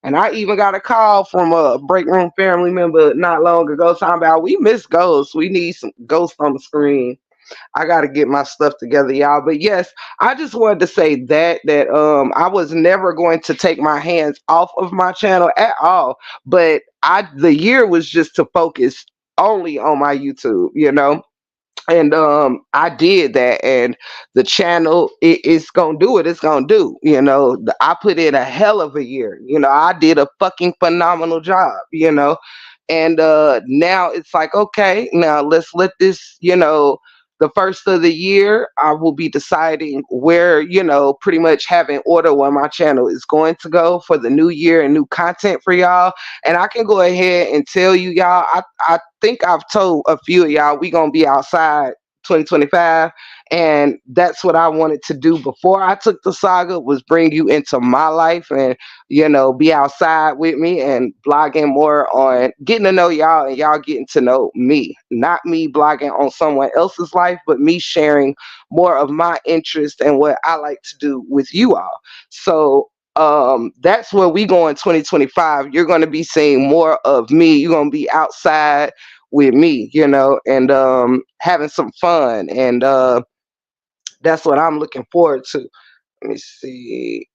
And I even got a call from a break room family member not long ago talking about we miss Ghost. We need some Ghost on the screen. I got to get my stuff together, y'all. But yes, I just wanted to say that I was never going to take my hands off of my channel at all. But the year was just to focus only on my YouTube, and I did that, and the channel, it's gonna do what it's gonna do. I put in a hell of a year. I did a fucking phenomenal job. And now it's like, okay, now let's let this, the first of the year I will be deciding where, pretty much having order where my channel is going to go for the new year and new content for y'all. And I can go ahead and tell you, y'all, I think I've told a few of y'all we gonna be outside 2025, and that's what I wanted to do before I took the saga, was bring you into my life and be outside with me and blogging more on getting to know y'all and y'all getting to know me, not me blogging on someone else's life, but me sharing more of my interest and what I like to do with you all. So that's where we go in 2025. You're going to be seeing more of me. You're going to be outside with me, and having some fun, and that's what I'm looking forward to. Let me see.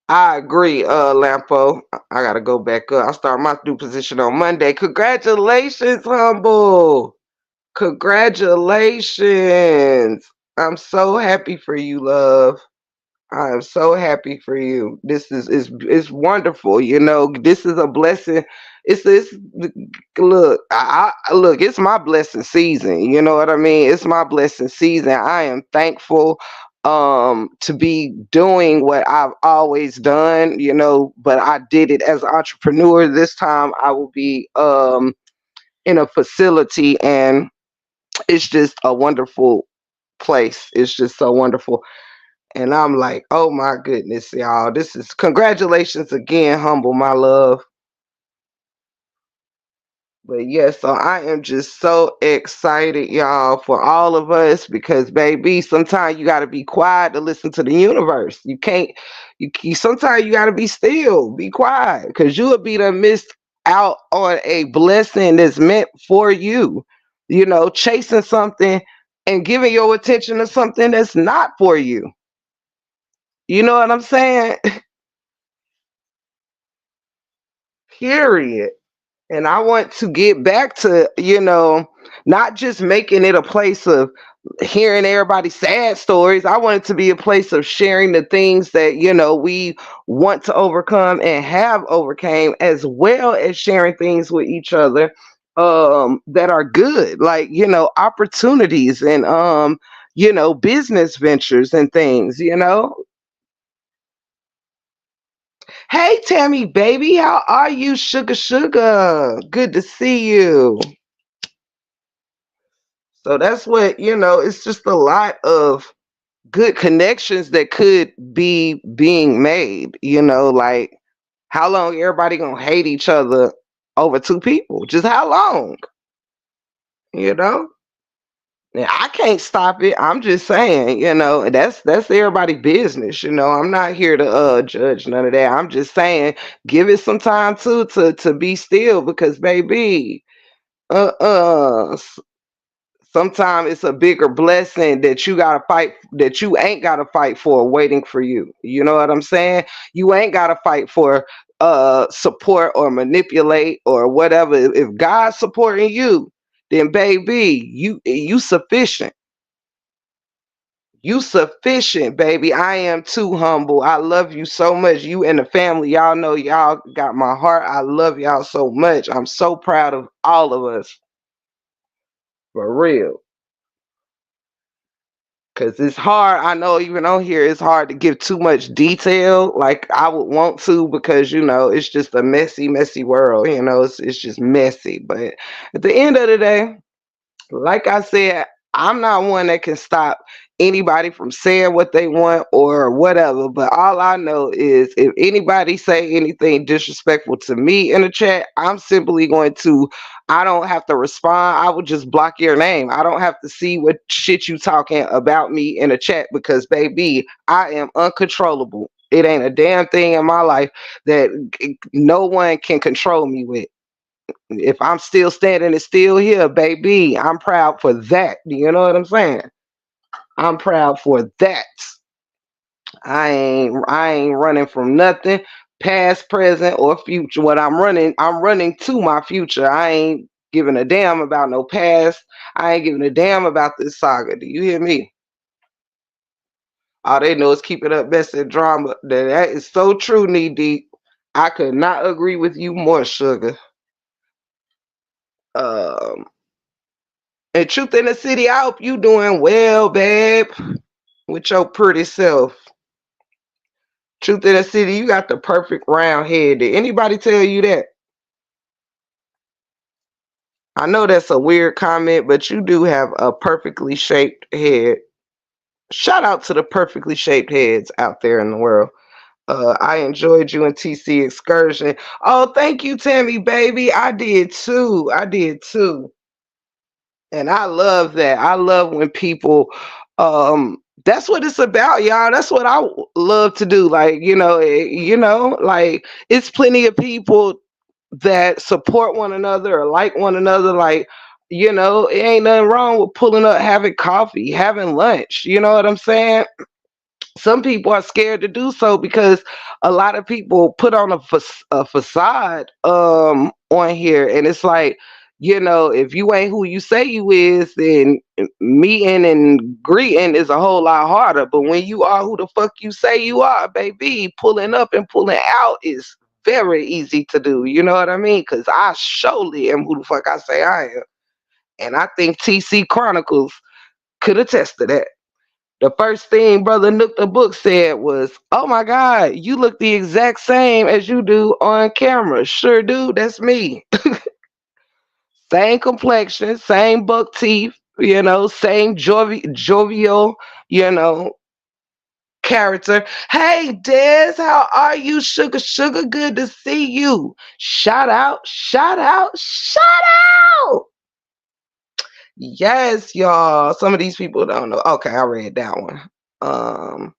I agree, Lampo. I gotta go back up. I start my new position on Monday. Congratulations, Humble. Congratulations. I'm so happy for you, love. I am so happy for you. This is wonderful. This is a blessing. It's look. Look. It's my blessing season. You know what I mean? It's my blessing season. I am thankful to be doing what I've always done. But I did it as an entrepreneur. This time I will be in a facility, and it's just a wonderful place. It's just so wonderful. And I'm like, oh my goodness, y'all. This is congratulations again, Humble, my love. But yes, so I am just so excited, y'all, for all of us, because baby, sometimes you gotta be quiet to listen to the universe. You can't sometimes you gotta be still, be quiet, because you would be done missed out on a blessing that's meant for you. Chasing something and giving your attention to something that's not for you. You know what I'm saying? Period. And I want to get back to, not just making it a place of hearing everybody's sad stories. I want it to be a place of sharing the things that, we want to overcome and have overcame, as well as sharing things with each other that are good, like, opportunities and business ventures and things. Hey, Tammy, baby, how are you, sugar, sugar? Good to see you. So that's what, it's just a lot of good connections that could be being made, like how long everybody gonna hate each other over two people? Just how long, you know? Yeah, I can't stop it. I'm just saying, that's everybody business. I'm not here to judge none of that. I'm just saying, give it some time too to be still, because baby, uh sometimes it's a bigger blessing that you gotta fight, that you ain't gotta fight for, waiting for you. You know what I'm saying? You ain't gotta fight for support or manipulate or whatever. If God's supporting you, then baby, you sufficient. You sufficient, baby. I am too, Humble. I love you so much. You and the family, y'all know y'all got my heart. I love y'all so much. I'm so proud of all of us. For real. Cause it's hard. I know even on here it's hard to give too much detail like I would want to, because it's just a messy, messy world. It's just messy. But at the end of the day, like I said, I'm not one that can stop anybody from saying what they want or whatever. But all I know is if anybody say anything disrespectful to me in the chat, I'm simply going to. I don't have to respond. I would just block your name. I don't have to see what shit you talking about me in a chat because, baby, I am uncontrollable. It ain't a damn thing in my life that no one can control me with. If I'm still standing and still here, baby, I'm proud for that. You know what I'm saying? I'm proud for that. I ain't running from nothing, past, present, or future. What I'm running to my future. I ain't giving a damn about no past. I ain't giving a damn about this saga. Do you hear me? All they know is keep it up, best in drama. That is so true, knee deep. I could not agree with you more, sugar. Um, and truth in the city, I hope you doing well, babe, with your pretty self. Truth in the city, you got the perfect round head. Did anybody tell you that? I know that's a weird comment, but you do have a perfectly shaped head. Shout out to the perfectly shaped heads out there in the world. I enjoyed you and TC excursion. Oh, thank you, Tammy, baby. I did too. I did too. And I love that. I love when people that's what it's about, y'all. That's what I love to do. Like, like it's plenty of people that support one another or like one another. Like, it ain't nothing wrong with pulling up, having coffee, having lunch. You know what I'm saying? Some people are scared to do so because a lot of people put on a facade on here, and it's like, if you ain't who you say you is, then meeting and greeting is a whole lot harder. But when you are who the fuck you say you are, baby, pulling up and pulling out is very easy to do. You know what I mean? Because I surely am who the fuck I say I am, and I think TC Chronicles could attest to that. The first thing Brother Nook the Book said was, "Oh my God, you look the exact same as you do on camera." Sure do. That's me. Same complexion, same buck teeth, same jovial, you know, character. Hey, Des, how are you? Sugar, sugar, good to see you. Shout out, shout out, shout out. Yes, y'all. Some of these people don't know. Okay, I read that one. Um,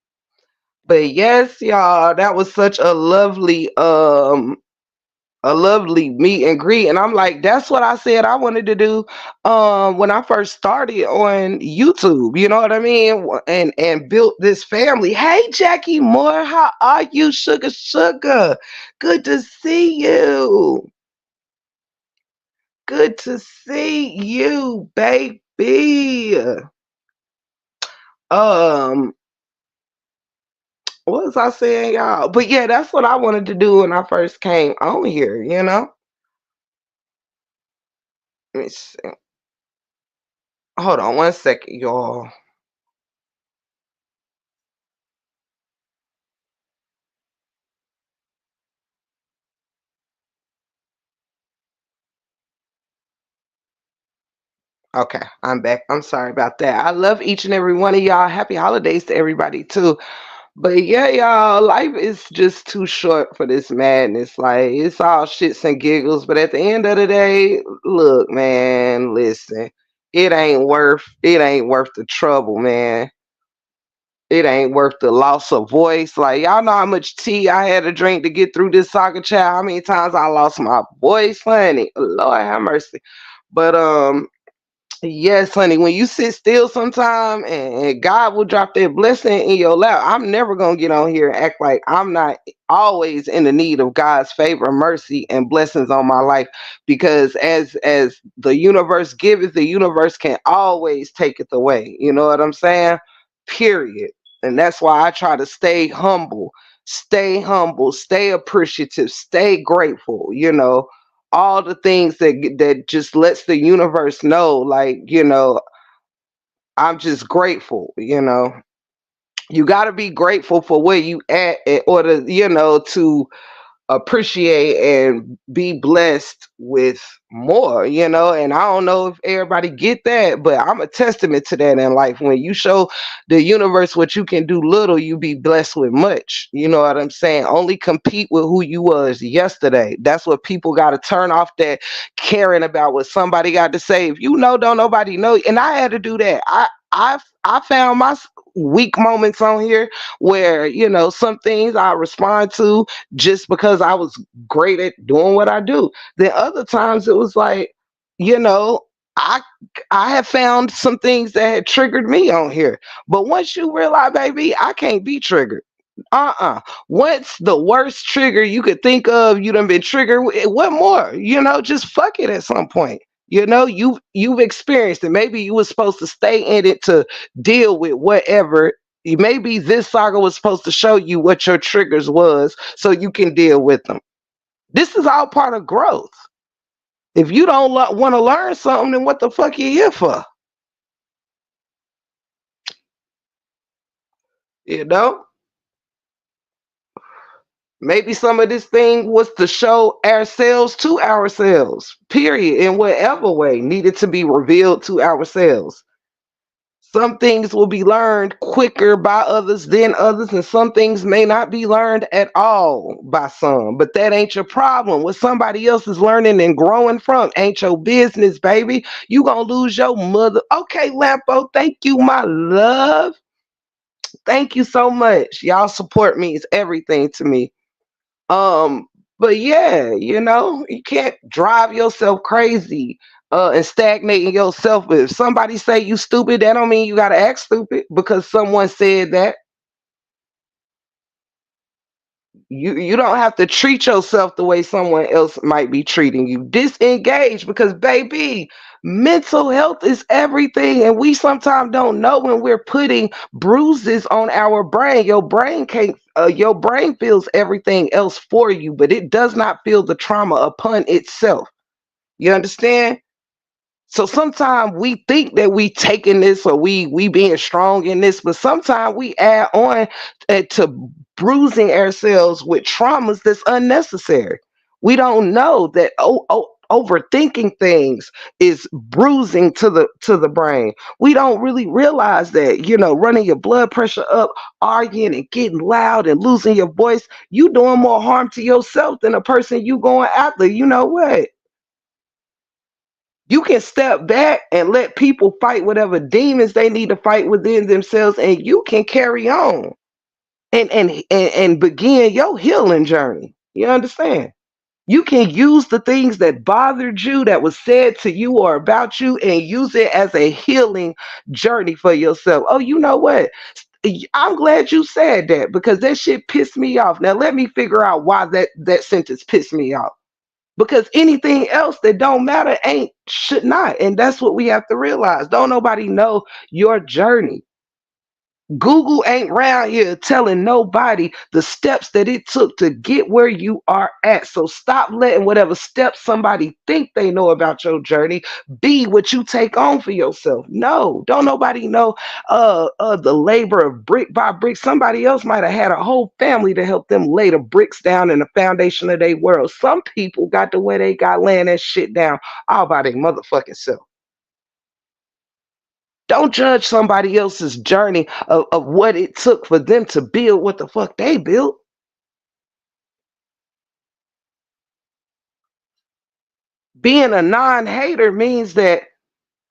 But yes, y'all, that was such a lovely meet and greet. And I'm like, that's what I said I wanted to do when I first started on YouTube. You know what I mean? And built this family. Hey Jackie Moore, how are you? Sugar Sugar. Good to see you. Good to see you, baby. Um what was I saying, y'all? But yeah, that's what I wanted to do when I first came on here. Let me see. Hold on one second, y'all. Okay, I'm back. I'm sorry about that. I love each and every one of y'all. Happy holidays to everybody too. But yeah, y'all, life is just too short for this madness. Like it's all shits and giggles. But at the end of the day, look, man, listen. It ain't worth the trouble, man. It ain't worth the loss of voice. Like y'all know how much tea I had to drink to get through this Saga chat. How many times I lost my voice, honey? Lord have mercy. But yes, honey, when you sit still sometime and God will drop that blessing in your lap, I'm never gonna get on here and act like I'm not always in the need of God's favor, mercy, and blessings on my life. Because as the universe giveth, the universe can always take it away. You know what I'm saying? Period. And that's why I try to stay humble, stay appreciative, stay grateful, all the things that just lets the universe know, like, I'm just grateful. You got to be grateful for where you at in order, to appreciate and be blessed with more, and I don't know if everybody get that, but I'm a testament to that in life. When you show the universe what you can do little, you be blessed with much. You know what I'm saying? Only compete with who you was yesterday. That's what people got to turn off, that caring about what somebody got to say. If you know, don't nobody know. And I had to do that. I found my weak moments on here where, some things I respond to just because I was great at doing what I do. Then other times it was like, you know, I I have found some things that had triggered me on here. But once you realize, baby, I can't be triggered. What's the worst trigger you could think of? You done been triggered. What more? Just fuck it at some point. You've experienced it. Maybe you was supposed to stay in it to deal with whatever. Maybe this saga was supposed to show you what your triggers was so you can deal with them. This is all part of growth. If you don't want to learn something, then what the fuck you here for? You know? Maybe some of this thing was to show ourselves to ourselves, period, in whatever way needed to be revealed to ourselves. Some things will be learned quicker by others than others, and some things may not be learned at all by some. But that ain't your problem. What somebody else is learning and growing from ain't your business, baby. You gonna lose your mother. Okay, Lampo, thank you, my love. Thank you so much. Y'all support me. It's everything to me. Um, but yeah, you can't drive yourself crazy and stagnating yourself. If somebody say you stupid, that don't mean you gotta act stupid because someone said that. You don't have to treat yourself the way someone else might be treating you. Disengage, because baby, mental health is everything, and we sometimes don't know when we're putting bruises on our brain. Your brain can't. Your brain feels everything else for you, but it does not feel the trauma upon itself. You understand? So sometimes we think that we taking this, or we being strong in this, but sometimes we add on to bruising ourselves with traumas that's unnecessary. We don't know that overthinking things is bruising to the brain. We don't really realize that, running your blood pressure up, arguing and getting loud and losing your voice, you doing more harm to yourself than a person you going after. You know what? You can step back and let people fight whatever demons they need to fight within themselves, and you can carry on and begin your healing journey. You understand? You can use the things that bothered you, that was said to you or about you, and use it as a healing journey for yourself. Oh, you know what? I'm glad you said that, because that shit pissed me off. Now let me figure out why that sentence pissed me off, because anything else that don't matter ain't should not. And that's what we have to realize. Don't nobody know your journey. Google ain't around here telling nobody the steps that it took to get where you are at. So stop letting whatever steps somebody think they know about your journey be what you take on for yourself. No, don't nobody know the labor of brick by brick. Somebody else might have had a whole family to help them lay the bricks down in the foundation of their world. Some people got the way they got laying that shit down all by their motherfucking self. Don't judge somebody else's journey of what it took for them to build what the fuck they built. Being a non-hater means that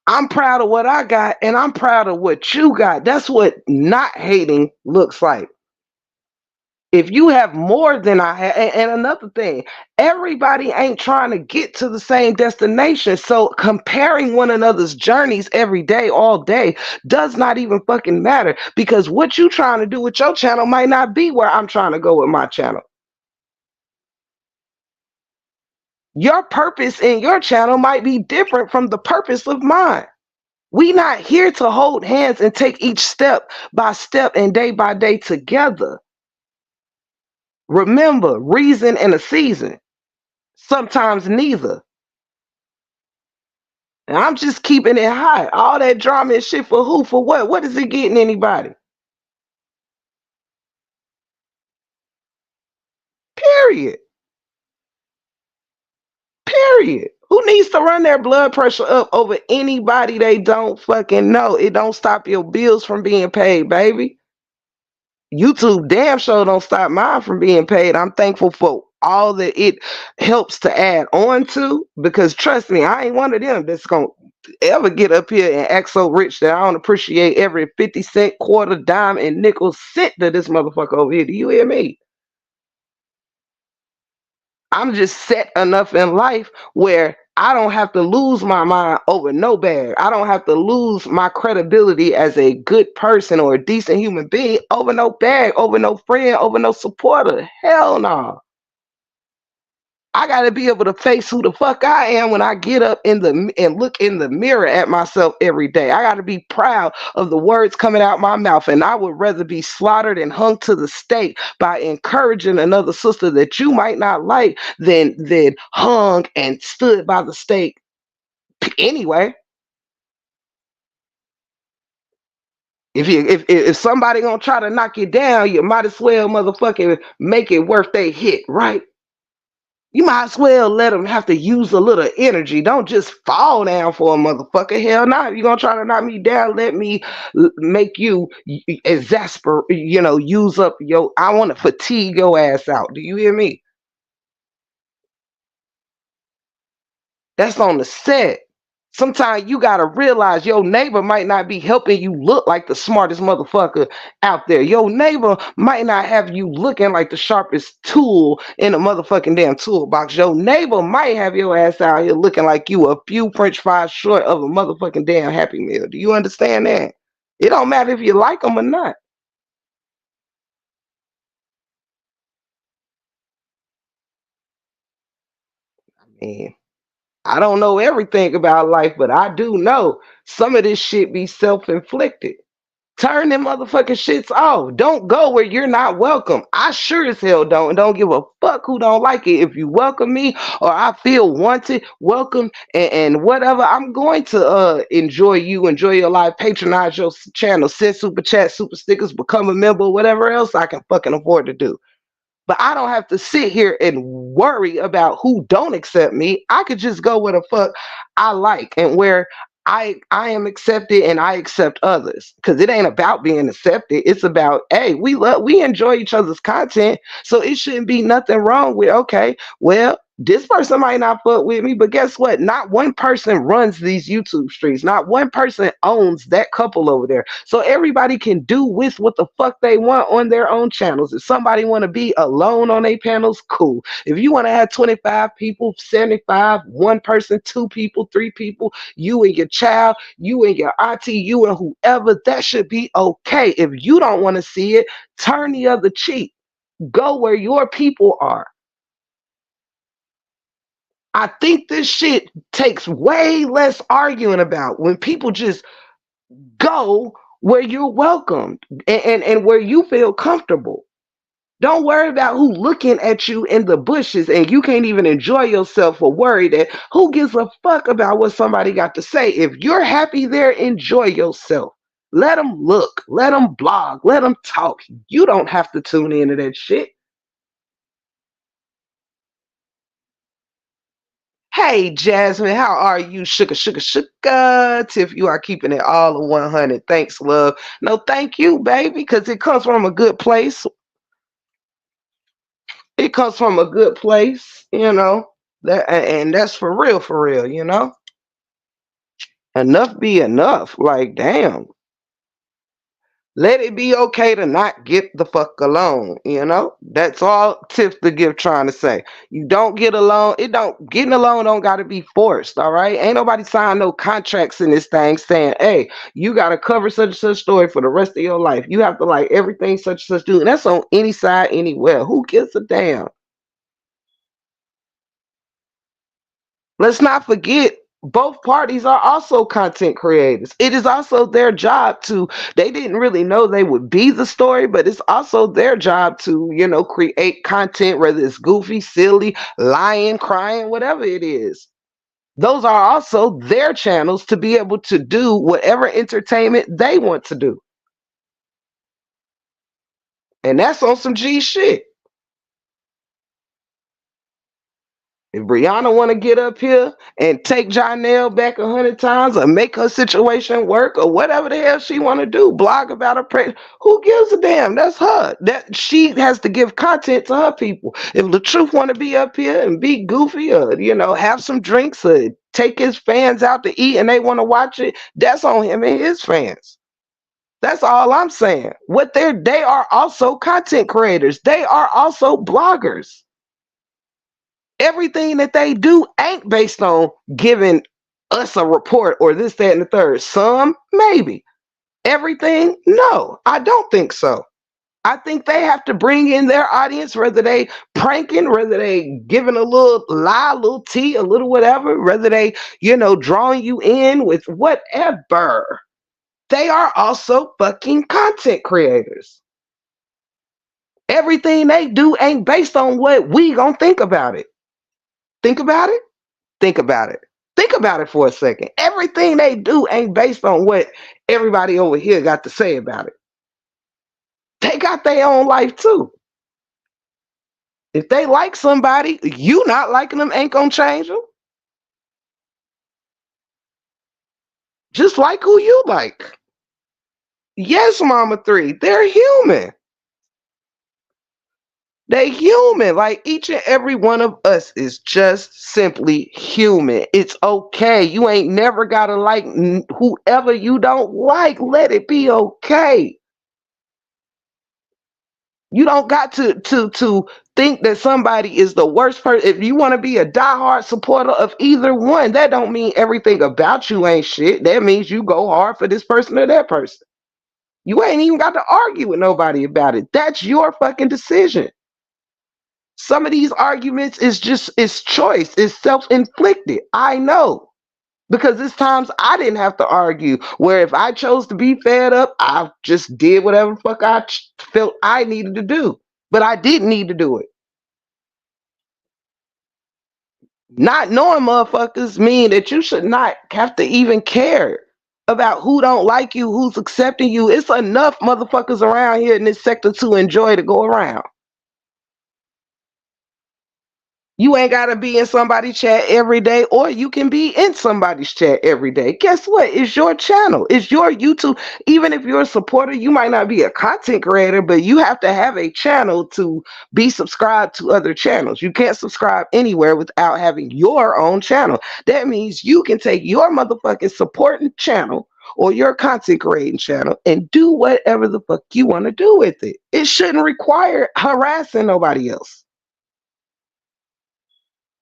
I'm proud of what I got and I'm proud of what you got. That's what not hating looks like. If you have more than I have, and another thing, everybody ain't trying to get to the same destination. So comparing one another's journeys every day, all day, does not even fucking matter, because what you trying to do with your channel might not be where I'm trying to go with my channel. Your purpose in your channel might be different from the purpose of mine. We not here to hold hands and take each step by step and day by day together. Remember, reason and a season. Sometimes neither. And I'm just keeping it high. All that drama and shit for who? For what? What is it getting anybody? Period. Period. Who needs to run their blood pressure up over anybody they don't fucking know? It don't stop your bills from being paid, baby. YouTube damn sure don't stop mine from being paid. I'm thankful for all that it helps to add on to, because trust me, I ain't one of them that's gonna ever get up here and act so rich that I don't appreciate every 50 cent, quarter, dime, and nickel cent to this motherfucker over here. Do you hear me? I'm just set enough in life where I don't have to lose my mind over no bag. I don't have to lose my credibility as a good person or a decent human being over no bag, over no friend, over no supporter. Hell no. I got to be able to face who the fuck I am when I get up in the and look in the mirror at myself every day. I got to be proud of the words coming out my mouth, and I would rather be slaughtered and hung to the stake by encouraging another sister that you might not like than hung and stood by the stake anyway. If somebody gonna try to knock you down, you might as well motherfucking make it worth they hit, right? You might as well let them have to use a little energy. Don't just fall down for a motherfucker. Hell no. If you're going to try to knock me down, let me make you exasperate, use up your, I want to fatigue your ass out. Do you hear me? That's on the set. Sometimes you gotta realize your neighbor might not be helping you look like the smartest motherfucker out there. Your neighbor might not have you looking like the sharpest tool in the motherfucking damn toolbox. Your neighbor might have your ass out here looking like you a few French fries short of a motherfucking damn Happy Meal. Do you understand that? It don't matter if you like them or not. I mean, I don't know everything about life, but I do know some of this shit be self-inflicted. Turn them motherfucking shits off. Don't go where you're not welcome. I sure as hell don't. And don't give a fuck who don't like it. If you welcome me or I feel wanted, welcome, and whatever, I'm going to enjoy you, enjoy your life, patronize your channel, send super chat, super stickers, become a member, whatever else I can fucking afford to do. But I don't have to sit here and worry about who don't accept me. I could just go where the fuck I like and where I am accepted and I accept others. Cause it ain't about being accepted. It's about, hey, we enjoy each other's content. So it shouldn't be nothing wrong with, okay, well, this person might not fuck with me, but guess what? Not one person runs these YouTube streams. Not one person owns that couple over there. So everybody can do with what the fuck they want on their own channels. If somebody want to be alone on their panels, cool. If you want to have 25 people, 75, one person, two people, three people, you and your child, you and your auntie, you and whoever, that should be okay. If you don't want to see it, turn the other cheek. Go where your people are. I think this shit takes way less arguing about when people just go where you're welcomed and where you feel comfortable. Don't worry about who looking at you in the bushes and you can't even enjoy yourself or worry that who gives a fuck about what somebody got to say. If you're happy there, enjoy yourself. Let them look, let them blog, let them talk. You don't have to tune into that shit. Hey, Jasmine, how are you? Sugar, sugar, sugar. Tiff, you are keeping it all of 100. Thanks, love. No, thank you, baby, because it comes from a good place. It comes from a good place, that, and that's for real, enough be enough. Like, damn, let it be okay to not get the fuck alone. That's all Tiff the Gift trying to say. You don't get alone. It don't getting alone don't gotta be forced. All right. Ain't nobody signed no contracts in this thing saying, hey, you gotta cover such and such story for the rest of your life. You have to like everything such and such do. And that's on any side, anywhere. Who gives a damn? Let's not forget both parties are also content creators. It is also their job to, they didn't really know they would be the story, but it's also their job to, create content, whether it's goofy, silly, lying, crying, whatever it is. Those are also their channels to be able to do whatever entertainment they want to do. And that's on some G shit. If Brianna want to get up here and take Janelle back 100 times, or make her situation work, or whatever the hell she want to do, blog about her who gives a damn? That's her. That she has to give content to her people. If the truth want to be up here and be goofy, or have some drinks, or take his fans out to eat and they want to watch it, that's on him and his fans. That's all I'm saying. They are also content creators. They are also bloggers. Everything that they do ain't based on giving us a report or this, that, and the third. Some, maybe. Everything, no, I don't think so. I think they have to bring in their audience, whether they pranking, whether they giving a little lie, a little tea, a little whatever, whether they, drawing you in with whatever. They are also fucking content creators. Everything they do ain't based on what we gonna think about it. Think about it. Think about it. Think about it for a second. Everything they do ain't based on what everybody over here got to say about it. They got their own life too. If they like somebody, you not liking them ain't gonna change them. Just like who you like. Yes, Mama 3, they're human. They human. Like each and every one of us is just simply human. It's okay. You ain't never gotta like whoever you don't like. Let it be okay. You don't got to think that somebody is the worst person. If you want to be a diehard supporter of either one, that don't mean everything about you ain't shit. That means you go hard for this person or that person. You ain't even got to argue with nobody about it. That's your fucking decision. Some of these arguments it's choice. It's self-inflicted. I know. Because there's times I didn't have to argue. Where if I chose to be fed up, I just did whatever the fuck I felt I needed to do. But I didn't need to do it. Not knowing motherfuckers mean that you should not have to even care about who don't like you, who's accepting you. It's enough motherfuckers around here in this sector to enjoy to go around. You ain't got to be in somebody's chat every day, or you can be in somebody's chat every day. Guess what? It's your channel. It's your YouTube. Even if you're a supporter, you might not be a content creator, but you have to have a channel to be subscribed to other channels. You can't subscribe anywhere without having your own channel. That means you can take your motherfucking supporting channel or your content creating channel and do whatever the fuck you want to do with it. It shouldn't require harassing nobody else.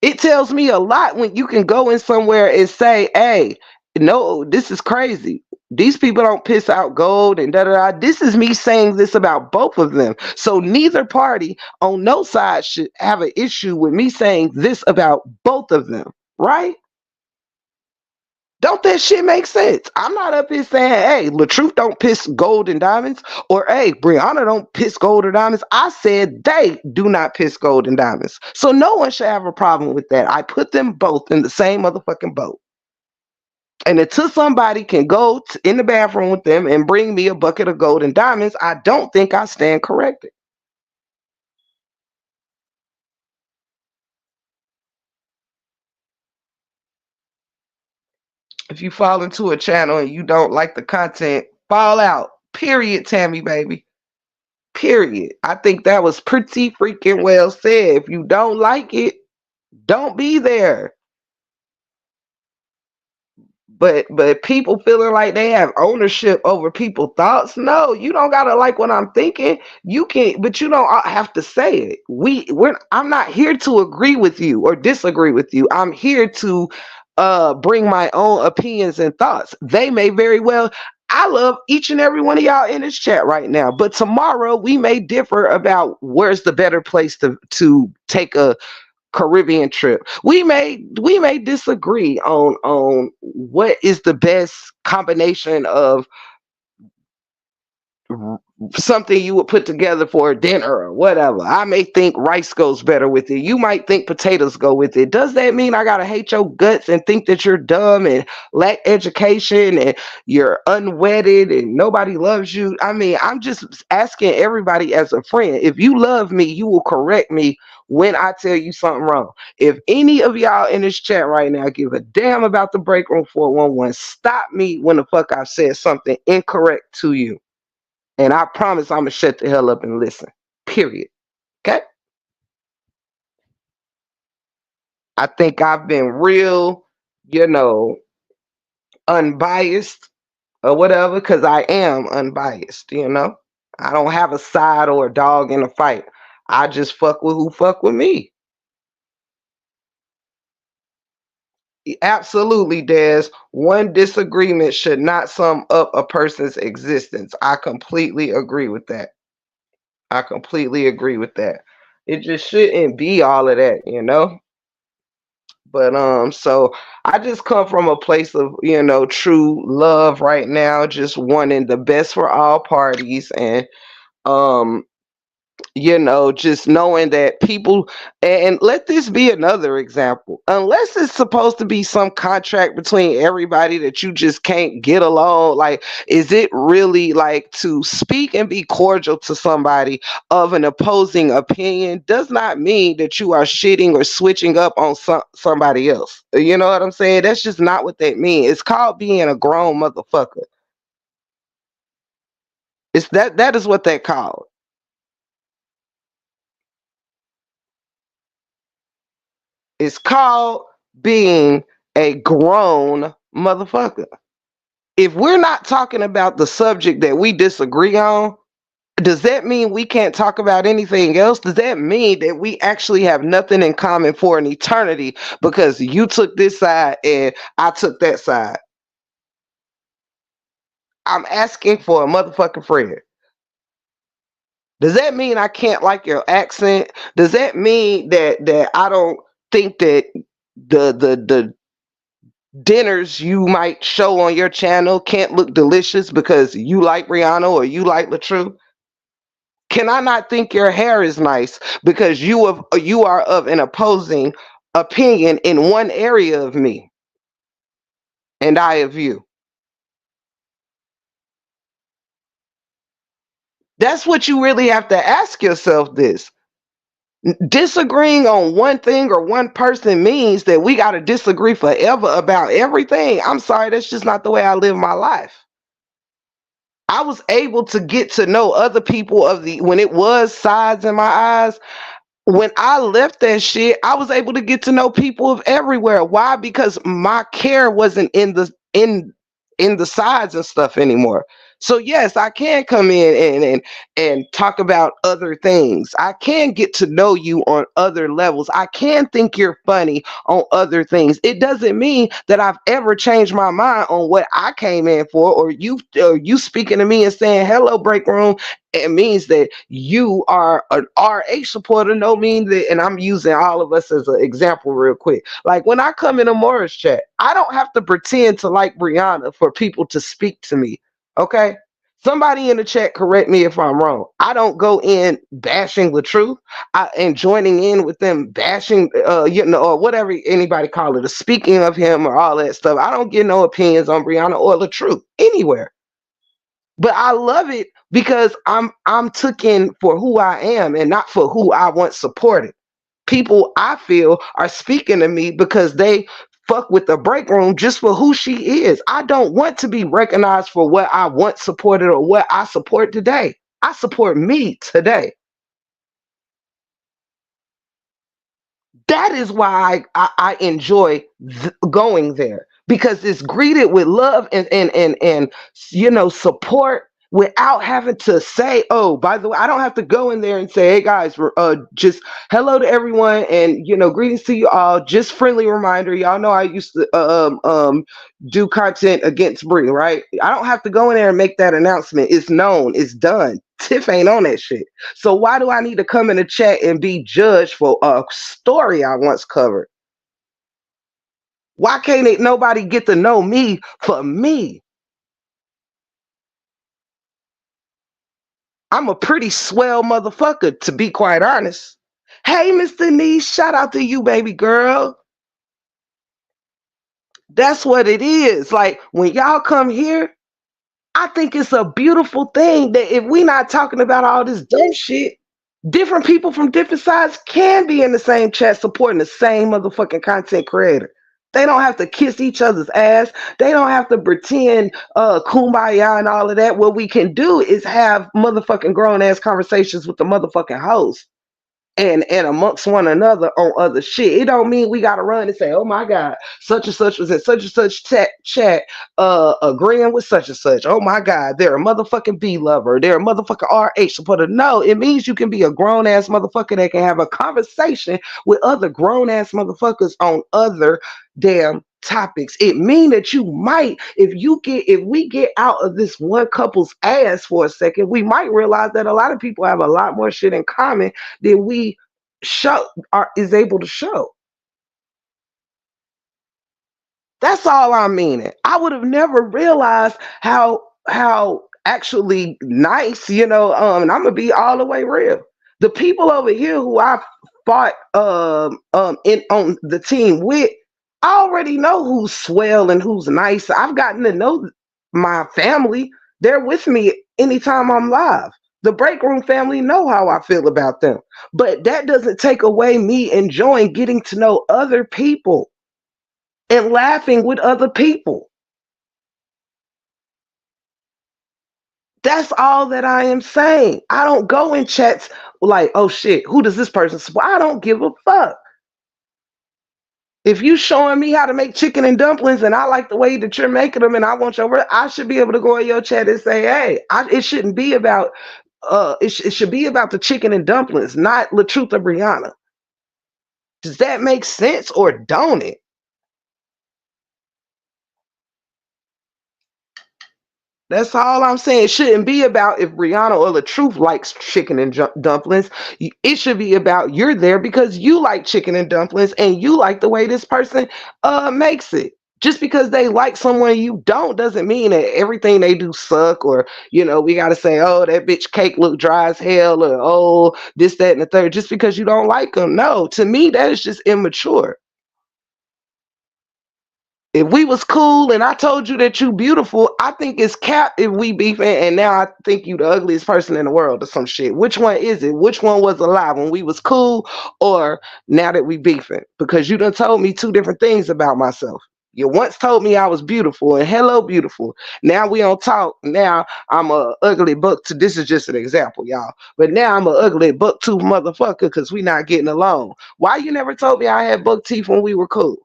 It tells me a lot when you can go in somewhere and say, hey, no, this is crazy. These people don't piss out gold and da da da. This is me saying this about both of them. So neither party on no side should have an issue with me saying this about both of them, right? Don't that shit make sense? I'm not up here saying, hey, LaTruth don't piss gold and diamonds, or hey, Brianna don't piss gold or diamonds. I said they do not piss gold and diamonds. So no one should have a problem with that. I put them both in the same motherfucking boat. And until somebody can go in the bathroom with them and bring me a bucket of gold and diamonds, I don't think I stand corrected. If you fall into a channel and you don't like the content, fall out. Period, Tammy, baby. Period. I think that was pretty freaking well said. If you don't like it, don't be there. But people feeling like they have ownership over people's thoughts. No, you don't gotta like what I'm thinking. You can, but you don't have to say it. I'm not here to agree with you or disagree with you. I'm here to bring my own opinions and thoughts. They may very well. I love each and every one of y'all in this chat right now, but tomorrow we may differ about where's the better place to take a Caribbean trip. We may disagree on what is the best combination of something you would put together for a dinner or whatever. I may think rice goes better with it. You might think potatoes go with it. Does that mean I gotta hate your guts and think that you're dumb and lack education and you're unwedded and nobody loves you? I mean, I'm just asking everybody as a friend. If you love me, you will correct me when I tell you something wrong. If any of y'all in this chat right now give a damn about the break room 411, stop me when the fuck I said something incorrect to you. And I promise I'm gonna shut the hell up and listen. Period. Okay? I think I've been real, you know, unbiased or whatever, because I am unbiased, you know. I don't have a side or a dog in a fight. I just fuck with who fuck with me. Absolutely, Des. One disagreement should not sum up a person's existence. I completely agree with that. I completely agree with that. It just shouldn't be all of that, you know? But so I just come from a place of, true love right now, just wanting the best for all parties, and um just knowing that people, and let this be another example, unless it's supposed to be some contract between everybody that you just can't get along, like, is it really like to speak and be cordial to somebody of an opposing opinion does not mean that you are shitting or switching up on somebody else. You know what I'm saying? That's just not what that means. It's called being a grown motherfucker. It's that is what they called. It's called being a grown motherfucker. If we're not talking about the subject that we disagree on, does that mean we can't talk about anything else? Does that mean that we actually have nothing in common for an eternity because you took this side and I took that side? I'm asking for a motherfucking friend. Does that mean I can't like your accent? Does that mean that I don't think that the dinners you might show on your channel can't look delicious because you like Rihanna or you like LaTrue? Can I not think your hair is nice because you are of an opposing opinion in one area of me and I of you? That's what you really have to ask yourself this. Disagreeing on one thing or one person means that we got to disagree forever about everything. I'm sorry, that's just not the way I live my life. I was able to get to know other people when it was sides in my eyes. When I left that shit, I was able to get to know people of everywhere. Why? Because my care wasn't in the sides and stuff anymore. So yes, I can come in and talk about other things. I can get to know you on other levels. I can think you're funny on other things. It doesn't mean that I've ever changed my mind on what I came in for, or you speaking to me and saying hello break room. It means that you are an RH supporter. No mean that, and I'm using all of us as an example real quick. Like when I come in a Morris chat, I don't have to pretend to like Brianna for people to speak to me. Okay? Somebody in the chat correct me if I'm wrong. I don't go in bashing the truth and joining in with them bashing, or whatever anybody call it, the speaking of him or all that stuff. I don't get no opinions on Brianna or the truth anywhere. But I love it because I'm taken for who I am and not for who I once supported. People I feel are speaking to me because they fuck with the break room just for who she is. I don't want to be recognized for what I once supported or what I support today. I support me today. That is why I enjoy going there, because it's greeted with love and support without having to say, oh, by the way, I don't have to go in there and say, hey guys, just hello to everyone and greetings to you all. Just friendly reminder, y'all know I used to do content against Brie, right? I don't have to go in there and make that announcement. It's known, it's done. Tiff ain't on that shit. So why do I need to come in the chat and be judged for a story I once covered? Why can't nobody get to know me for me? I'm a pretty swell motherfucker, to be quite honest. Hey, Mr. Niche, shout out to you, baby girl. That's what it is. Like when y'all come here, I think it's a beautiful thing that if we not talking about all this dumb shit, Different people from different sides can be in the same chat supporting the same motherfucking content creator. They don't have to kiss each other's ass. They don't have to pretend kumbaya and all of that. What we can do is have motherfucking grown ass conversations with the motherfucking host and amongst one another on other shit. It don't mean we gotta run and say, oh my God, such and such was in such and such chat agreeing with such and such. Oh my God, they're a motherfucking B lover, they're a motherfucking RH supporter. No, it means you can be a grown ass motherfucker that can have a conversation with other grown ass motherfuckers on other damn topics. It mean that you might, if we get out of this one couple's ass for a second, we might realize that a lot of people have a lot more shit in common than we show are is able to show. That's all I'm meaning. I would have never realized how actually nice, and I'm gonna be all the way real. The people over here who I fought in on the team with, I already know who's swell and who's nice. I've gotten to know my family. They're with me anytime I'm live. The break room family know how I feel about them. But that doesn't take away me enjoying getting to know other people and laughing with other people. That's all that I am saying. I don't go in chats like, oh shit, who does this person support? I don't give a fuck. If you showing me how to make chicken and dumplings and I like the way that you're making them and I want your, I should be able to go in your chat and say, hey, it shouldn't be about, it should be about the chicken and dumplings, not La Truth of Brianna. Does that make sense or don't it? That's all I'm saying. It shouldn't be about if Brianna or the Truth likes chicken and dumplings. It should be about you're there because you like chicken and dumplings and you like the way this person makes it. Just because they like someone you don't doesn't mean that everything they do suck or we gotta say, oh, that bitch cake look dry as hell or oh this, that, and the third just because you don't like them. No, to me that is just immature. If we was cool and I told you that you beautiful, I think it's cap if we beefing and now I think you the ugliest person in the world or some shit. Which one is it? Which one was a lie when we was cool or now that we beefing? Because you done told me two different things about myself. You once told me I was beautiful and hello beautiful. Now we don't talk. Now I'm a ugly buck to this is just an example, y'all. But now I'm a ugly buck tooth motherfucker because we not getting along. Why you never told me I had buck teeth when we were cool?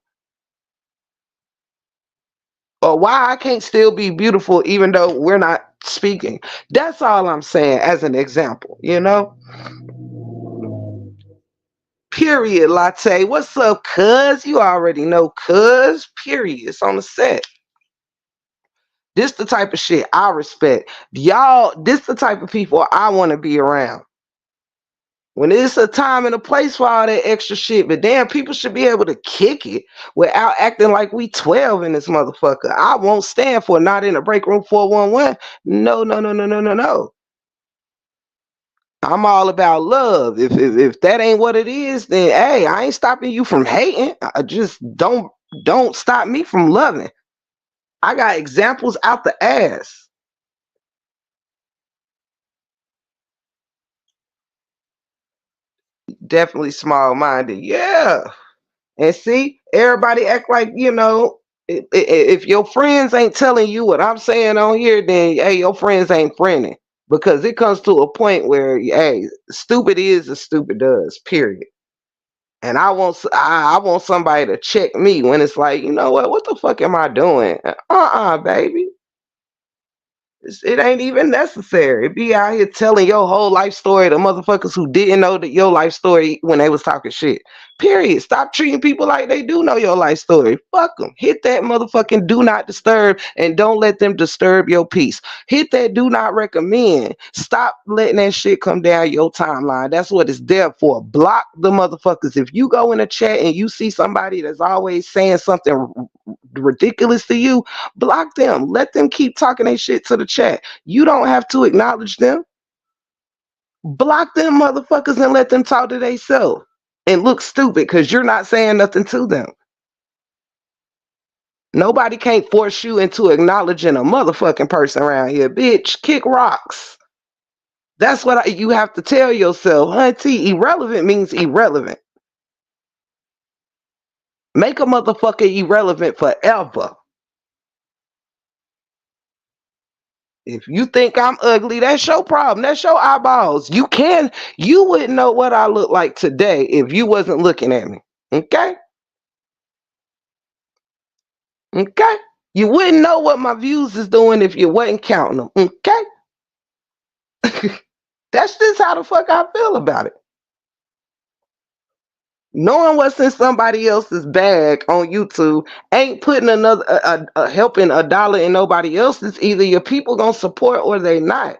Or why I can't still be beautiful even though we're not speaking. That's all I'm saying as an example. Period, Latte. What's up, cuz? You already know, cuz. Period. It's on the set. This the type of shit I respect. Y'all, this the type of people I want to be around. When it's a time and a place for all that extra shit, but damn, people should be able to kick it without acting like we 12 in this motherfucker. I won't stand for not in a break room 411. No, no, no, no, no, no, no. I'm all about love. If that ain't what it is, then hey, I ain't stopping you from hating. I just don't stop me from loving. I got examples out the ass. Definitely small minded. Yeah. And see, everybody act like, if your friends ain't telling you what I'm saying on here, then hey, your friends ain't friending. Because it comes to a point where, hey, stupid is as stupid does, period. And I want somebody to check me when it's like, you know what the fuck am I doing? Baby. It ain't even necessary. Be out here telling your whole life story to motherfuckers who didn't know that your life story when they was talking shit. Period. Stop treating people like they do know your life story. Fuck them. Hit that motherfucking do not disturb and don't let them disturb your peace. Hit that do not recommend. Stop letting that shit come down your timeline. That's what it's there for. Block the motherfuckers. If you go in a chat and you see somebody that's always saying something ridiculous to you, block them. Let them keep talking their shit to the chat. You don't have to acknowledge them. Block them motherfuckers and let them talk to themselves and look stupid because you're not saying nothing to them. Nobody can't force you into acknowledging a motherfucking person around here. Bitch, kick rocks. That's what you have to tell yourself, hunty. Irrelevant means irrelevant. Make a motherfucker irrelevant forever. If you think I'm ugly, that's your problem. That's your eyeballs. You wouldn't know what I look like today if you wasn't looking at me. Okay? Okay? You wouldn't know what my views is doing if you wasn't counting them. Okay? That's just how the fuck I feel about it. Knowing what's in somebody else's bag on YouTube ain't putting another helping a dollar in nobody else's. Either your people gonna support or they not.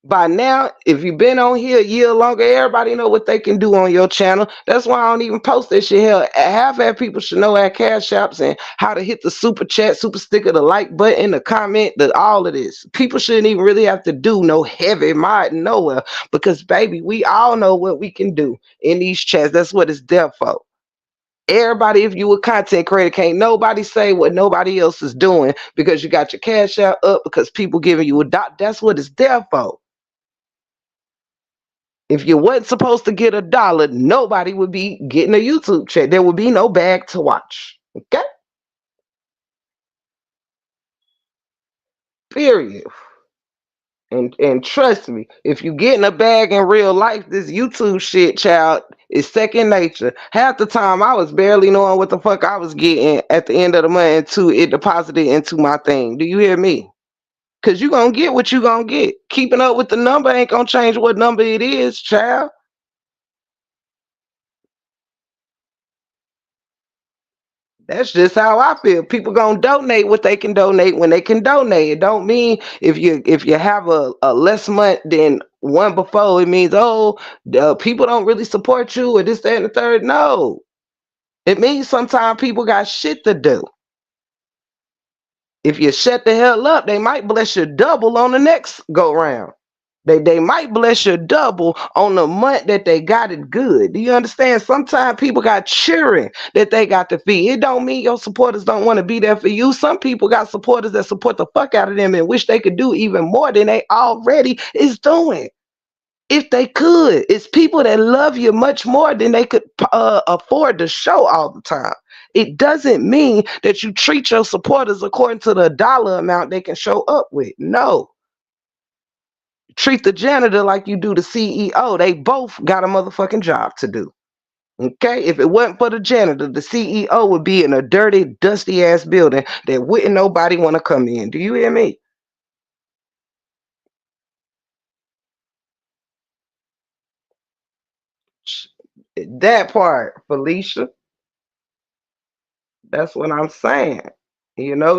By now, if you've been on here a year longer, everybody know what they can do on your channel. That's why I don't even post that shit. Hell, half of people should know our cash apps and how to hit the super chat, super sticker, the like button, the comment, all of this. People shouldn't even really have to do no heavy mod nowhere because, baby, we all know what we can do in these chats. That's what it's there for. Everybody, if you a content creator, can't nobody say what nobody else is doing because you got your cash out up because people giving you a dot. That's what it's there for. If you wasn't supposed to get a dollar, nobody would be getting a YouTube check. There would be no bag to watch. Okay? Period. And trust me, if you getting a bag in real life, this YouTube shit, child, is second nature. Half the time I was barely knowing what the fuck I was getting at the end of the month until it deposited into my thing. Do you hear me? Cause you gonna get what you gonna get. Keeping up with the number ain't gonna change what number it is, child. That's just how I feel. People gonna donate what they can donate when they can donate. It don't mean if you have a less month than one before, it means people don't really support you or this, that, and the third. No. It means sometimes people got shit to do. If you shut the hell up, they might bless you double on the next go round. They might bless you double on the month that they got it good. Do you understand? Sometimes people got cheering that they got to feed. It don't mean your supporters don't want to be there for you. Some people got supporters that support the fuck out of them and wish they could do even more than they already is doing. If they could, it's people that love you much more than they could afford to show all the time. It doesn't mean that you treat your supporters according to the dollar amount they can show up with. No. Treat the janitor like you do the CEO. They both got a motherfucking job to do. Okay? If it wasn't for the janitor, the CEO would be in a dirty, dusty ass building that wouldn't nobody want to come in. Do you hear me? That part, Felicia. That's what I'm saying.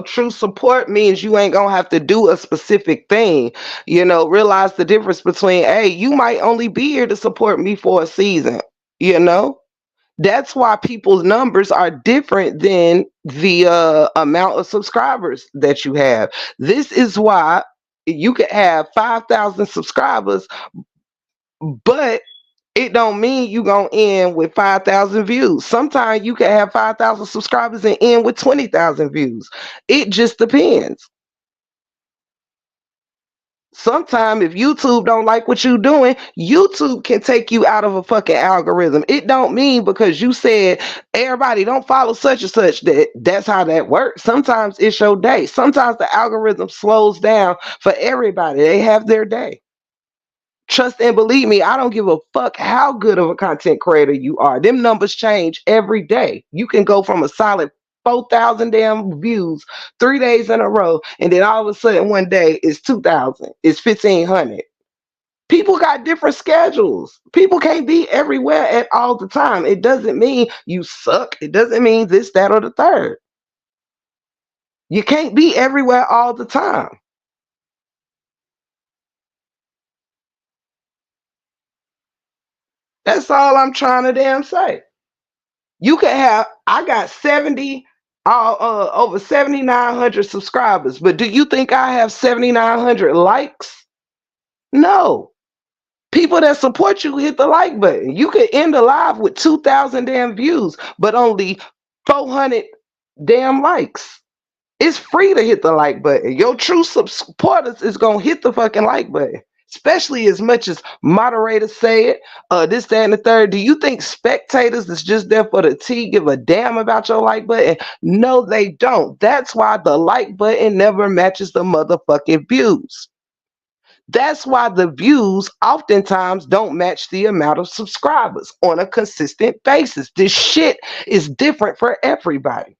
True support means you ain't gonna have to do a specific thing. Realize the difference between, hey, you might only be here to support me for a season. You know, that's why people's numbers are different than the amount of subscribers that you have. This is why you could have 5,000 subscribers, but it don't mean you gonna end with 5,000 views. Sometimes you can have 5,000 subscribers and end with 20,000 views. It just depends. Sometimes if YouTube don't like what you're doing, YouTube can take you out of a fucking algorithm. It don't mean because you said everybody don't follow such and such that's how that works. Sometimes it's your day. Sometimes the algorithm slows down for everybody. They have their day. Trust and believe me, I don't give a fuck how good of a content creator you are. Them numbers change every day. You can go from a solid 4,000 damn views 3 days in a row, and then all of a sudden one day it's 2,000, it's 1,500. People got different schedules. People can't be everywhere at all the time. It doesn't mean you suck. It doesn't mean this, that, or the third. You can't be everywhere all the time. That's all I'm trying to damn say. You can have, I got 70 over 7,900 subscribers, but do you think I have 7,900 likes? No. People that support you hit the like button. You could end a live with 2,000 damn views, but only 400 damn likes. It's free to hit the like button. Your true supporters is gonna hit the fucking like button. Especially as much as moderators say it, this, that, and the third. Do you think spectators that's just there for the tea give a damn about your like button? No, they don't. That's why the like button never matches the motherfucking views. That's why the views oftentimes don't match the amount of subscribers on a consistent basis. This shit is different for everybody.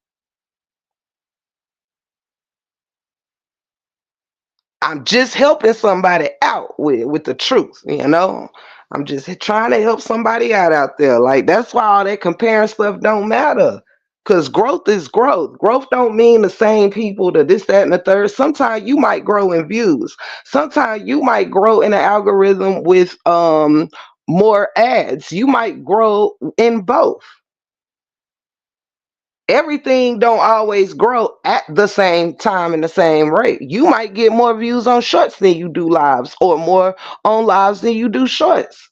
I'm just helping somebody out with the truth, you know. I'm just trying to help somebody out there. Like that's why all that comparing stuff don't matter. Cause growth is growth. Growth don't mean the same people to this, that, and the third. Sometimes you might grow in views. Sometimes you might grow in an algorithm with more ads. You might grow in both. Everything don't always grow at the same time in the same rate. You might get more views on shorts than you do lives, or more on lives than you do shorts.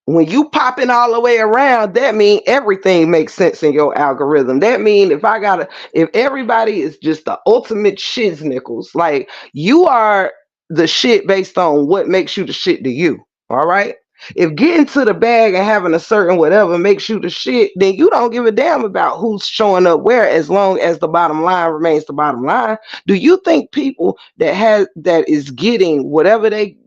When you popping all the way around, that mean everything makes sense in your algorithm. That mean if everybody is just the ultimate shiz nickels, like you are the shit based on what makes you the shit to you. All right. If getting to the bag and having a certain whatever makes you the shit, then you don't give a damn about who's showing up where, as long as the bottom line remains the bottom line. Do you think people that is getting whatever they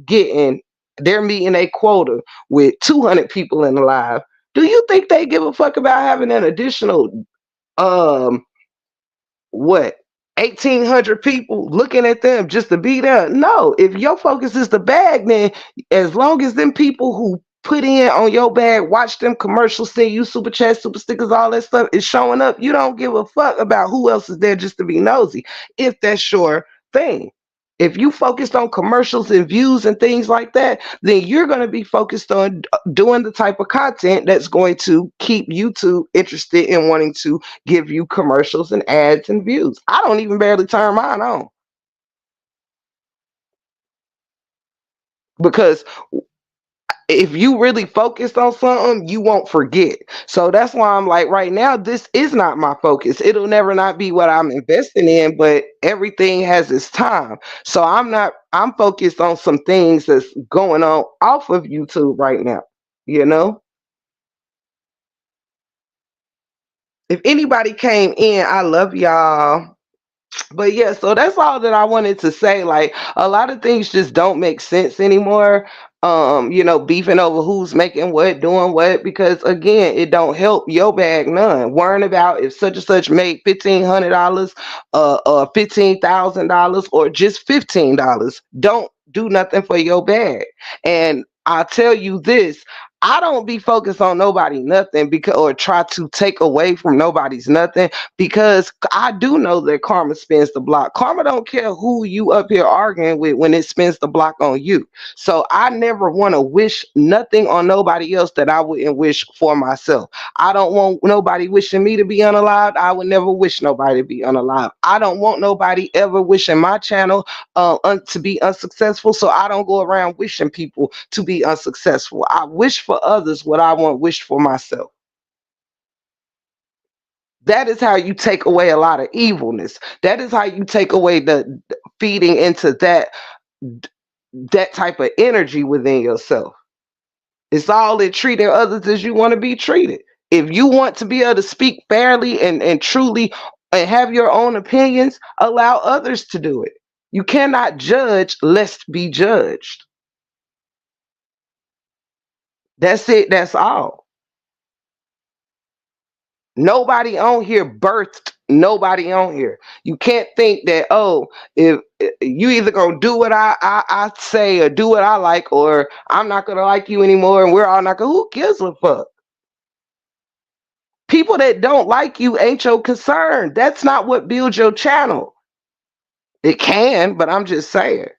getting, they're meeting a quota with 200 people in the live? Do you think they give a fuck about having an additional um what 1,800 people looking at them just to be there? No. If your focus is the bag, then as long as them people who put in on your bag, watch them commercials, send you super chats, super stickers, all that stuff is showing up, you don't give a fuck about who else is there just to be nosy, if that's your thing. If you focused on commercials and views and things like that, then you're going to be focused on doing the type of content that's going to keep YouTube interested in wanting to give you commercials and ads and views. I don't even barely turn mine on because if you really focused on something, you won't forget. So that's why I'm like, right now, this is not my focus. It'll never not be what I'm investing in, but everything has its time. So I'm focused on some things that's going on off of YouTube right now, you know? If anybody came in, I love y'all. But yeah, so that's all that I wanted to say. Like a lot of things just don't make sense anymore. Beefing over who's making what, doing what, because again, it don't help your bag none. Worrying about if such and such made $1,500, $15,000, or just $15, don't do nothing for your bag. And I tell you this, I don't be focused on nobody nothing, because or try to take away from nobody's nothing, because I do know that karma spins the block. Karma don't care who you up here arguing with when it spins the block on you. So I never want to wish nothing on nobody else that I wouldn't wish for myself. I don't want nobody wishing me to be unalived. I would never wish nobody to be unalived. I don't want nobody ever wishing my channel to be unsuccessful. So I don't go around wishing people to be unsuccessful. I wish for others what I want wished for myself. That is how you take away a lot of evilness. That is how you take away the feeding into that type of energy within yourself. It's all in treating others as you want to be treated. If you want to be able to speak fairly and truly and have your own opinions, allow others to do it. You cannot judge lest be judged. That's it. That's all. Nobody on here birthed nobody on here. You can't think that, oh, if you either gonna do what I say or do what I like, or I'm not gonna like you anymore and we're all not gonna, who gives a fuck? People that don't like you ain't your concern. That's not what builds your channel. It can, but I'm just saying.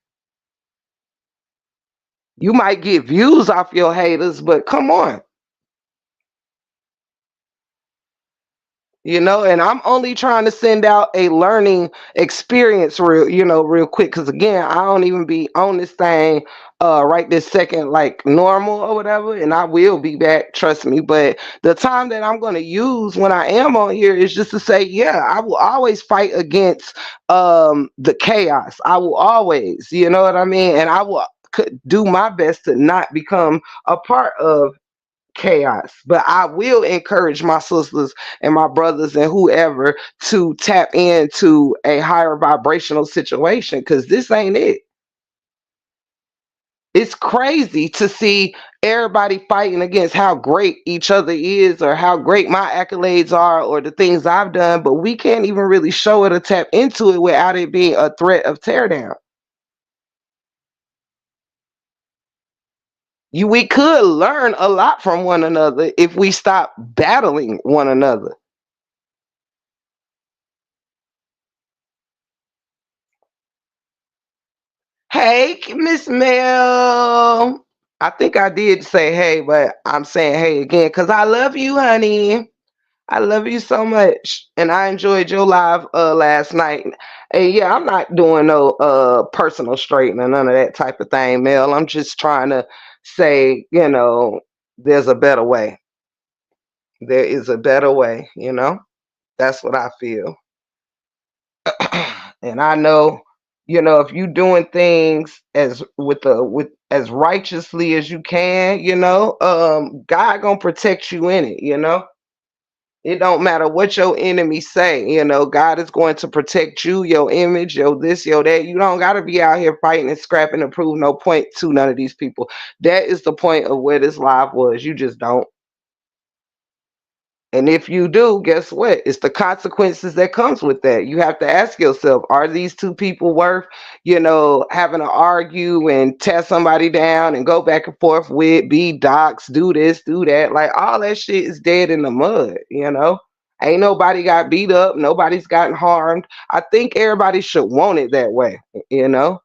You might get views off your haters, but come on. And I'm only trying to send out a learning experience real quick, because again, I don't even be on this thing right this second like normal or whatever, and I will be back, trust me. But the time that I'm going to use when I am on here is just to say, yeah, I will always fight against the chaos. I will always, you know what I mean, and I will do my best to not become a part of chaos. But I will encourage my sisters and my brothers and whoever to tap into a higher vibrational situation, because this ain't it. It's crazy to see everybody fighting against how great each other is, or how great my accolades are, or the things I've done, but we can't even really show it or tap into it without it being a threat of teardown. We could learn a lot from one another if we stop battling one another. Hey, Miss Mel. I think I did say hey, but I'm saying hey again because I love you, honey. I love you so much, and I enjoyed your live last night. And yeah, I'm not doing no personal straightening, none of that type of thing, Mel. I'm just trying to say, there's a better way. There is a better way. That's what I feel. And I know, if you doing things with as righteously as you can, God gonna protect you in it. It don't matter what your enemies say, God is going to protect you, your image, your this, your that. You don't gotta be out here fighting and scrapping to prove no point to none of these people. That is the point of where this live was. You just don't. And if you do, guess what? It's the consequences that comes with that. You have to ask yourself, are these two people worth, having to argue and tear somebody down and go back and forth with, be docs, do this, do that. Like all that shit is dead in the mud. Ain't nobody got beat up, nobody's gotten harmed. I think everybody should want it that way, you know?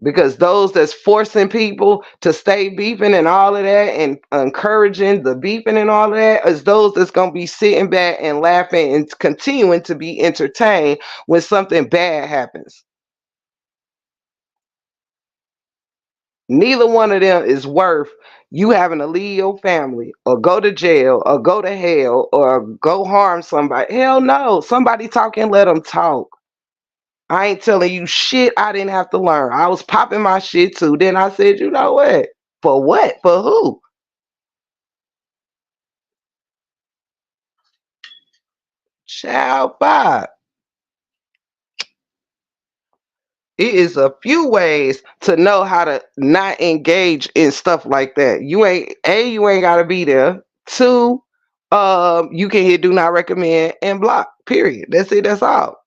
Because those that's forcing people to stay beefing and all of that and encouraging the beefing and all of that is those that's going to be sitting back and laughing and continuing to be entertained when something bad happens. Neither one of them is worth you having to leave your family or go to jail or go to hell or go harm somebody. Hell no. Somebody talking, let them talk. I ain't telling you shit I didn't have to learn. I was popping my shit too. Then I said, you know what? For what? For who? Child bye. It is a few ways to know how to not engage in stuff like that. You ain't gotta be there. Two, you can hit do not recommend and block. Period. That's it, that's all.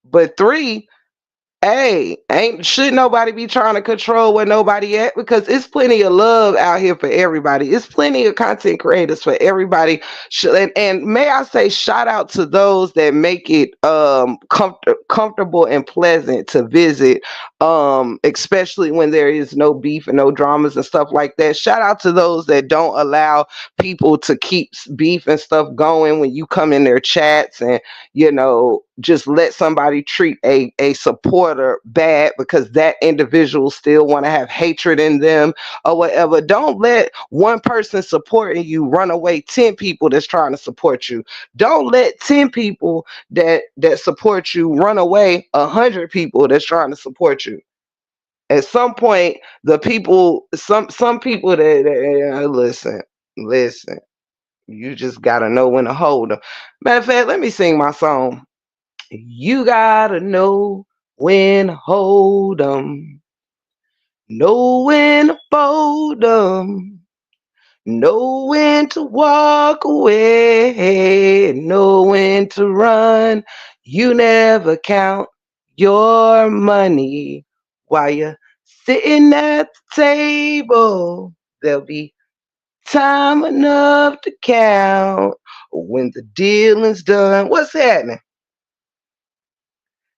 But three, hey, ain't should nobody be trying to control where nobody at, because it's plenty of love out here for everybody. It's plenty of content creators for everybody. And may I say, shout out to those that make it comfortable and pleasant to visit, especially when there is no beef and no dramas and stuff like that. Shout out to those that don't allow people to keep beef and stuff going when you come in their chats, and just let somebody treat a supporter bad because that individual still want to have hatred in them or whatever. Don't let one person supporting you run away 10 people that's trying to support you. Don't let 10 people that support you run away 100 people that's trying to support you. At some point, the people, some people that listen, you just gotta know when to hold them. Matter of fact, let me sing my song. You gotta know when to hold 'em, know when to fold 'em, know when to walk away, know when to run. You never count your money while you're sitting at the table. There'll be time enough to count when the dealing's done. What's happening?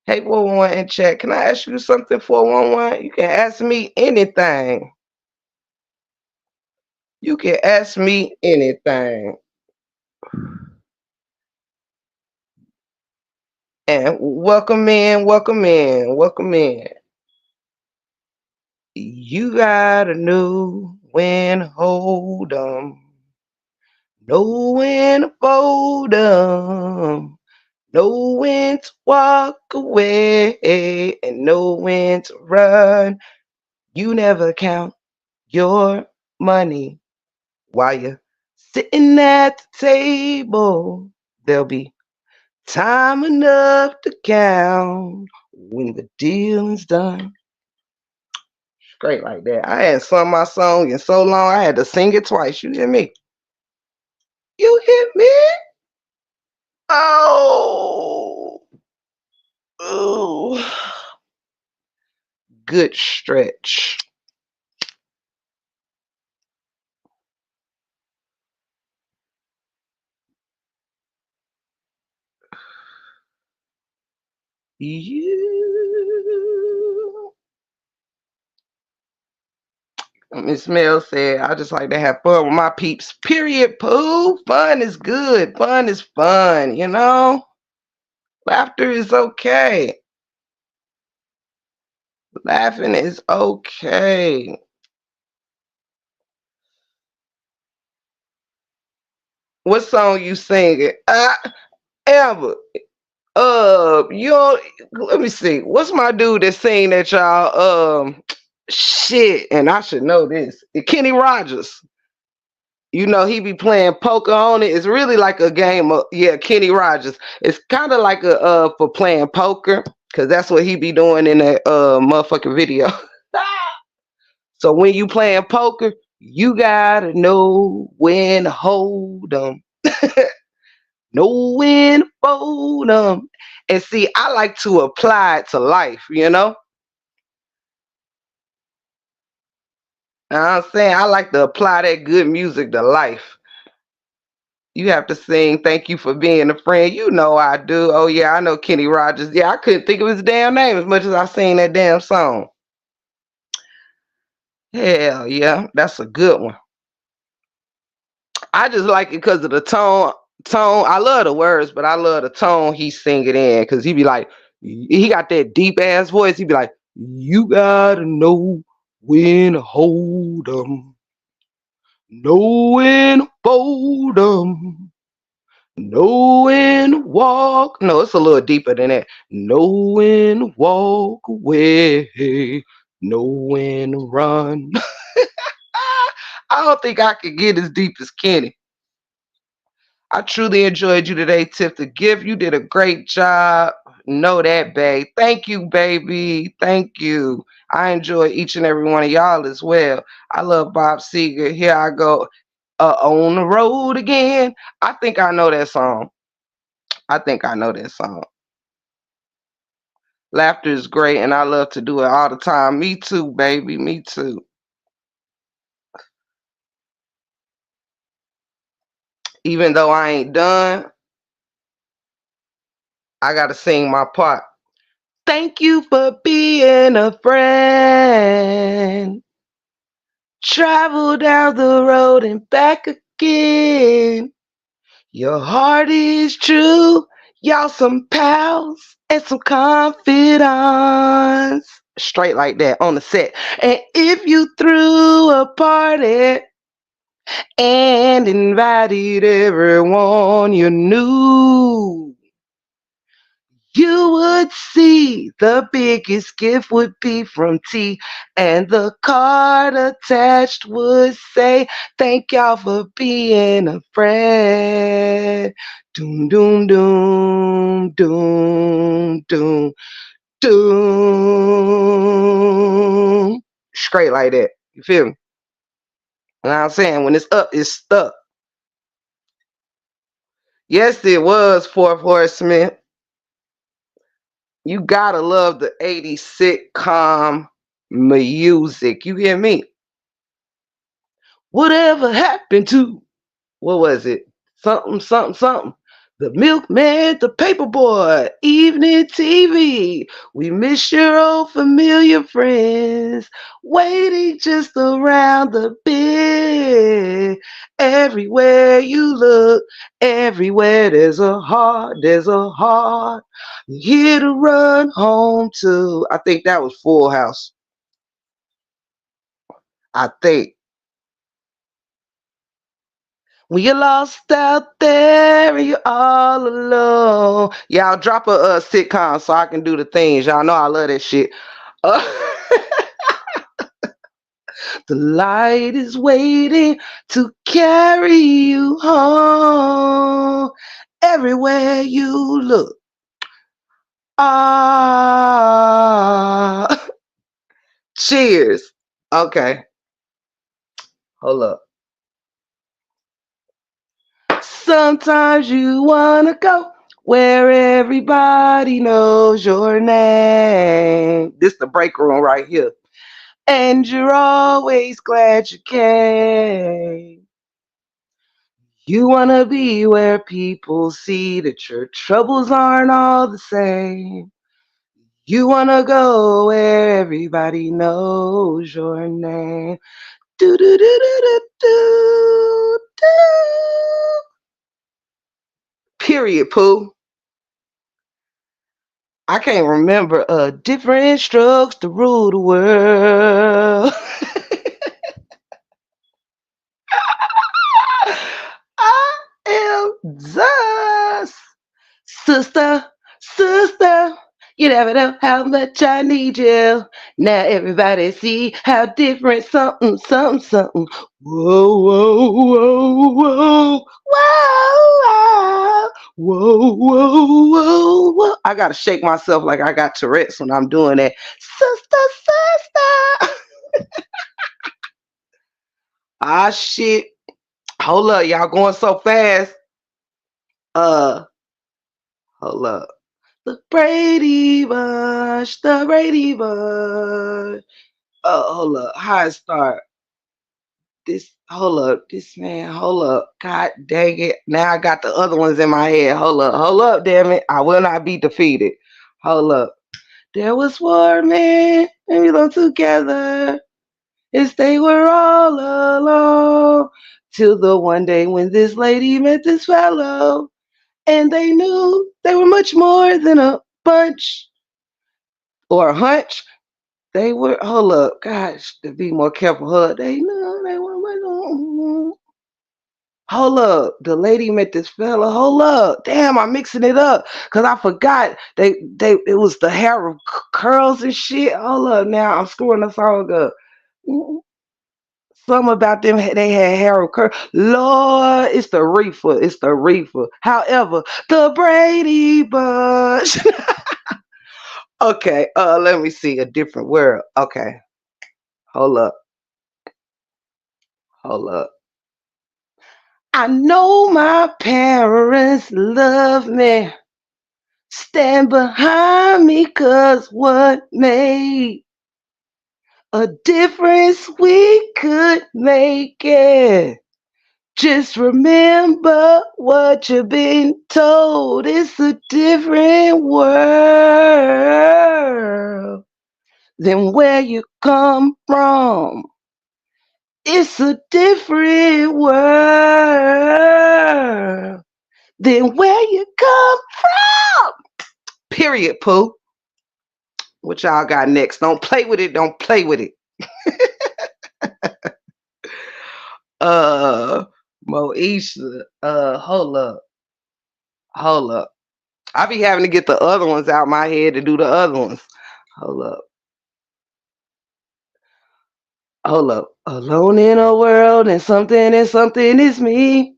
Hey, 411 in chat. Can I ask you something, 411? You can ask me anything. You can ask me anything. And welcome in, welcome in, welcome in. You gotta know when to hold 'em, know when to fold 'em, know when to walk away, and know when to run. You never count your money while you're sitting at the table. There'll be time enough to count when the dealing's done. Great like that. I hadn't sung my song in so long, I had to sing it twice. You hear me? You hear me? Oh, ooh. Good stretch. You. Miss Mel said, I just like to have fun with my peeps. Period, Pooh. Fun is good. Fun is fun, you know? Laughter is okay. Laughing is okay. What song you singing? Amber. You know, let me see. What's my dude that sing that y'all? Shit, and I should know this. Kenny Rogers. You know, he be playing poker on it. It's really like a game of, yeah, Kenny Rogers. It's kind of like a for playing poker, because that's what he be doing in that motherfucking video. So when you playing poker, you gotta know when to hold 'em, know when to fold 'em. And see, I like to apply it to life, you know? I'm saying I like to apply that good music to life. You have to sing "Thank You for Being a Friend." You know I do. Oh yeah, I know Kenny Rogers. Yeah, I couldn't think of his damn name as much as I sing that damn song. Hell yeah, that's a good one. I just like it because of the tone. I love the words, but I love the tone he sing it in. Cause he be like, he got that deep ass voice. He be like, you gotta know when to hold 'em, know when to fold 'em. Know when to walk. No, it's a little deeper than that. Know when to walk away. Know when to run. I don't think I could get as deep as Kenny. I truly enjoyed you today, Tiff the Gift. You did a great job. Know that, babe. Thank you, baby. Thank you. I enjoy each and every one of y'all as well. I love Bob Seger. Here I go. On the road again. I think I know that song. I think I know that song. Laughter is great, and I love to do it all the time. Me too, baby. Me too. Even though I ain't done, I got to sing my part. Thank you for being a friend. Travel down the road and back again. Your heart is true. Y'all some pals and some confidants. Straight like that on the set. And if you threw a party and invited everyone you knew, you would see the biggest gift would be from T, and the card attached would say, thank y'all for being a friend. Doom, doom, doom, doom, doom, doom. Straight like that. You feel me? You know what I'm saying? When it's up, it's stuck. Yes, it was Fourth Horseman. You gotta love the 80s sitcom music. You hear me? Whatever happened to, what was it? Something, something, something. The milkman, the paperboy, evening TV. We miss your old familiar friends, waiting just around the bend. Everywhere you look, everywhere there's a heart. You're here to run home to. I think that was Full House. I think. When you're lost out there and you're all alone. Y'all drop a sitcom so I can do the things. Y'all know I love that shit. Uh, the light is waiting to carry you home. Everywhere you look. Ah. Cheers. Okay. Hold up. Sometimes you wanna go where everybody knows your name. This the break room right here. And you're always glad you came. You wanna be where people see that your troubles aren't all the same. You wanna go where everybody knows your name. Do do do do do do do. Period, Pooh. I can't remember different strokes to rule the world. I am just sister, sister. You never know how much I need you. Now everybody see how different something, something, something. Whoa, whoa, whoa, whoa, whoa, whoa, whoa, whoa, whoa. I gotta shake myself like I got Tourette's when I'm doing that. Sister, sister. Ah shit. Hold up, y'all going so fast. Uh, hold up. The Brady Bunch, the Brady Bunch. Hold up. How it start? This, hold up. This man, hold up. God dang it. Now I got the other ones in my head. Hold up, damn it. I will not be defeated. Hold up. There was four men, and we belong together. Yes, they were all alone. Till the one day when this lady met this fellow, and they knew they were much more than a bunch or a hunch. They were, hold up, gosh, to be more careful, hold up. They knew they were much more. Hold up, the lady met this fella. Hold up, damn, I'm mixing it up because I forgot they it was the hair of curls and shit. Hold up, now I'm screwing the song up. Something about them, they had hair of curls. Lord, it's the reefer. It's the reefer. However, the Brady Bunch. Okay, let me see a different word. Okay, hold up, hold up. I know my parents love me. Stand behind me, cause what made a difference we could make it. Just remember what you've been told. It's a different world than where you come from. It's a different world than where you come from. Period, Pooh. What y'all got next? Don't play with it. Don't play with it. Uh, Moesha. Hold up. Hold up. I be having to get the other ones out my head to do the other ones. Hold up. Hold up. Alone in a world and something is me.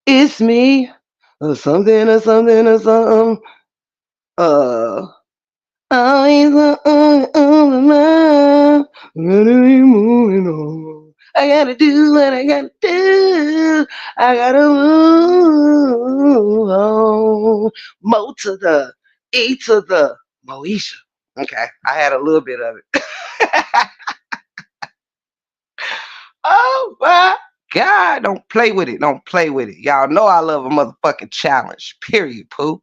It's me. Or something or something. Uh, always on the mind. Really moving on. I gotta do what I gotta do. I gotta move on. Mo to the E to the Moesha. Okay, I had a little bit of it. Oh my God, don't play with it. Don't play with it. Y'all know I love a motherfucking challenge. Period, Pooh.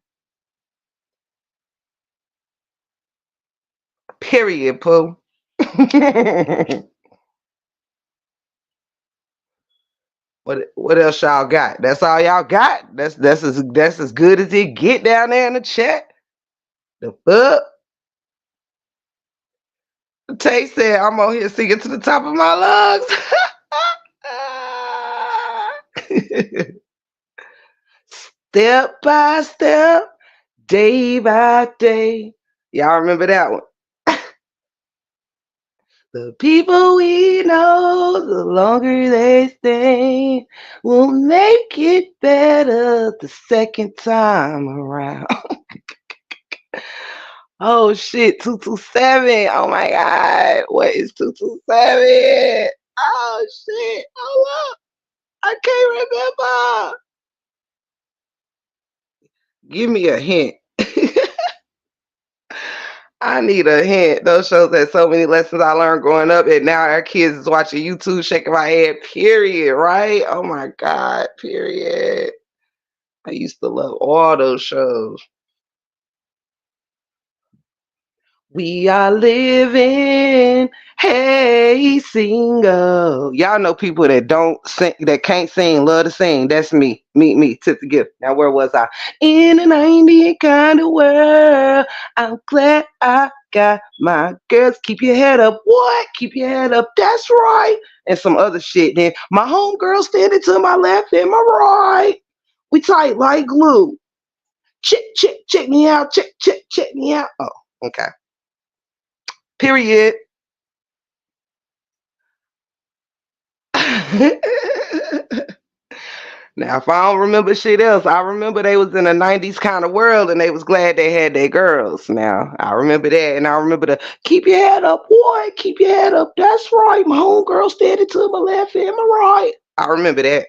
Period, Pooh. What else y'all got? That's all y'all got. That's as good as it get down there in the chat. The fuck? Tay said I'm on here singing to the top of my lungs. Step by step, day by day. Y'all remember that one? The people we know, the longer they stay, will make it better the second time around. Oh shit, 227. Oh my god. What is 227? Oh shit. Hold up. I can't remember. Give me a hint. I need a hint. Those shows had so many lessons I learned growing up, and now our kids is watching YouTube, shaking my head. Period. Right? Oh my God. Period. I used to love all those shows. We are living, hey single. Y'all know people that don't sing, that can't sing, love to sing. That's me. Meet me, tip the gift. Now where was I? In a 90 kind of world. I'm glad I got my girls. Keep your head up. What? Keep your head up. That's right. And some other shit. Then my homegirl standing to my left and my right. We tight like glue. Check me out. Check me out. Oh, okay. Period. Now, if I don't remember shit else, I remember they was in a 90s kind of world and they was glad they had their girls. Now, I remember that. And I remember the keep your head up, boy. Keep your head up. That's right. My homegirl standing to my left and my right. I remember that.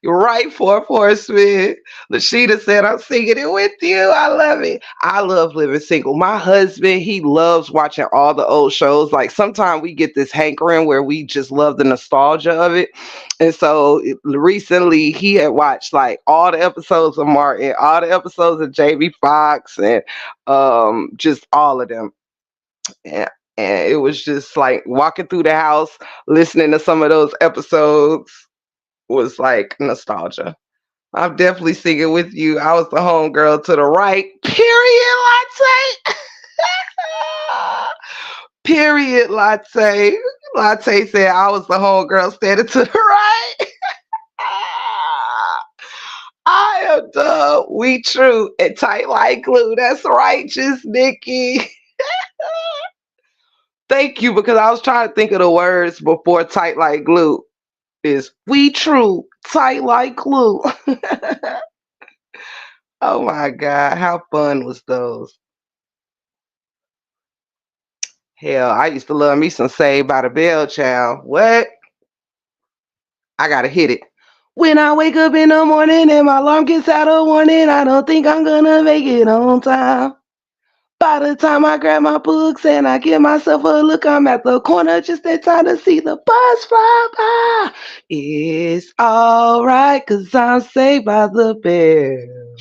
You're right, Four Horsemen. Lashida said, I'm singing it with you. I love it. I love living single. My husband, he loves watching all the old shows. Like sometimes we get this hankering where we just love the nostalgia of it. And so recently he had watched like all the episodes of Martin, all the episodes of Jamie Foxx, and just all of them. And it was just like walking through the house, listening to some of those episodes was like nostalgia. I'm definitely singing with you. I was the homegirl to the right. Period, latte. Period, latte. Latte said I was the homegirl standing to the right. I am dumb. We true and tight like glue. That's righteous, Nikki. Thank you, because I was trying to think of the words before tight like glue. Is we true, tight like glue. Oh my God, how fun was those? Hell, I used to love me some Saved by the Bell, child. What? I gotta hit it. When I wake up in the morning and my alarm gets out of warning, I don't think I'm gonna make it on time. By the time I grab my books and I give myself a look, I'm at the corner just in time to see the bus fly by. It's alright, cause I'm saved by the bell.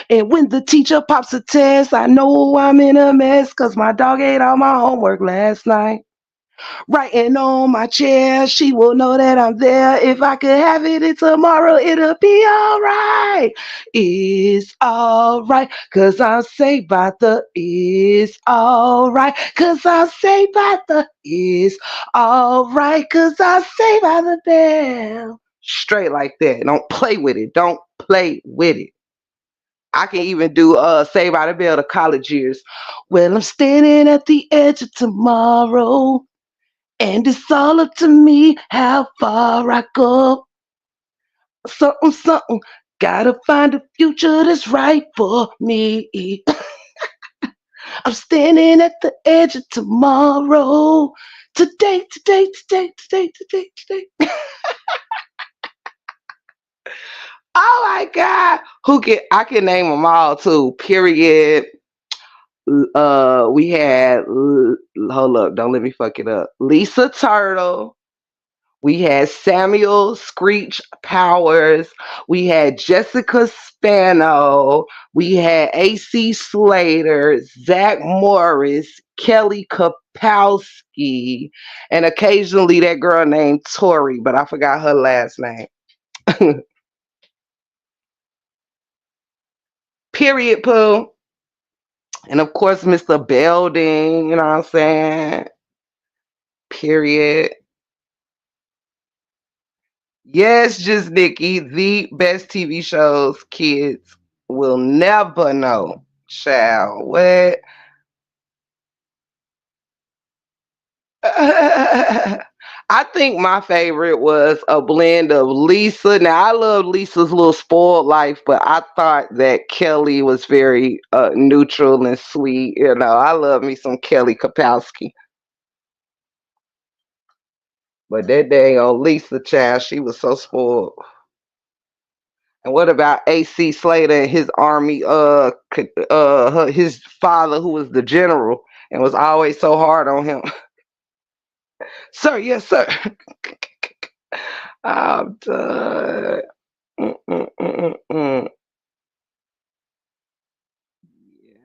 And when the teacher pops a test, I know I'm in a mess, cause my dog ate all my homework last night. Writing on my chair, she will know that I'm there. If I could have it and tomorrow, it'll be alright. It's alright, cause I'm saved by the it's alright, cause I'm saved by the it's alright, cause I'm saved by the bell. Straight like that. Don't play with it. Don't play with it. I can even do Saved by the Bell the college years. Well, I'm standing at the edge of tomorrow. And it's all up to me how far I go. Something, something. Gotta find a future that's right for me. I'm standing at the edge of tomorrow. Today. Oh my God. I can name them all too. Period. We had, hold up, don't let me fuck it up. Lisa Turtle. We had Samuel Screech Powers. We had Jessica Spano. We had AC Slater, Zach Morris, Kelly Kapowski, and occasionally that girl named Tori, but I forgot her last name. Period, Pooh. And of course, Mr. Belding, you know what I'm saying? Period. Yes, just Nikki, the best TV shows kids will never know. Child, what? I think my favorite was a blend of Lisa. Now I love Lisa's little spoiled life, but I thought that Kelly was very neutral and sweet. You know, I love me some Kelly Kapowski. But that dang old Lisa child, she was so spoiled. And what about AC Slater and his army? His father, who was the general, and was always so hard on him. Sir, yes, sir. I'm done. Mm-mm-mm-mm-mm.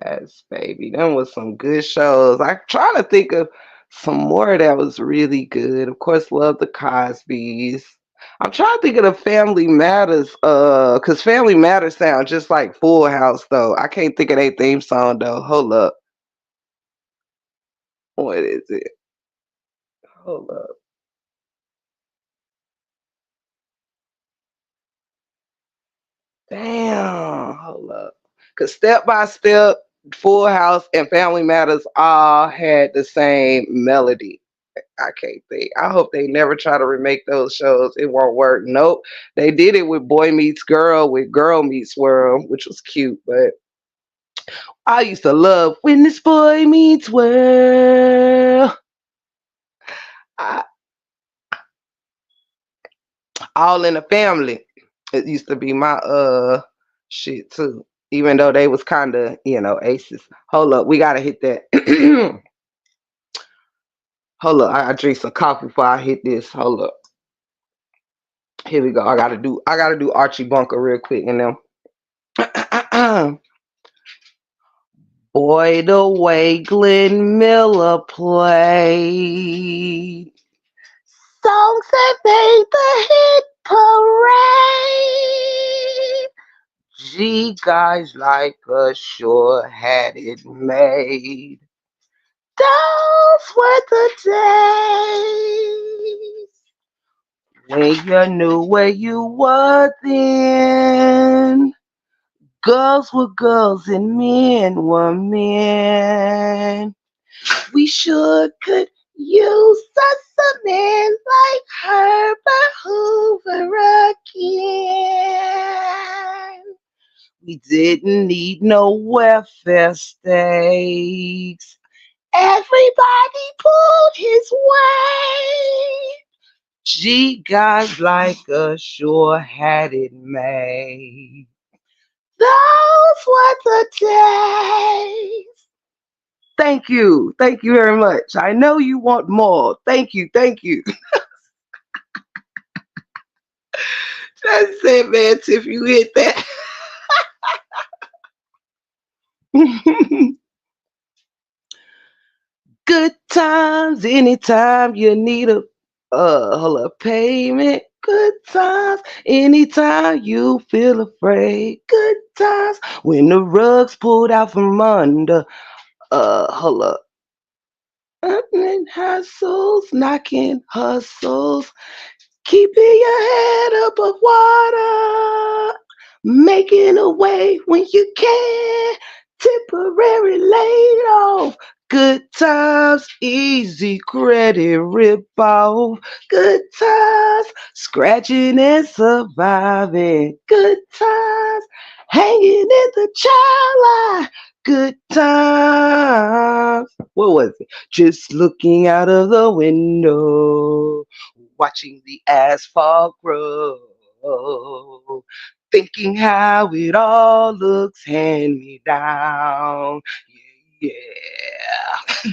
Yes, baby. Them was some good shows. I'm trying to think of some more that was really good. Of course, love the Cosbys. I'm trying to think of the Family Matters, cause Family Matters sound just like Full House though. I can't think of their theme song though. Hold up. What is it? Hold up. Damn. Hold up. Cause Step by Step, Full House, and Family Matters all had the same melody. I can't think. I hope they never try to remake those shows. It won't work. Nope. They did it with Boy Meets Girl, with Girl Meets World, which was cute. But I used to love When This Boy Meets World. I, all in the Family. It used to be my shit too. Even though they was kind of, aces. Hold up, we gotta hit that. Hold up, I drink some coffee before I hit this. Hold up. Here we go. I gotta do Archie Bunker real quick and then boy, the way Glenn Miller played songs that made the hit parade. Gee, guys like us sure had it made. Those were the days when you knew where you were then. Girls were girls and men were men. We sure could use us a man like Herbert Hoover again. We didn't need no welfare states. Everybody pulled his weight. Gee, guys like us sure had it made. Those were the days. Thank you. Thank you very much. I know you want more. Thank you. Thank you. That's it, man. If you hit that. Good times anytime you need a hold up payment. Good times anytime you feel afraid. Good times when the rug's pulled out from under. Hold up. Hustles, knocking hustles. Keeping your head above water, making a way when you can, temporary laid off. Good times, easy credit rip off. Good times, scratching and surviving. Good times, hanging in the child line. Good times. What was it? Just looking out of the window, watching the asphalt grow, thinking how it all looks hand me down. Yeah, yeah.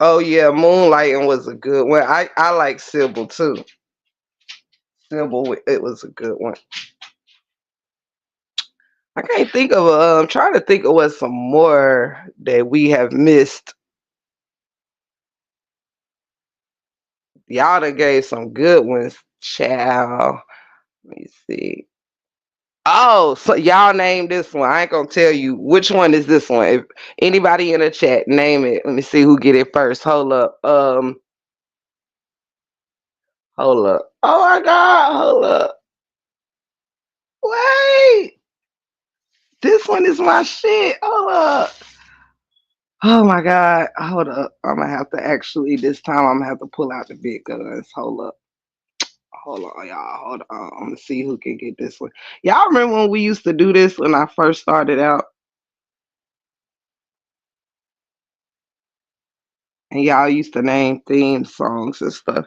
Oh yeah, Moonlighting was a good one. I like Sybil too. Sybil, it was a good one. I can't think of I'm trying to think of what some more that we have missed. Y'all done gave some good ones, child. Let me see. Oh, so y'all name this one. I ain't gonna tell you which one is this one. If anybody in the chat, name it. Let me see who get it first. Hold up. Hold up. Oh my god, hold up. Wait. This one is my shit. Hold up. Oh my god. Hold up. I'm gonna have to actually this time I'm gonna have to pull out the big guns. Hold up. Hold on, y'all. Hold on. I'm gonna see who can get this one. Y'all remember when we used to do this when I first started out? And y'all used to name theme songs and stuff.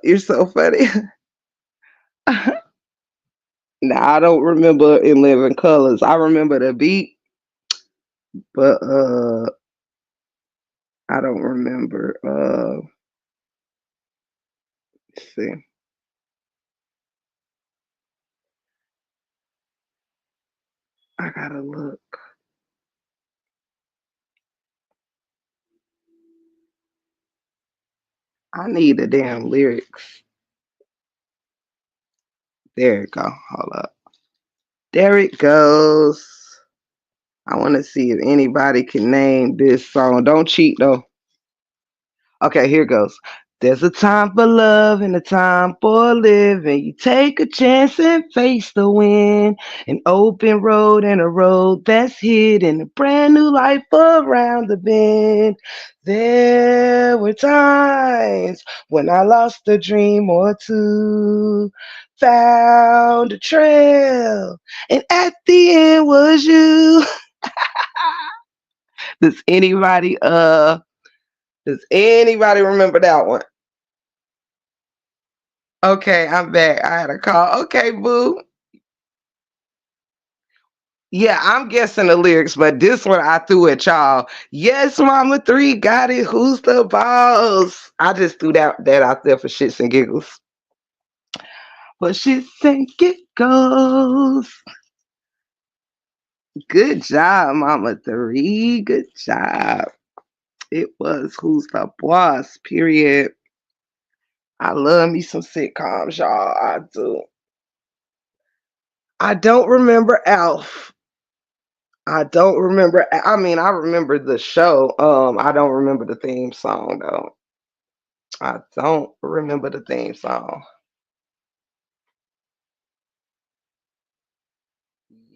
You're so funny. Now I don't remember in Living Colors. I remember the beat, but I don't remember. Let's see. I gotta look. I need the damn lyrics. There it go. Hold up. There it goes. I want to see if anybody can name this song. Don't cheat though. Okay, here goes. There's a time for love and a time for living. You take a chance and face the wind. An open road and a road that's hidden. A brand new life around the bend. There were times when I lost a dream or two. Found a trail, and at the end was you. Does anybody remember that one? Okay, I'm back. I had a call. Okay, boo. Yeah, I'm guessing the lyrics, but this one I threw at y'all. Yes, Mama 3 got it. Who's the boss? I just threw that out there for shits and giggles. For shits and giggles. Good job, Mama 3. Good job. It was Who's the Boss, period. I love me some sitcoms, y'all. I do. I don't remember Alf. I don't remember. I mean, I remember the show. I don't remember the theme song though. I don't remember the theme song.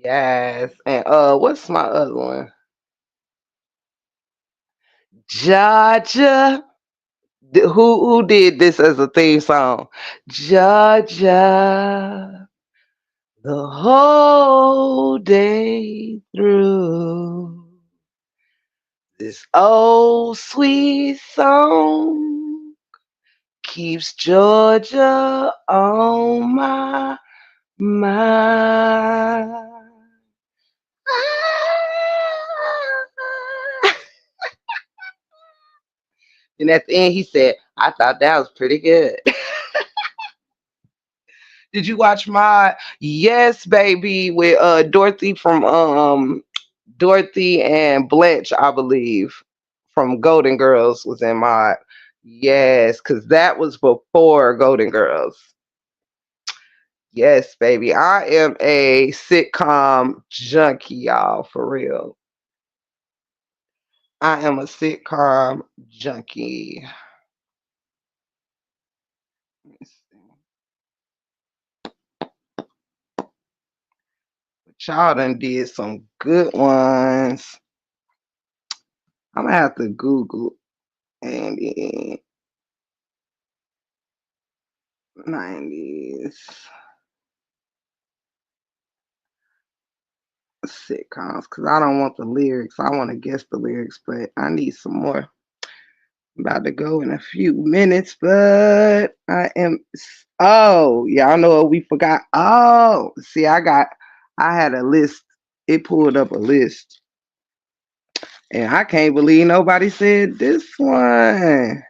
Yes, and what's my other one? Georgia. Who did this as a theme song? Georgia, the whole day through. This old sweet song keeps Georgia on my mind. And at the end, he said, I thought that was pretty good. Did you watch my Yes Baby with Dorothy from Dorothy and Blanche, I believe, from Golden Girls was in my yes, because that was before Golden Girls. Yes, baby. I am a sitcom junkie, y'all, for real. I am a sitcom junkie. Let me see. But y'all done did some good ones. I'm gonna have to Google and then 90s sitcoms because I don't want the lyrics. I want to guess the lyrics, but I need some more. About to go in a few minutes, but I am. Oh, y'all know what we forgot. Oh, see, I had a list. It pulled up a list. And I can't believe nobody said this one.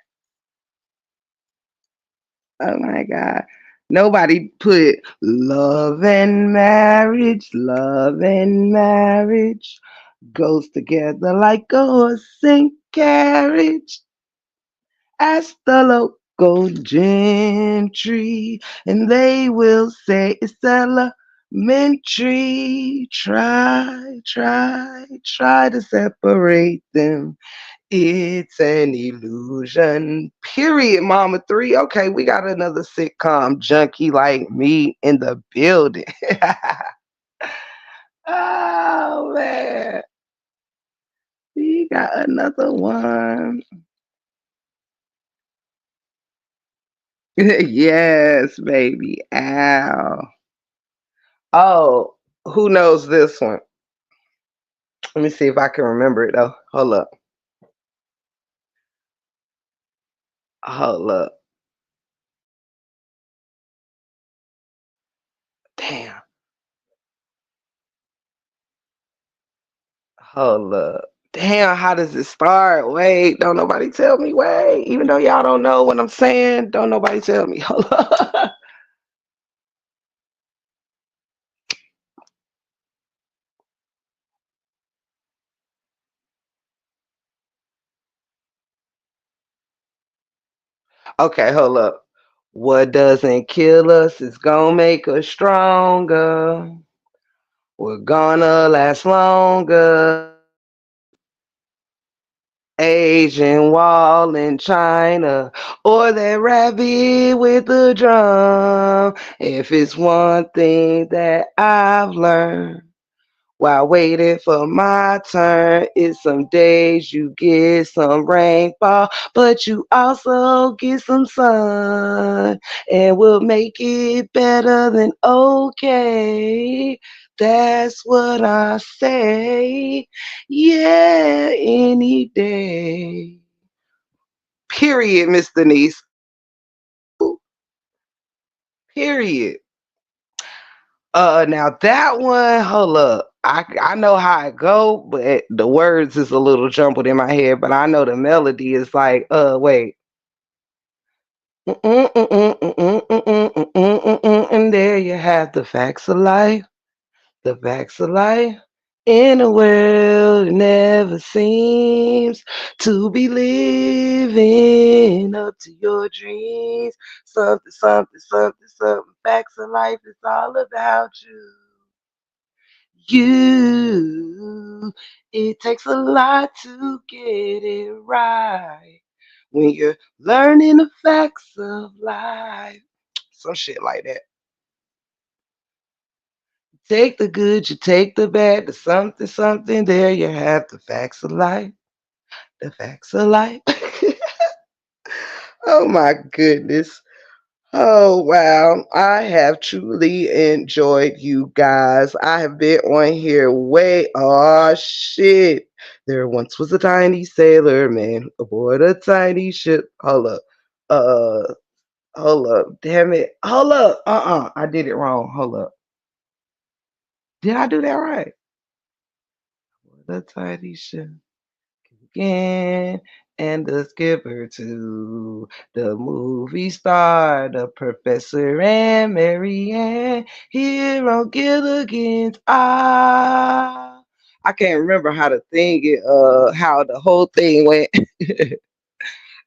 Oh my God. Nobody put love and marriage goes together like a horse and carriage. Ask the local gentry, and they will say it's elementary. Try to separate them. It's an illusion. Period, Mama 3. Okay, we got another sitcom junkie like me in the building. Oh man. We got another one. Yes, baby. Ow. Oh, who knows this one? Let me see if I can remember it though. Hold up. Hold up. Damn. Hold up. Damn, how does it start? Wait, don't nobody tell me. Wait, even though y'all don't know what I'm saying, don't nobody tell me. Hold up. Okay, hold up. What doesn't kill us is gonna make us stronger. We're gonna last longer. Asian wall in China, or that rabbit with the drum. If it's one thing that I've learned while waiting for my turn, it's some days you get some rainfall, but you also get some sun, and we'll make it better than okay. That's what I say. Yeah, any day. Period, Miss Denise. Period. Now that one, hold up. I know how it go, but the words is a little jumbled in my head. But I know the melody is like, wait. And there you have the facts of life. The facts of life in a world that never seems to be living up to your dreams. Something. Facts of life is all about you. You. It takes a lot to get it right when you're learning the facts of life. Some shit like that. Take the good, you take the bad, the something. There you have the facts of life. The facts of life. Oh my goodness. Oh wow. I have truly enjoyed you guys. I have been on here way. Oh shit. There once was a tiny sailor man aboard a tiny ship. Hold up. Uh hold up. Damn it. Hold up. I did it wrong. Hold up. Did I do that right? The tiny ship. Again, and the skipper too. The movie star, the professor and Marianne here on Gilligan's Isle. I can't remember how the thing how the whole thing went.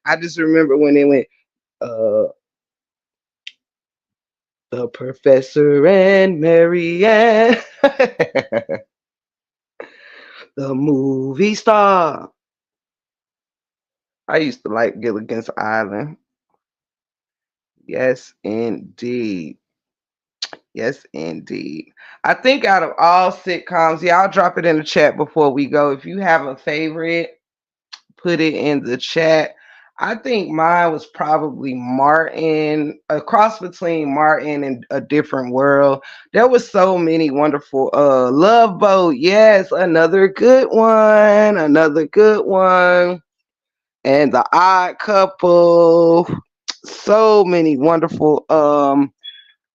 I just remember when it went uh the professor and Marianne. The movie star. I used to like Gilligan's Island. Yes, indeed. Yes, indeed. I think out of all sitcoms, y'all drop it in the chat before we go. If you have a favorite, put it in the chat. I think mine was probably Martin, a cross between Martin and A Different World. There was so many wonderful Love Boat, yes, another good one, another good one. And The Odd Couple. So many wonderful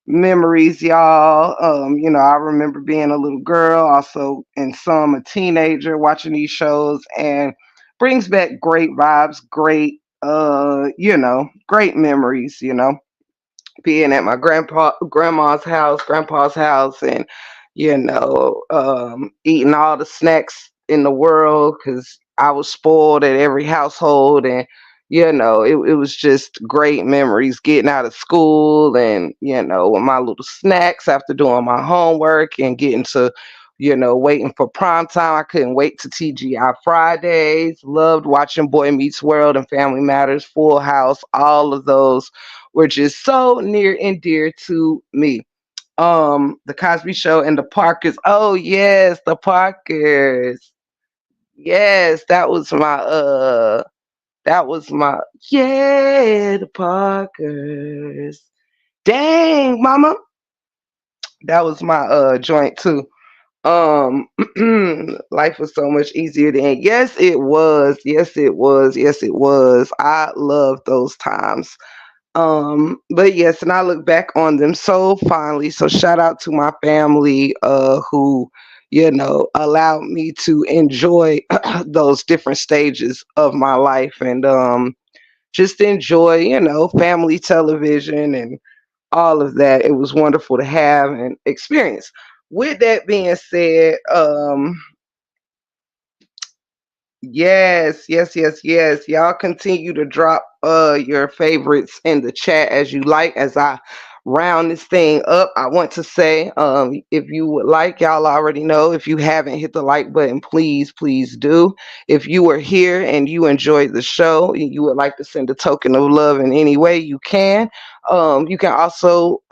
memories, y'all. I remember being a little girl, also and some a teenager watching these shows, and brings back great vibes, great great memories, being at my grandma's house, grandpa's house, and eating all the snacks in the world because I was spoiled at every household, and it was just great memories getting out of school, and with my little snacks after doing my homework and getting to waiting for prime time. I couldn't wait to TGI Fridays. Loved watching Boy Meets World and Family Matters, Full House. All of those were just so near and dear to me. The Cosby Show and the Parkers. Oh yes, the Parkers. Yes, that was my yeah, the Parkers. Dang, mama. That was my joint too. Um Life was so much easier then. Yes, it was. Yes, it was. Yes, it was. I love those times. But yes, and I look back on them so fondly. So shout out to my family who, allowed me to enjoy those different stages of my life, and just enjoy, family television and all of that. It was wonderful to have and experience. With that being said, yes, yes, yes, yes. Y'all continue to drop your favorites in the chat as you like as I round this thing up. I want to say if you would like, y'all already know. If you haven't hit the like button, please, please do. If you are here and you enjoyed the show and you would like to send a token of love in any way you can. You can also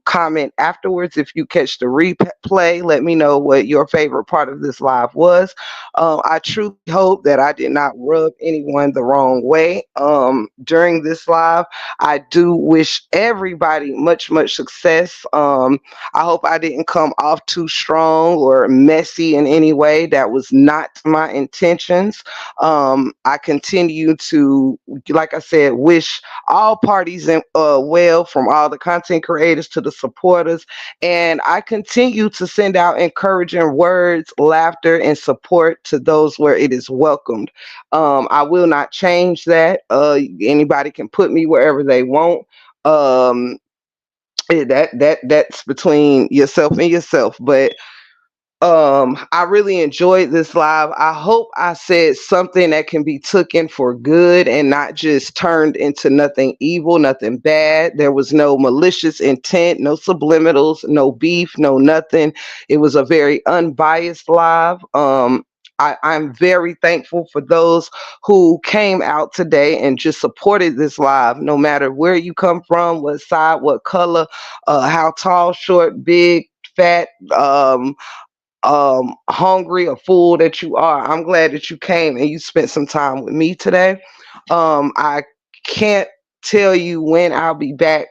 comment afterwards if you catch the replay. Let me know what your favorite part of this live was. I truly hope that I did not rub anyone the wrong way during this live. I do wish everybody much, much success. I hope I didn't come off too strong or messy in any way. That was not my intentions. I continue to, like I said, wish all parties well, from all the content creators to the supporters. And I continue to send out encouraging words, laughter, and support to those where it is welcomed. I will not change that. Anybody can put me wherever they want. Um, that's between yourself and yourself. But I really enjoyed this live. I hope I said something that can be taken for good and not just turned into nothing evil, nothing bad. There was no malicious intent, no subliminals, no beef, no nothing. It was a very unbiased live. I'm very thankful for those who came out today and just supported this live, no matter where you come from, what side, what color, how tall, short, big, fat, hungry or full that you are. I'm glad that you came and you spent some time with me today. I can't tell you when I'll be back.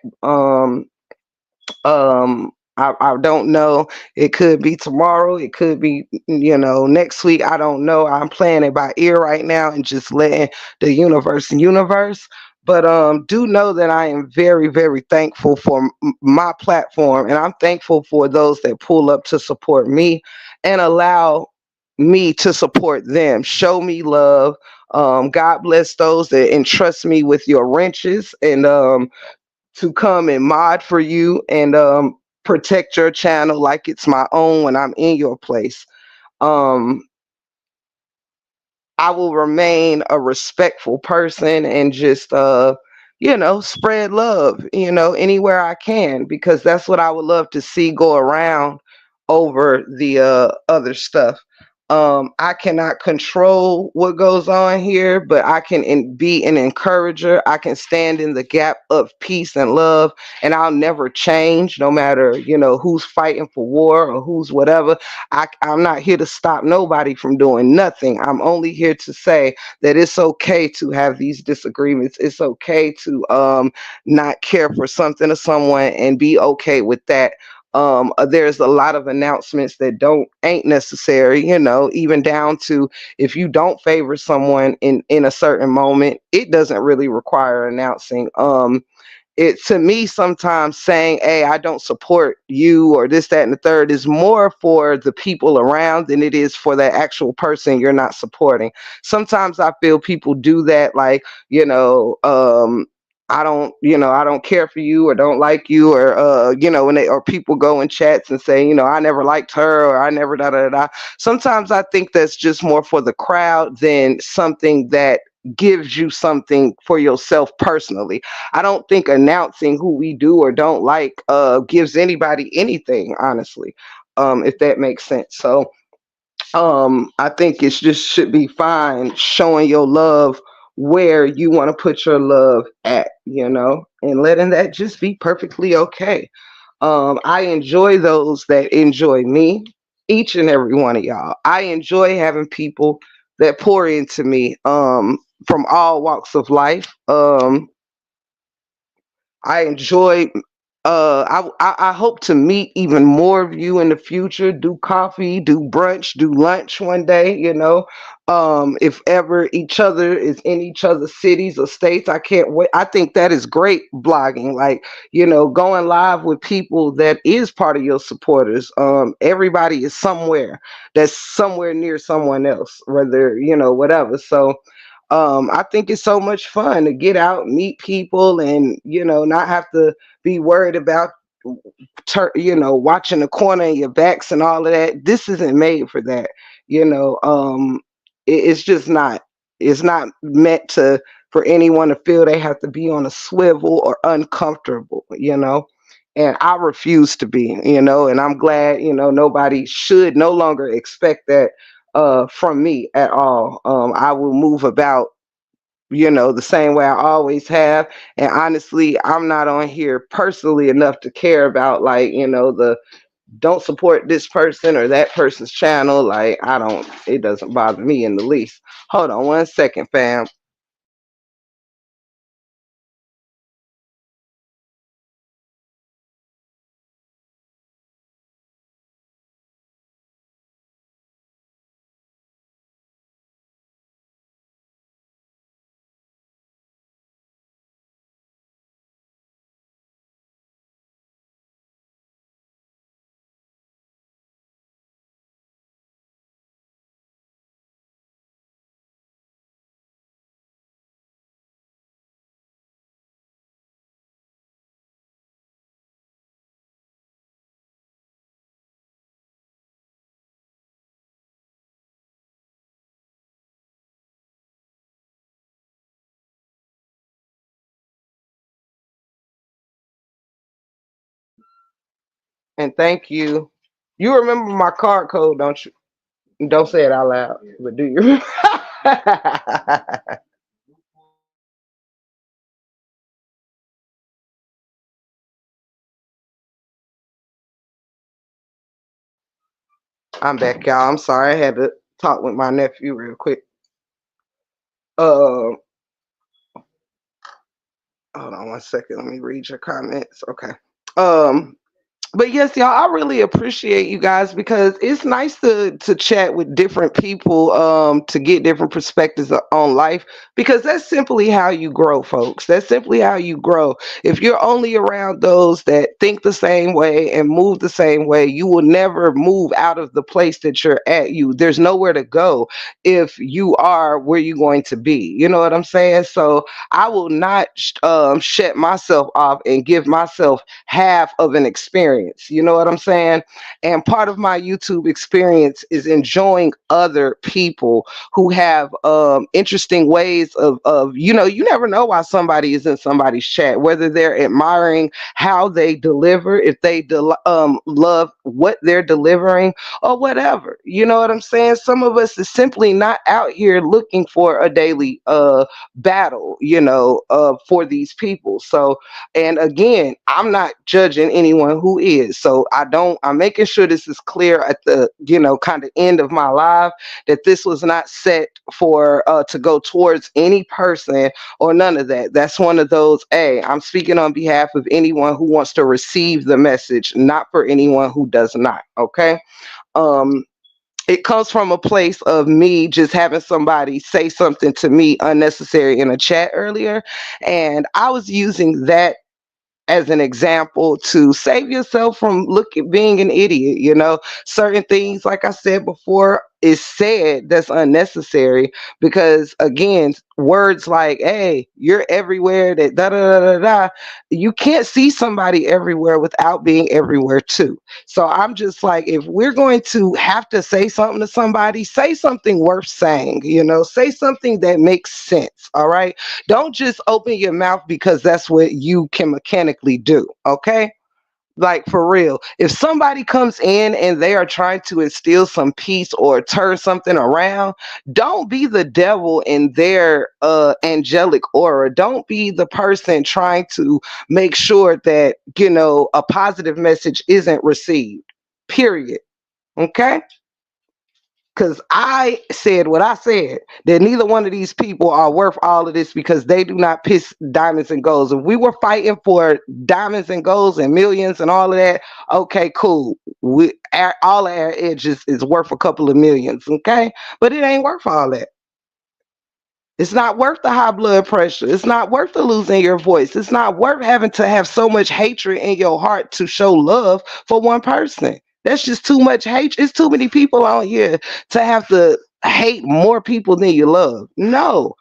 I don't know. It could be tomorrow. It could be, next week. I don't know. I'm playing it by ear right now and just letting the universe. But do know that I am very, very thankful for my platform, and I'm thankful for those that pull up to support me and allow me to support them. Show me love. God bless those that entrust me with your wrenches and to come and mod for you and protect your channel like it's my own when I'm in your place. Um, I will remain a respectful person and just spread love, anywhere I can, because that's what I would love to see go around over the other stuff. I cannot control what goes on here, but I can be an encourager. I can stand in the gap of peace and love, and I'll never change, no matter who's fighting for war or who's whatever. I'm not here to stop nobody from doing nothing. I'm only here to say that it's okay to have these disagreements. It's okay to not care for something or someone and be okay with that. There's a lot of announcements that don't ain't necessary, even down to if you don't favor someone in a certain moment, it doesn't really require announcing. it to me sometimes saying, hey, I don't support you or this, that, and the third is more for the people around than it is for that actual person you're not supporting. Sometimes I feel people do that, like, I don't, I don't care for you or don't like you, or when they, or people go in chats and say, I never liked her, or I never da da da. Sometimes I think that's just more for the crowd than something that gives you something for yourself personally. I don't think announcing who we do or don't like gives anybody anything, honestly, if that makes sense. So I think it's just should be fine showing your love where you want to put your love at, and letting that just be perfectly okay. I enjoy those that enjoy me, each and every one of y'all. I enjoy having people that pour into me, from all walks of life. I enjoy. I hope to meet even more of you in the future. Do coffee, do brunch, do lunch one day. If ever each other is in each other's cities or states, I can't wait. I think that is great blogging. Like, going live with people that is part of your supporters. Everybody is somewhere that's somewhere near someone else, whether whatever. So I think it's so much fun to get out, meet people, and not have to be worried about watching the corner in your backs and all of that. This isn't made for that. You know, it's just not. It's not meant to for anyone to feel they have to be on a swivel or uncomfortable. And I refuse to be. And I'm glad. Nobody should no longer expect that from me at all. I will move about the same way I always have. And honestly, I'm not on here personally enough to care about, like, the don't support this person or that person's channel. Like, it doesn't bother me in the least. Hold on one second, fam. And thank you. You remember my card code, don't you? Don't say it out loud, but do you? I'm back, y'all. I'm sorry. I had to talk with my nephew real quick. Uh, Hold on one second. Let me read your comments. Okay. Um, but yes, y'all, I really appreciate you guys because it's nice to chat with different people, to get different perspectives on life, because that's simply how you grow, folks. That's simply how you grow. If you're only around those that think the same way and move the same way, you will never move out of the place that you're at. There's nowhere to go if you are where you're going to be. You know what I'm saying? So I will not shut myself off and give myself half of an experience. You know what I'm saying? And part of my YouTube experience is enjoying other people who have interesting ways of you never know why somebody is in somebody's chat, whether they're admiring how they deliver, if they love what they're delivering, or whatever. You know what I'm saying? Some of us is simply not out here looking for a daily battle, for these people. So, and again, I'm not judging anyone who is. So I'm making sure this is clear at the, kind of end of my live, that this was not set for to go towards any person or none of that. That's one of those, hey, I'm speaking on behalf of anyone who wants to receive the message, not for anyone who does not. Okay. Um, it comes from a place of me just having somebody say something to me unnecessary in a chat earlier, and I was using that as an example to save yourself from being an idiot. Certain things, like I said before, is said that's unnecessary because, again, words like, hey, you're everywhere, that da da da da da, you can't see somebody everywhere without being everywhere too. So I'm just like, if we're going to have to say something to somebody, say something worth saying, say something that makes sense. All right. Don't just open your mouth because that's what you can mechanically do. Okay. Like, for real, if somebody comes in and they are trying to instill some peace or turn something around, don't be the devil in their angelic aura. Don't be the person trying to make sure that a positive message isn't received, period. Okay. Because I said what I said, that neither one of these people are worth all of this because they do not piss diamonds and golds. If we were fighting for diamonds and golds and millions and all of that, okay, cool. All our edges is worth a couple of millions, okay? But it ain't worth all that. It's not worth the high blood pressure. It's not worth the losing your voice. It's not worth having to have so much hatred in your heart to show love for one person. That's just too much hate. It's too many people out here to have to hate more people than you love. No.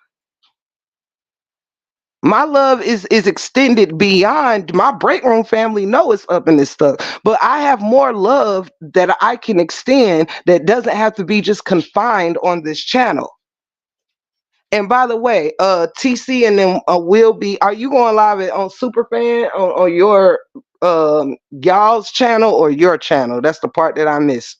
My love is extended beyond my break room family. Know it's up in this stuff, but I have more love that I can extend that doesn't have to be just confined on this channel. And by the way, TC and them will be. Are you going live on Superfan on your y'all's channel or your channel? That's the part that I missed.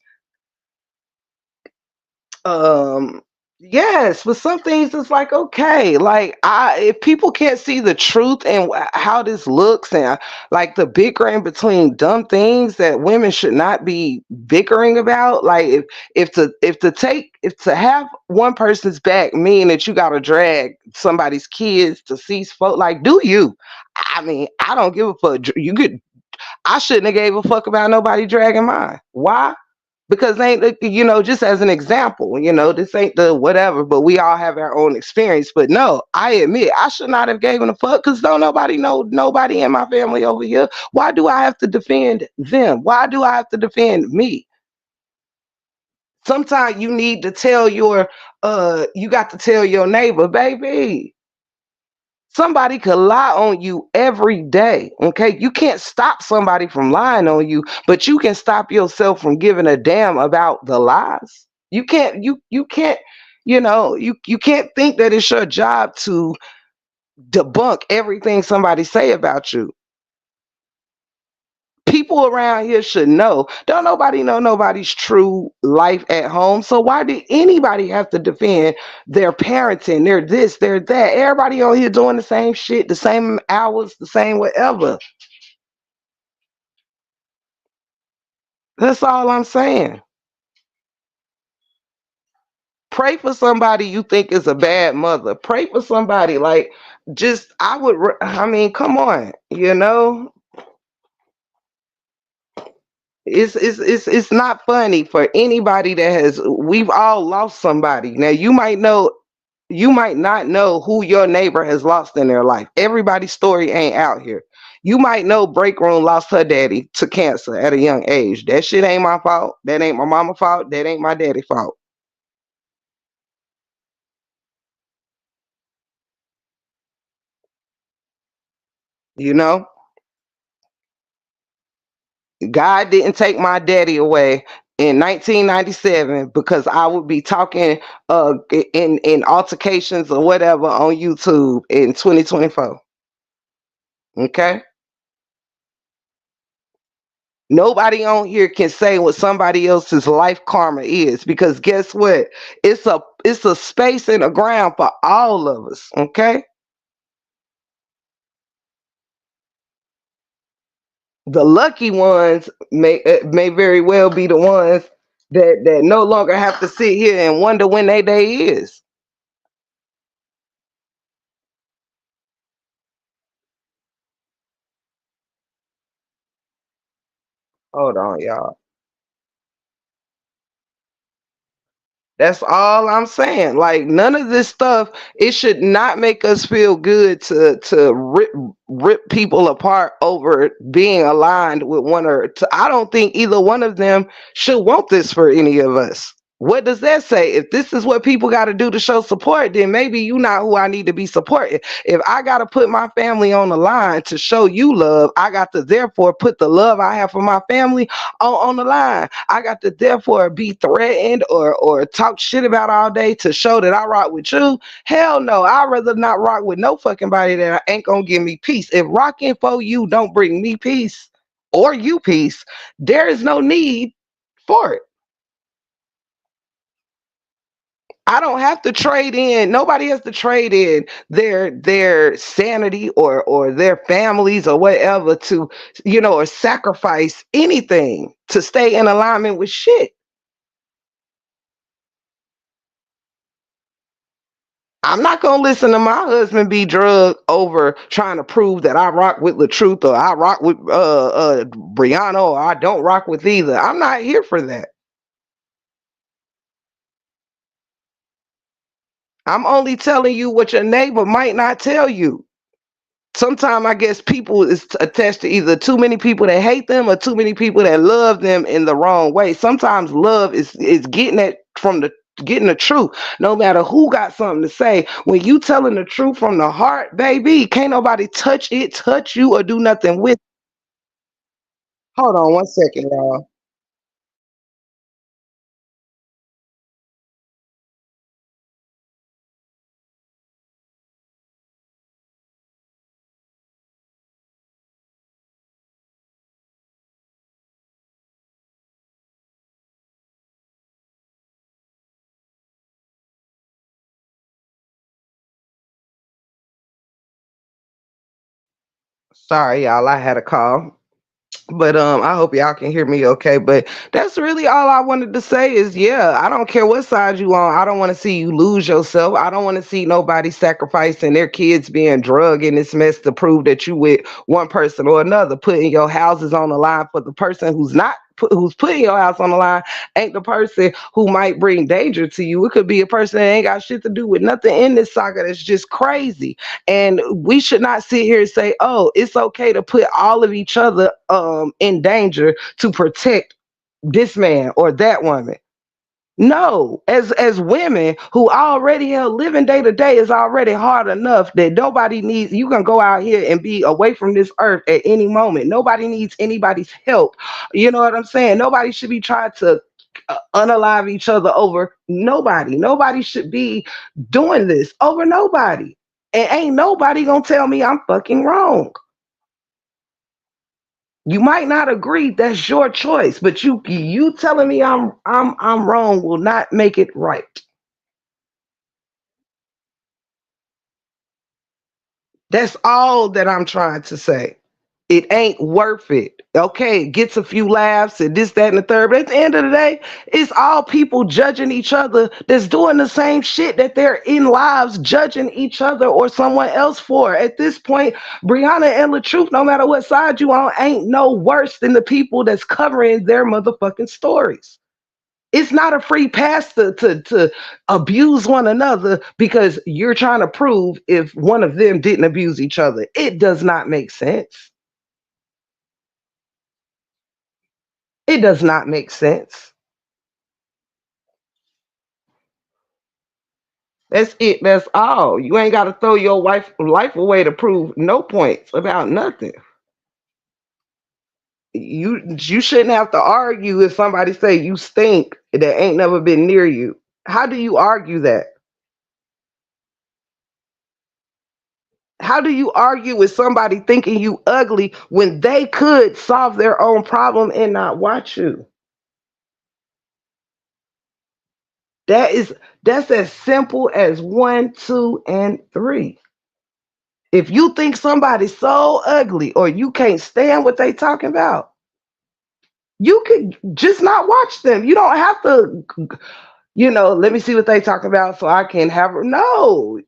um yes, but some things it's like, okay, like, if people can't see the truth and how this looks, and like the bickering between dumb things that women should not be bickering about, like, if to have one person's back mean that you gotta drag somebody's kids to see folk, like, do you? I mean, I don't give a fuck. I shouldn't have gave a fuck about nobody dragging mine. Why? Because they ain't, just as an example, this ain't the whatever, but we all have our own experience. But no, I admit I should not have given a fuck because don't nobody know nobody in my family over here. Why do I have to defend them? Why do I have to defend me? Sometimes you need to tell you got to tell your neighbor, baby, somebody could lie on you every day. Okay. You can't stop somebody from lying on you, but you can stop yourself from giving a damn about the lies. You can't, you can't think that it's your job to debunk everything somebody say about you. People around here should know. Don't nobody know nobody's true life at home. So why did anybody have to defend their parenting, their this, their that? Everybody on here doing the same shit, the same hours, the same whatever. That's all I'm saying. Pray for somebody you think is a bad mother. Pray for somebody, like, just, I mean, come on, it's not funny for anybody that has, we've all lost somebody. Now you might not know who your neighbor has lost in their life. Everybody's story ain't out here. You might know Break Room lost her daddy to cancer at a young age. That shit ain't my fault. That ain't my mama fault. That ain't my daddy fault. You know, God didn't take my daddy away in 1997 because I would be talking in altercations or whatever on YouTube in 2024. Okay? Nobody on here can say what somebody else's life karma is because guess what? It's a space in the ground for all of us. Okay? The lucky ones may very well be the ones that no longer have to sit here and wonder when their day is. Hold on, y'all. That's all I'm saying. Like none of this stuff, it should not make us feel good to rip people apart over being aligned with one or to, I don't think either one of them should want this for any of us. What does that say? If this is what people got to do to show support, then maybe you not who I need to be supporting. If I got to put my family on the line to show you love, I got to therefore put the love I have for my family on the line. I got to therefore be threatened or talk shit about all day to show that I rock with you. Hell no, I'd rather not rock with no fucking body that ain't gonna give me peace. If rocking for you don't bring me peace or you peace, there is no need for it. I don't have to trade in. Nobody has to trade in their sanity or their families or whatever to, or sacrifice anything to stay in alignment with shit. I'm not gonna listen to my husband be drugged over trying to prove that I rock with the truth or I rock with Brianna or I don't rock with either. I'm not here for that. I'm only telling you what your neighbor might not tell you. Sometimes I guess people is attached to either too many people that hate them or too many people that love them in the wrong way. Sometimes love is getting it from the getting the truth. No matter who got something to say, when you telling the truth from the heart, baby, can't nobody touch it, touch you, or do nothing with. Hold on one second, y'all. Sorry, y'all. I had a call. But I hope y'all can hear me okay. But that's really all I wanted to say is yeah, I don't care what side you on. I don't want to see you lose yourself. I don't want to see nobody sacrificing their kids being drugged in this mess to prove that you with one person or another, putting your houses on the line for the person who's not who's putting your house on the line ain't the person who might bring danger to you. It could be a person that ain't got shit to do with nothing in this saga that's just crazy. And we should not sit here and say, oh, it's okay to put all of each other in danger to protect this man or that woman. No, as women who already are living day to day is already hard enough that nobody needs. You can go out here and be away from this earth at any moment. Nobody needs anybody's help. You know what I'm saying? Nobody should be trying to unalive each other over nobody. Nobody should be doing this over nobody. And ain't nobody gonna tell me I'm fucking wrong. You might not agree, that's your choice, but you telling me I'm wrong will not make it right. That's all that I'm trying to say. It ain't worth it. Okay, it gets a few laughs and this, that, and the third. But at the end of the day, it's all people judging each other that's doing the same shit that they're in lives judging each other or someone else for. At this point, Brianna and LaTruth, no matter what side you on, ain't no worse than the people that's covering their motherfucking stories. It's not a free pass to abuse one another because you're trying to prove if one of them didn't abuse each other. It does not make sense. It does not make sense. That's it. That's all. You ain't got to throw your life away to prove no points about nothing. You shouldn't have to argue if somebody say you stink that ain't never been near you. How do you argue that? How do you argue with somebody thinking you ugly when they could solve their own problem and not watch you? That's as simple as one, two, and three. If you think somebody's so ugly or you can't stand what they talking about, you could just not watch them. You don't have to, let me see what they talk about so I can have no.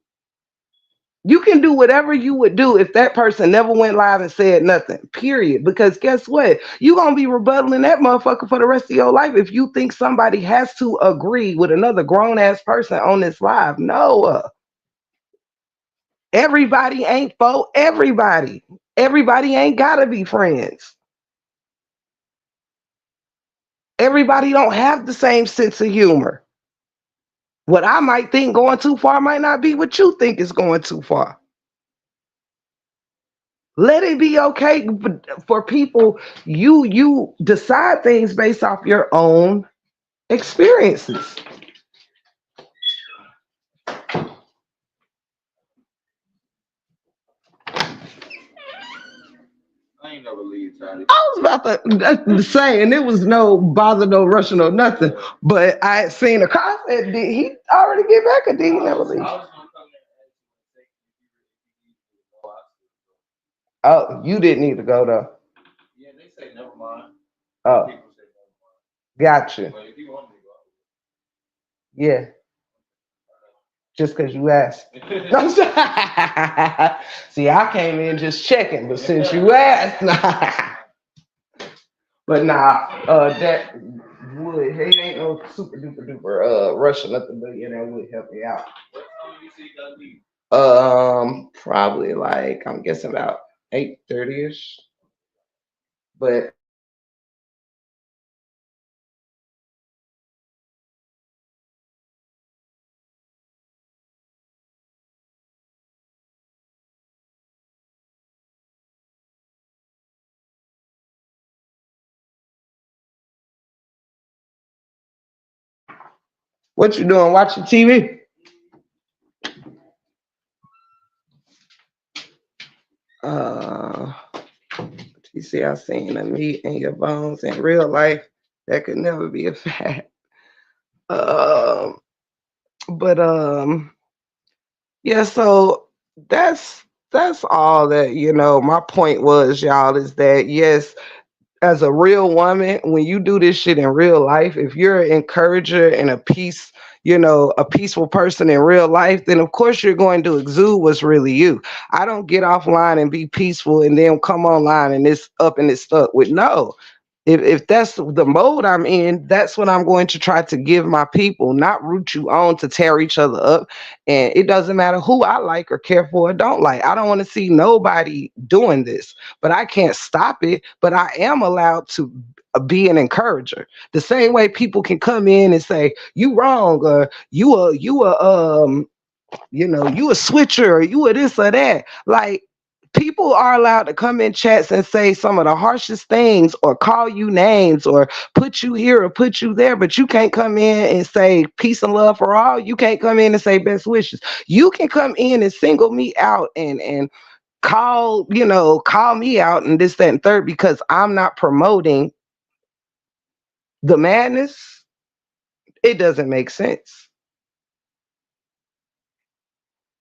You can do whatever you would do if that person never went live and said nothing, period. Because guess what? You're going to be rebuttaling that motherfucker for the rest of your life if you think somebody has to agree with another grown ass person on this live. No, everybody ain't for everybody. Everybody ain't got to be friends. Everybody don't have the same sense of humor. What I might think going too far might not be what you think is going too far. Let it be okay for people. You decide things based off your own experiences. I ain't never leave Charlie. I was about to say, and it was no bother, no rushing, or nothing. But I had seen a car. I said, did he already get back, or did he never leave? I was gonna come there and Oh, you didn't need to go though. yeah, they say never mind. Oh, People say never mind. gotcha. But if you want me Yeah, just because you asked. to go, I I'm sorry. See, I came in just checking, but since you asked, nah. But nah, that would, it ain't no super duper duper rush or nothing, but yeah, that would help me out. what time you see you gotta leave? Probably like I'm guessing about 8:30 ish. But what you doing? Watching TV? Uh, you see, I seen the meat in your bones in real life. That could never be a fact. Um, but yeah. So that's that's all that my point was, y'all, is that yes, as a real woman, when you do this shit in real life, if you're an encourager and a peaceful person in real life, then of course you're going to exude what's really you. I don't get offline and be peaceful and then come online and it's up and it's stuck with no. If that's the mode I'm in, that's what I'm going to try to give my people, not root you on to tear each other up. And it doesn't matter who I like or care for or don't like. I don't want to see nobody doing this, but I can't stop it. But I am allowed to be an encourager. The same way people can come in and say, you wrong, or you a switcher, or you a this or that. Like, people are allowed to come in chats and say some of the harshest things or call you names or put you here or put you there, but you can't come in and say peace and love for all. You can't come in and say best wishes. You can come in and single me out and call me out and this, that, and third, because I'm not promoting the madness. It doesn't make sense.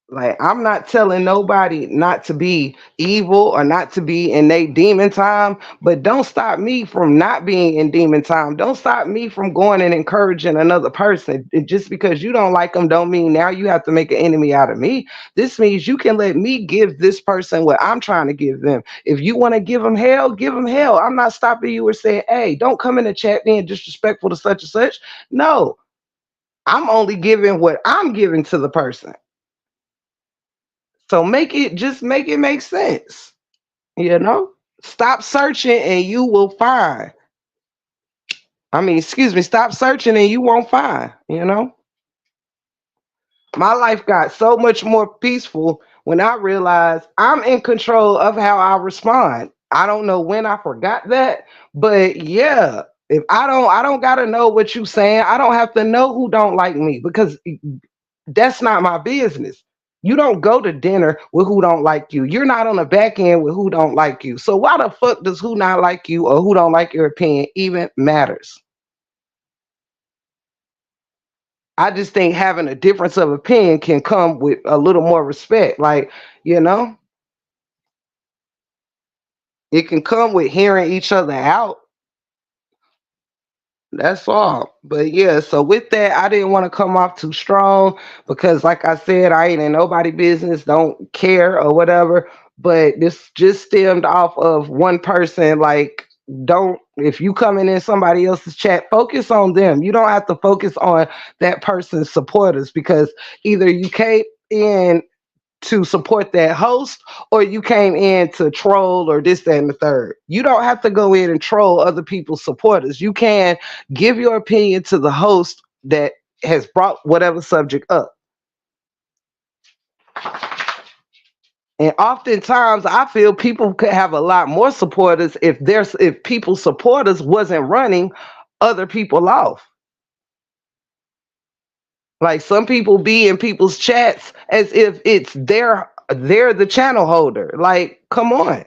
Like, I'm not telling nobody not to be evil or not to be in their demon time, but don't stop me from not being in demon time. Don't stop me from going and encouraging another person. And just because you don't like them, don't mean now you have to make an enemy out of me. This means you can let me give this person what I'm trying to give them. If you want to give them hell, give them hell. I'm not stopping you or saying, hey, don't come in the chat being disrespectful to such and such. No, I'm only giving what I'm giving to the person. So make it make sense, you know? Stop searching and you will find. I mean, excuse me, stop searching and you won't find. My life got so much more peaceful when I realized I'm in control of how I respond. I don't know when I forgot that, but yeah, if I don't gotta know what you saying. I don't have to know who don't like me because that's not my business. You don't go to dinner with who don't like you. You're not on the back end with who don't like you. So why the fuck does who not like you or who don't like your opinion even matters? I just think having a difference of opinion can come with a little more respect. Like, you know, it can come with hearing each other out. That's all. But yeah, so with that, I didn't want to come off too strong because, like I said, I ain't in nobody business, don't care or whatever. But this just stemmed off of one person. Like, don't, if you coming in somebody else's chat, focus on them. You don't have to focus on that person's supporters because either you came in to support that host or you came in to troll or this, that, and the third. You don't have to go in and troll other people's supporters. You can give your opinion to the host that has brought whatever subject up. And oftentimes I feel people could have a lot more supporters if people's supporters wasn't running other people off. Like some people be in people's chats as if it's they're the channel holder. Like, come on.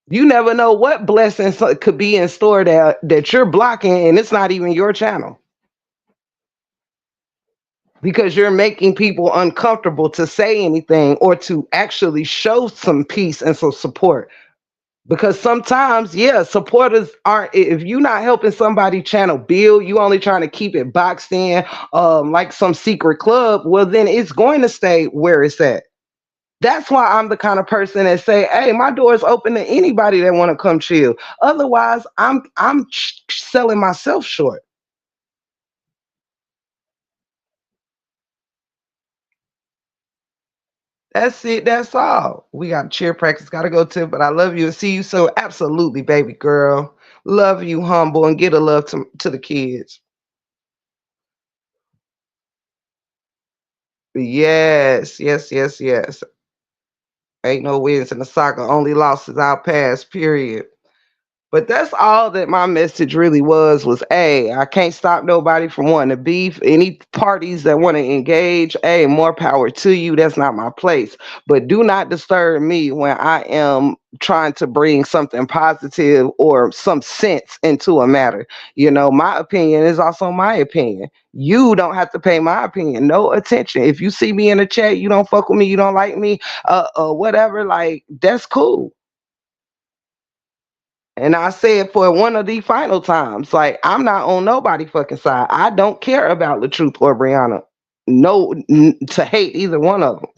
You never know what blessings could be in store that you're blocking and it's not even your channel because you're making people uncomfortable to say anything or to actually show some peace and some support. Because sometimes, yeah, supporters aren't, if you're not helping somebody channel build, you only trying to keep it boxed in, like some secret club, well, then it's going to stay where it's at. That's why I'm the kind of person that say, "Hey, my door is open to anybody that want to come chill." Otherwise, I'm selling myself short. That's it. That's all. We got cheer practice. Got to go to, but I love you and see you so absolutely, baby girl. Love you, humble, and get a love to the kids. Yes, yes, yes, yes. Ain't no wins in the soccer. Only losses our past. Period. But that's all that my message really was, hey, I can't stop nobody from wanting to beef. Any parties that want to engage, hey, more power to you. That's not my place. But do not disturb me when I am trying to bring something positive or some sense into a matter. You know, my opinion is also my opinion. You don't have to pay my opinion no attention. If you see me in the chat, you don't fuck with me, you don't like me, whatever, like that's cool. And I said for one of the final times, like I'm not on nobody fucking side. I don't care about the truth or Brianna. No, to hate either one of them.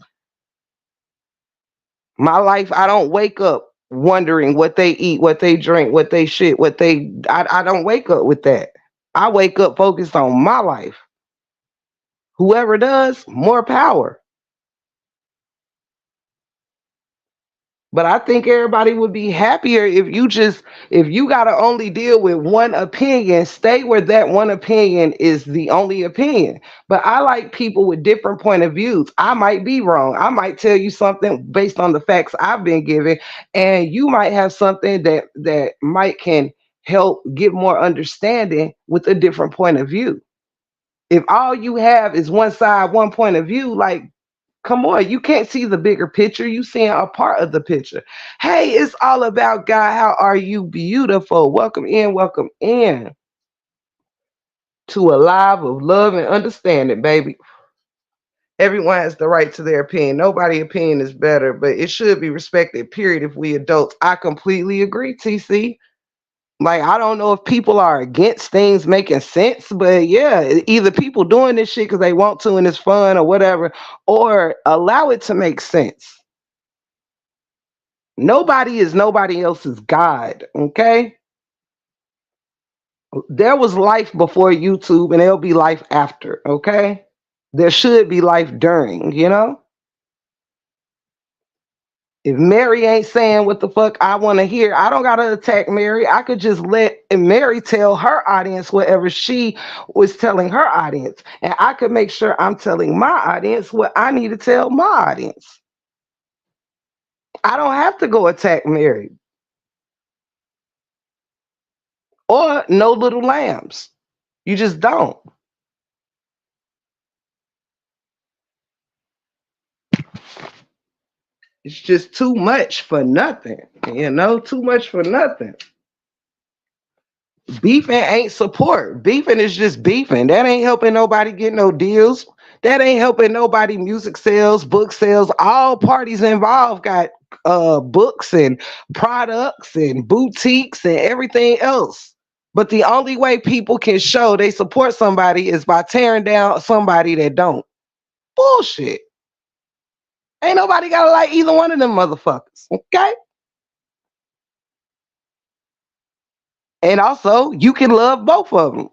My life, I don't wake up wondering what they eat, what they drink, what they shit, what they. I don't wake up with that. I wake up focused on my life. Whoever does, more power. But I think everybody would be happier if you gotta only deal with one opinion, stay where that one opinion is the only opinion. But I like people with different point of views. I might be wrong. I might tell you something based on the facts I've been given, and you might have something that might can help get more understanding with a different point of view. If all you have is one side, one point of view, like come on, you can't see the bigger picture. You seeing a part of the picture. Hey, it's all about God. How are you beautiful? Welcome in to a live of love and understanding, baby. Everyone has the right to their opinion. Nobody's opinion is better, but it should be respected, period, if we adults. I completely agree, TC. Like, I don't know if people are against things making sense, but yeah, either people doing this shit because they want to and it's fun or whatever, or allow it to make sense. Nobody is nobody else's God, okay? There was life before YouTube and there'll be life after, okay? There should be life during, you know? If Mary ain't saying what the fuck I want to hear, I don't gotta attack Mary. I could just let Mary tell her audience whatever she was telling her audience. And I could make sure I'm telling my audience what I need to tell my audience. I don't have to go attack Mary or no little lambs. You just don't. It's just too much for nothing, too much for nothing. Beefing ain't support. Beefing is just beefing. That ain't helping nobody get no deals. That ain't helping nobody music sales, book sales. All parties involved got books and products and boutiques and everything else. But the only way people can show they support somebody is by tearing down somebody that don't. Bullshit. Ain't nobody gotta like either one of them motherfuckers. Okay? And also, you can love both of them.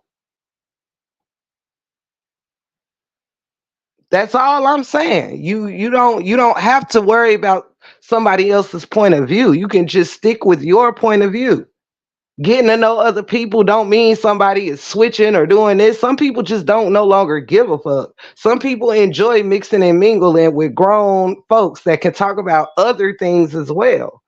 That's all I'm saying. You don't have to worry about somebody else's point of view. You can just stick with your point of view. Getting to know other people don't mean somebody is switching or doing this. Some people just don't no longer give a fuck. Some people enjoy mixing and mingling with grown folks that can talk about other things as well.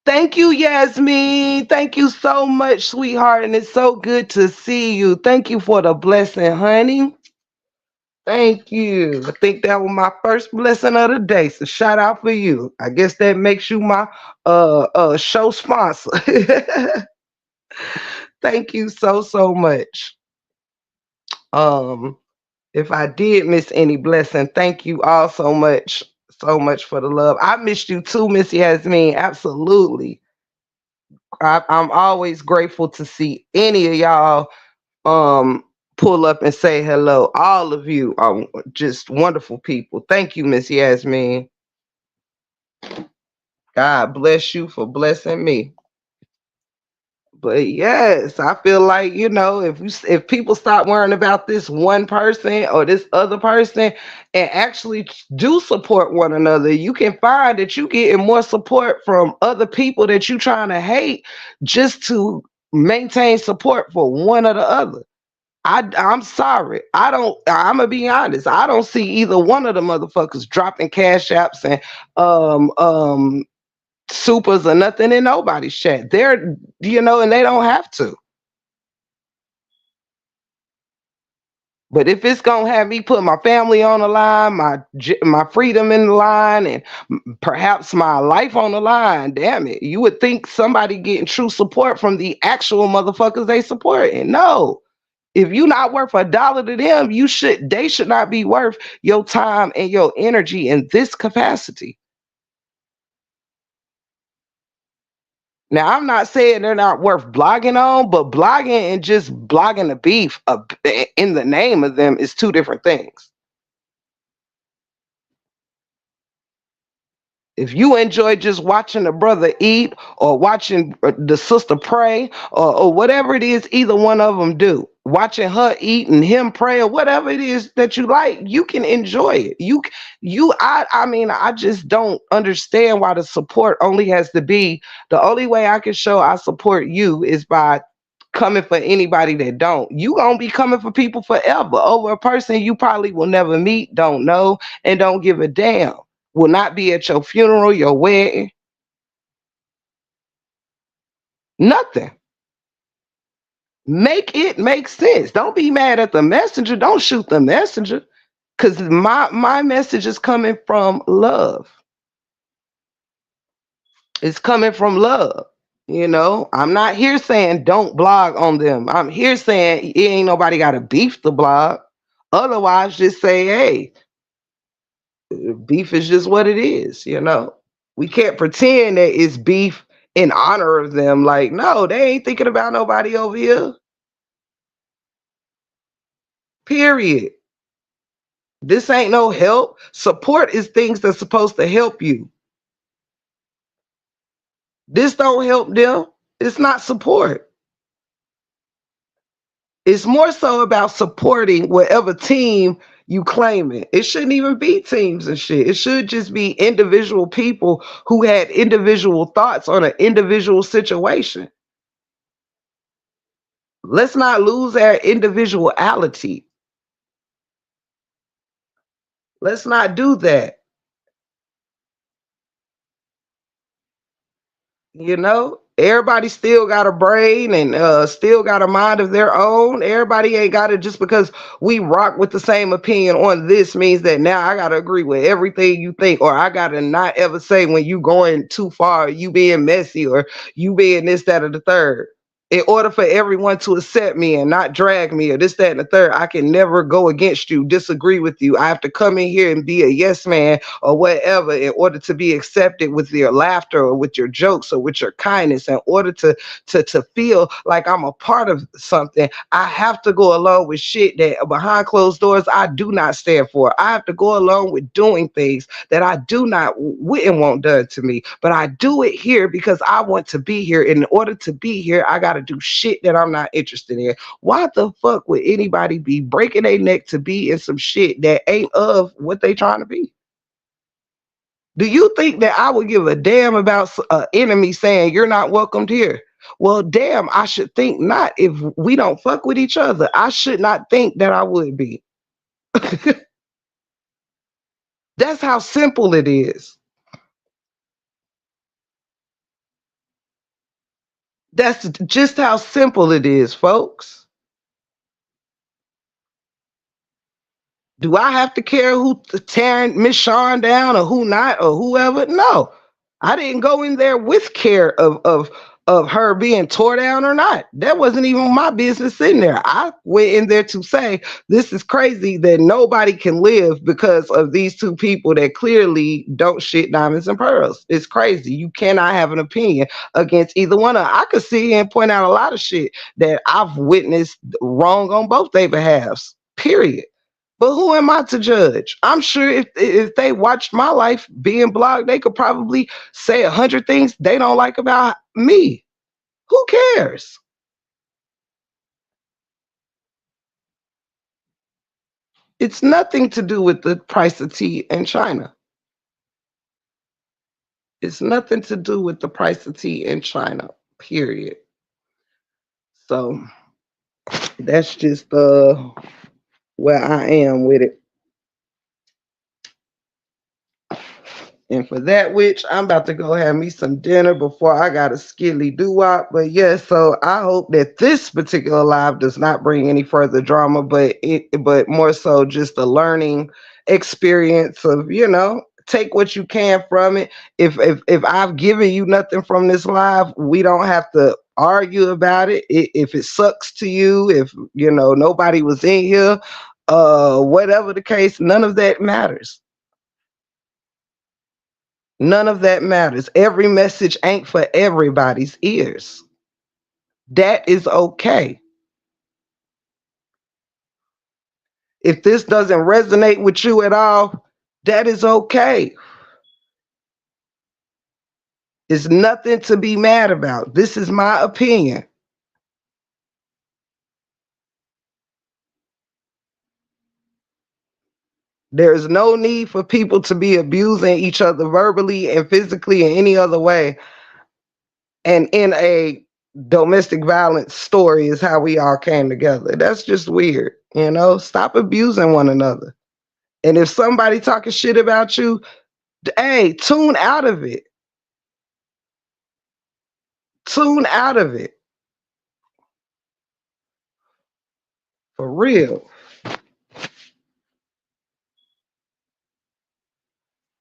Thank you, Yasmin. Thank you so much, sweetheart. And it's so good to see you. Thank you for the blessing, honey. Thank you. I think that was my first blessing of the day. So shout out for you. I guess that makes you my show sponsor. Thank you so much. Um if I did miss any blessing, thank you all so much for the love. I missed you too, Miss Yasmin. Absolutely. I'm always grateful to see any of y'all um pull up and say hello. All of you are just wonderful people. Thank you, Miss Yasmin. God bless you for blessing me. But yes, I feel like, if people stop worrying about this one person or this other person and actually do support one another, you can find that you getting more support from other people that you trying to hate just to maintain support for one or the other. I'm sorry. I'm gonna be honest. I don't see either one of the motherfuckers dropping cash apps and supers or nothing in nobody's chat. And they don't have to. But if it's gonna have me put my family on the line, my freedom in the line, and perhaps my life on the line, damn it, you would think somebody getting true support from the actual motherfuckers they support. And no, if you not worth a dollar to them, they should not be worth your time and your energy in this capacity. Now, I'm not saying they're not worth blogging on, but blogging and just blogging the beef in the name of them is two different things. If you enjoy just watching a brother eat or watching the sister pray or whatever it is, either one of them do. Watching her eat and him pray or whatever it is that you like, you can enjoy it. I mean, I just don't understand why the support only has to be the only way I can show I support you is by coming for anybody that don't. You gonna be coming for people forever over a person you probably will never meet, don't know, and don't give a damn. Will not be at your funeral, your wedding, nothing. Make it make sense. Don't be mad at the messenger. Don't shoot the messenger. Cause my message is coming from love. It's coming from love. I'm not here saying don't blog on them. I'm here saying it ain't nobody got to beef the blog. Otherwise, just say, hey, beef is just what it is. We can't pretend that it's beef in honor of them. Like, no, they ain't thinking about nobody over here. Period. This ain't no help. Support is things that's supposed to help you. This don't help them. It's not support. It's more so about supporting whatever team you claim it. It shouldn't even be teams and shit. It should just be individual people who had individual thoughts on an individual situation. Let's not lose our individuality. Let's not do that. Everybody still got a brain and still got a mind of their own. Everybody ain't got it just because we rock with the same opinion on this means that now I gotta agree with everything you think, or I gotta not ever say when you going too far, you being messy, or you being this, that, or the third. In order for everyone to accept me and not drag me or this, that, and the third, I can never go against you, disagree with you. I have to come in here and be a yes man or whatever in order to be accepted with your laughter or with your jokes or with your kindness. In order to feel like I'm a part of something, I have to go along with shit that behind closed doors I do not stand for. I have to go along with doing things that I do not wouldn't want done to me. But I do it here because I want to be here. And in order to be here, I gotta do shit that I'm not interested in. Why the fuck would anybody be breaking their neck to be in some shit that ain't of what they trying to be? Do you think that I would give a damn about an enemy saying you're not welcomed here? Well, damn, I should think not. If we don't fuck with each other, I should not think that I would be. That's how simple it is. That's just how simple it is, folks. Do I have to care who tearing Miss Shawn down or who not or whoever? No. I didn't go in there with care of her being tore down or not. That wasn't even my business in there. I went in there to say this is crazy that nobody can live because of these two people that clearly don't shit diamonds and pearls. It's crazy. You cannot have an opinion against either one of them. I could sit here and point out a lot of shit that I've witnessed wrong on both their behalves. Period. But who am I to judge? I'm sure if they watched my life being blogged, they could probably say 100 things they don't like about me. Who cares? It's nothing to do with the price of tea in China. It's nothing to do with the price of tea in China. Period. So that's just where I am with it. And for that which I'm about to go have me some dinner before I got a skilly doo-wop. But yeah, so I hope that this particular live does not bring any further drama, but more so just a learning experience of, take what you can from it. If I've given you nothing from this live, we don't have to argue about it. If it sucks to you, if nobody was in here, whatever the case, none of that matters. None of that matters. Every message ain't for everybody's ears. That is okay. If this doesn't resonate with you at all, that is okay. It's nothing to be mad about. This is my opinion. There's no need for people to be abusing each other verbally and physically in any other way. And in a domestic violence story is how we all came together. That's just weird. Stop abusing one another. And if somebody talking shit about you, hey, tune out of it. Tune out of it. For real.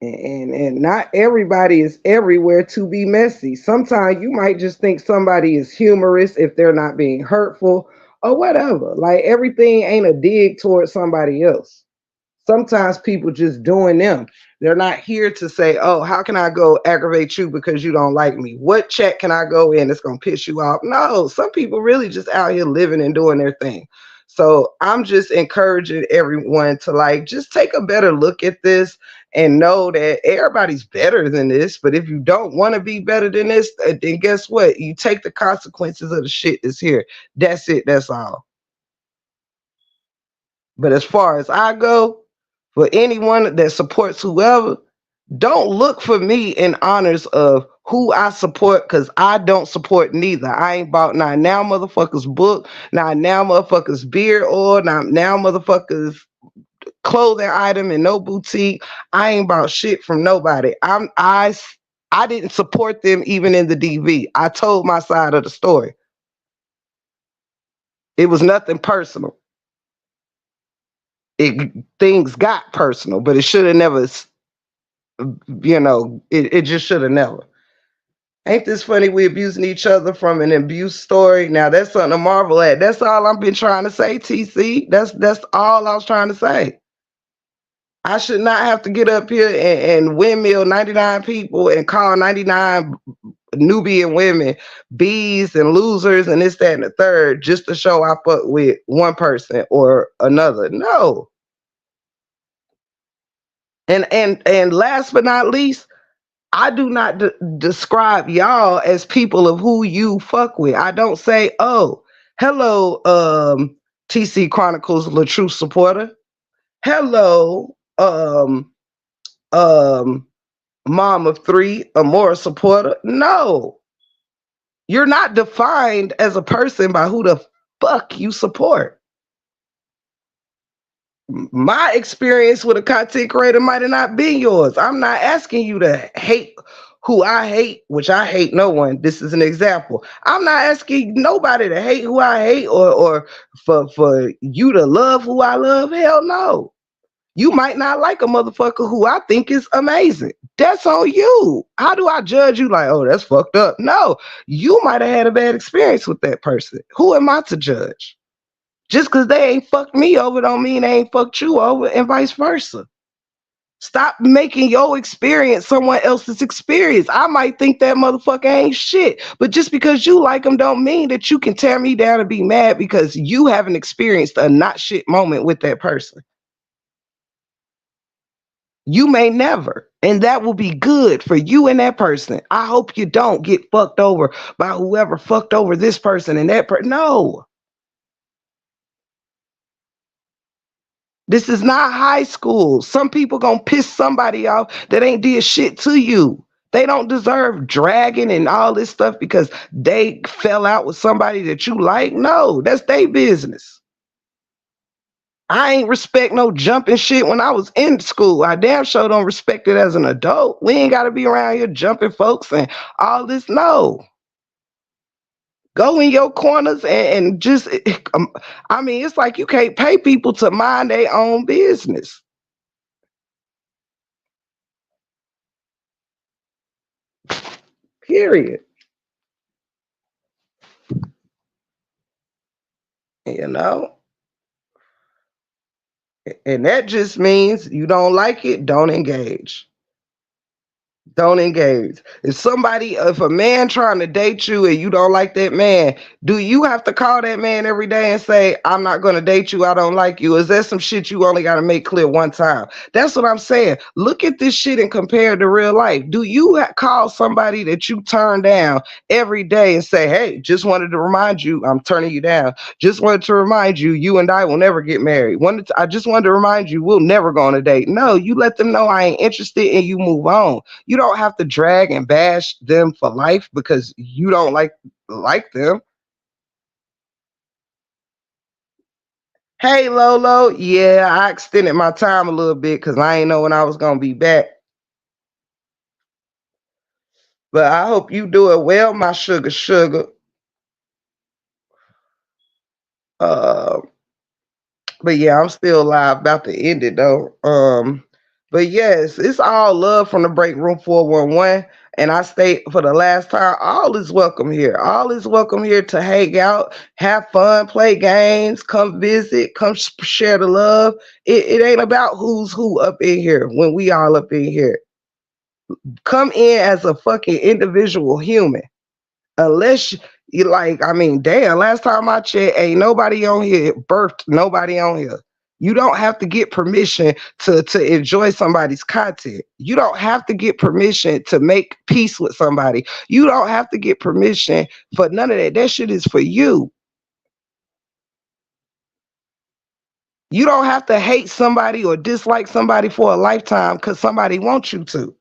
And not everybody is everywhere to be messy. Sometimes you might just think somebody is humorous if they're not being hurtful or whatever. Like everything ain't a dig towards somebody else. Sometimes people just doing them. They're not here to say, oh, how can I go aggravate you because you don't like me? What chat can I go in that's going to piss you off? No, some people really just out here living and doing their thing. So I'm just encouraging everyone to just take a better look at this and know that everybody's better than this. But if you don't want to be better than this, then guess what? You take the consequences of the shit that's here. That's it. That's all. But as far as I go, for anyone that supports whoever, don't look for me in honors of who I support because I don't support neither. I ain't bought now motherfuckers book, now motherfuckers beer oil, now motherfuckers clothing item in no boutique. I ain't bought shit from nobody. I didn't support them even in the DV. I told my side of the story. It was nothing personal. Things got personal, but it should have never, it just should have never. Ain't this funny? We abusing each other from an abuse story. Now that's something to marvel at. That's all I've been trying to say, TC. That's all I was trying to say. I should not have to get up here and windmill 99 people and call 99 Nubian women bees and losers and this, that, and the third just to show I fuck with one person or another. No. And last but not least, I do not describe y'all as people of who you fuck with. I don't say, oh, hello, TC Chronicles LaTruth supporter. Hello, um, mom of three, Amora supporter. No, you're not defined as a person by who the fuck you support. My experience with a content creator might have not been yours. I'm not asking you to hate who I hate, which I hate no one. This is an example. I'm not asking nobody to hate who I hate or for you to love who I love. Hell no. You might not like a motherfucker who I think is amazing. That's on you. How do I judge you like, oh, that's fucked up? No, you might have had a bad experience with that person. Who am I to judge? Just because they ain't fucked me over don't mean they ain't fucked you over, and vice versa. Stop making your experience someone else's experience. I might think that motherfucker ain't shit, but just because you like him don't mean that you can tear me down and be mad because you haven't experienced a not shit moment with that person. You may never, and that will be good for you and that person. I hope you don't get fucked over by whoever fucked over this person and that person. No. This is not high school. Some people gonna piss somebody off that ain't did shit to you. They don't deserve dragging and all this stuff because they fell out with somebody that you like. No, that's their business. I ain't respect no jumping shit when I was in school. I damn sure don't respect it as an adult. We ain't gotta be around here jumping folks and all this. No. Go in your corners and just, I mean, it's like you can't pay people to mind their own business. Period. You know? And that just means you don't like it, don't engage. Don't engage. If a man trying to date you and you don't like that man, do you have to call that man every day and say, I'm not going to date you, I don't like you? Is that some shit you only got to make clear one time? That's what I'm saying. Look at this shit and compare it to real life. Do you call somebody that you turn down every day and say, hey, just wanted to remind you, I'm turning you down. Just wanted to remind you, you and I will never get married. I just wanted to remind you, we'll never go on a date. No, you let them know I ain't interested and you move on. You don't have to drag and bash them for life because you don't like them. Hey Lolo, yeah, I extended my time a little bit because I ain't know when I was gonna be back. But I hope you do it well, my sugar. Uh, but yeah, I'm still live, about to end it though. But yes, it's all love from the break room 411. And I state for the last time, all is welcome here. All is welcome here to hang out, have fun, play games, come visit, come share the love. It ain't about who's who up in here when we all up in here. Come in as a fucking individual human. Unless you like, I mean, damn, last time I checked, ain't nobody on here birthed nobody on here. You don't have to get permission to enjoy somebody's content. You don't have to get permission to make peace with somebody. You don't have to get permission for none of that. That shit is for you. You don't have to hate somebody or dislike somebody for a lifetime because somebody wants you to.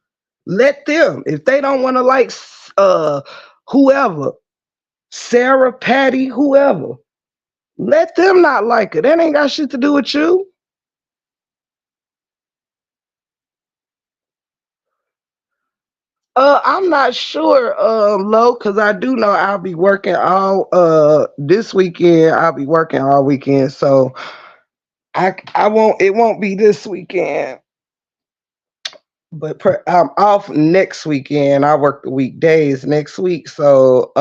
Let them. If they don't want to like whoever, Sarah, Patty, whoever. Let them not like it. That ain't got shit to do with you. I'm not sure, Lo, because I do know I'll be working all this weekend. I'll be working all weekend, so I won't. It won't be this weekend. I'm off next weekend. I work the weekdays next week, so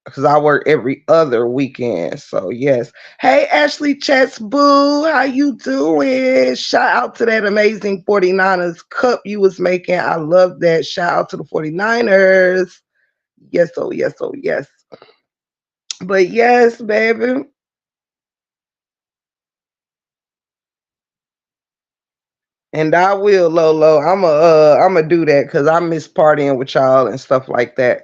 because I work every other weekend. So yes. Hey Ashley Chats Boo, how you doing? Shout out to that amazing 49ers cup you was making. I love that. Shout out to the 49ers. Yes, oh yes, oh yes. But yes, baby. And I will, Lolo. I'ma do that because I miss partying with y'all and stuff like that.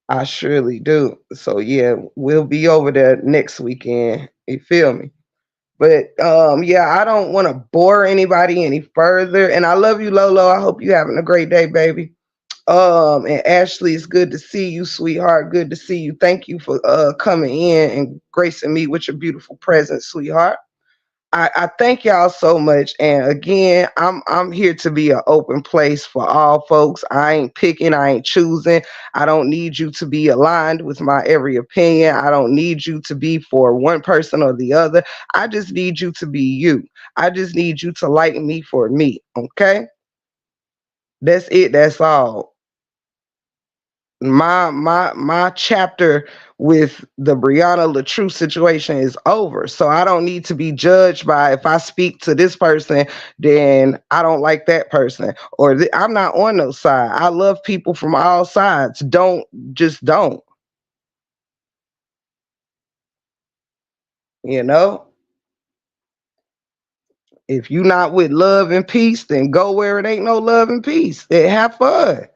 I surely do. So yeah, we'll be over there next weekend. You feel me? But yeah, I don't want to bore anybody any further. And I love you, Lolo. I hope you having a great day, baby. And Ashley, it's good to see you, sweetheart. Good to see you. Thank you for coming in and gracing me with your beautiful presence, sweetheart. I thank y'all so much. And again, I'm here to be an open place for all folks. I ain't picking, I ain't choosing. I don't need you to be aligned with my every opinion. I don't need you to be for one person or the other. I just need you to be you. I just need you to like me for me. Okay? That's it. That's all. My chapter with the Brianna LaTrue situation is over. So I don't need to be judged by if I speak to this person, then I don't like that person. Or I'm not on those side. I love people from all sides. Don't, you know? If you not with love and peace, then go where it ain't no love and peace. And have fun.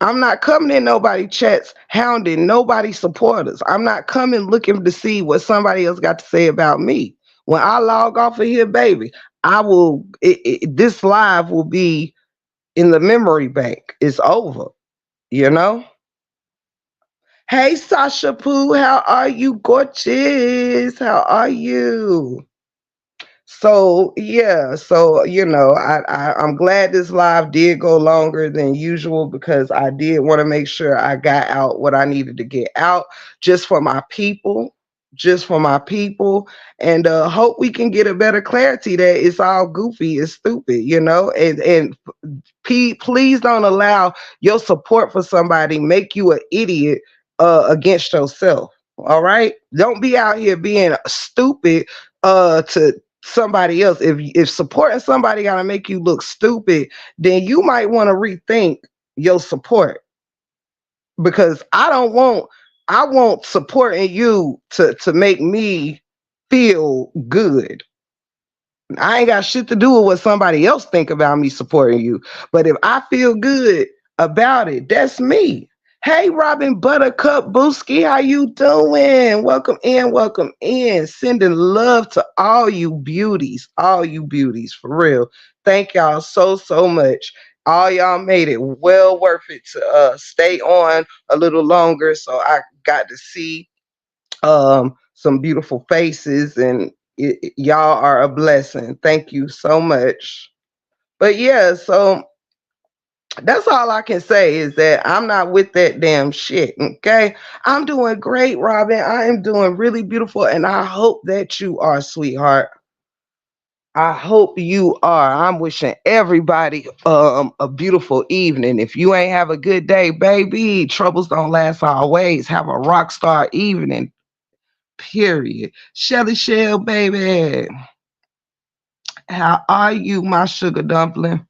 I'm not coming in nobody chats hounding nobody supporters. I'm not coming looking to see what somebody else got to say about me. When I log off of here, baby, I will. This live will be in the memory bank. It's over. You know. Hey, Sasha Pooh, how are you, gorgeous? How are you? So yeah, so I'm glad this live did go longer than usual because I did want to make sure I got out what I needed to get out just for my people, just for my people, and hope we can get a better clarity that it's all goofy, it's stupid, and please don't allow your support for somebody make you an idiot against yourself. All right, don't be out here being stupid to somebody else. If supporting somebody gotta make you look stupid, then you might want to rethink your support because I want supporting you to make me feel good. I ain't got shit to do with what somebody else think about me supporting you. But if I feel good about it, that's me. Hey, Robin Buttercup Booski, how you doing? Welcome in, welcome in. Sending love to all you beauties, for real. Thank y'all so much. All y'all made it well worth it to stay on a little longer, so I got to see some beautiful faces, and y'all are a blessing. Thank you so much. But yeah, so that's all I can say is that I'm not with that damn shit. Okay, I'm doing great, Robin. I am doing really beautiful, and I hope that you are, sweetheart. I hope you are. I'm wishing everybody a beautiful evening. If you ain't have a good day, baby, troubles don't last always. Have a rock star evening. Period. Shelly Shell, baby. How are you, my sugar dumpling?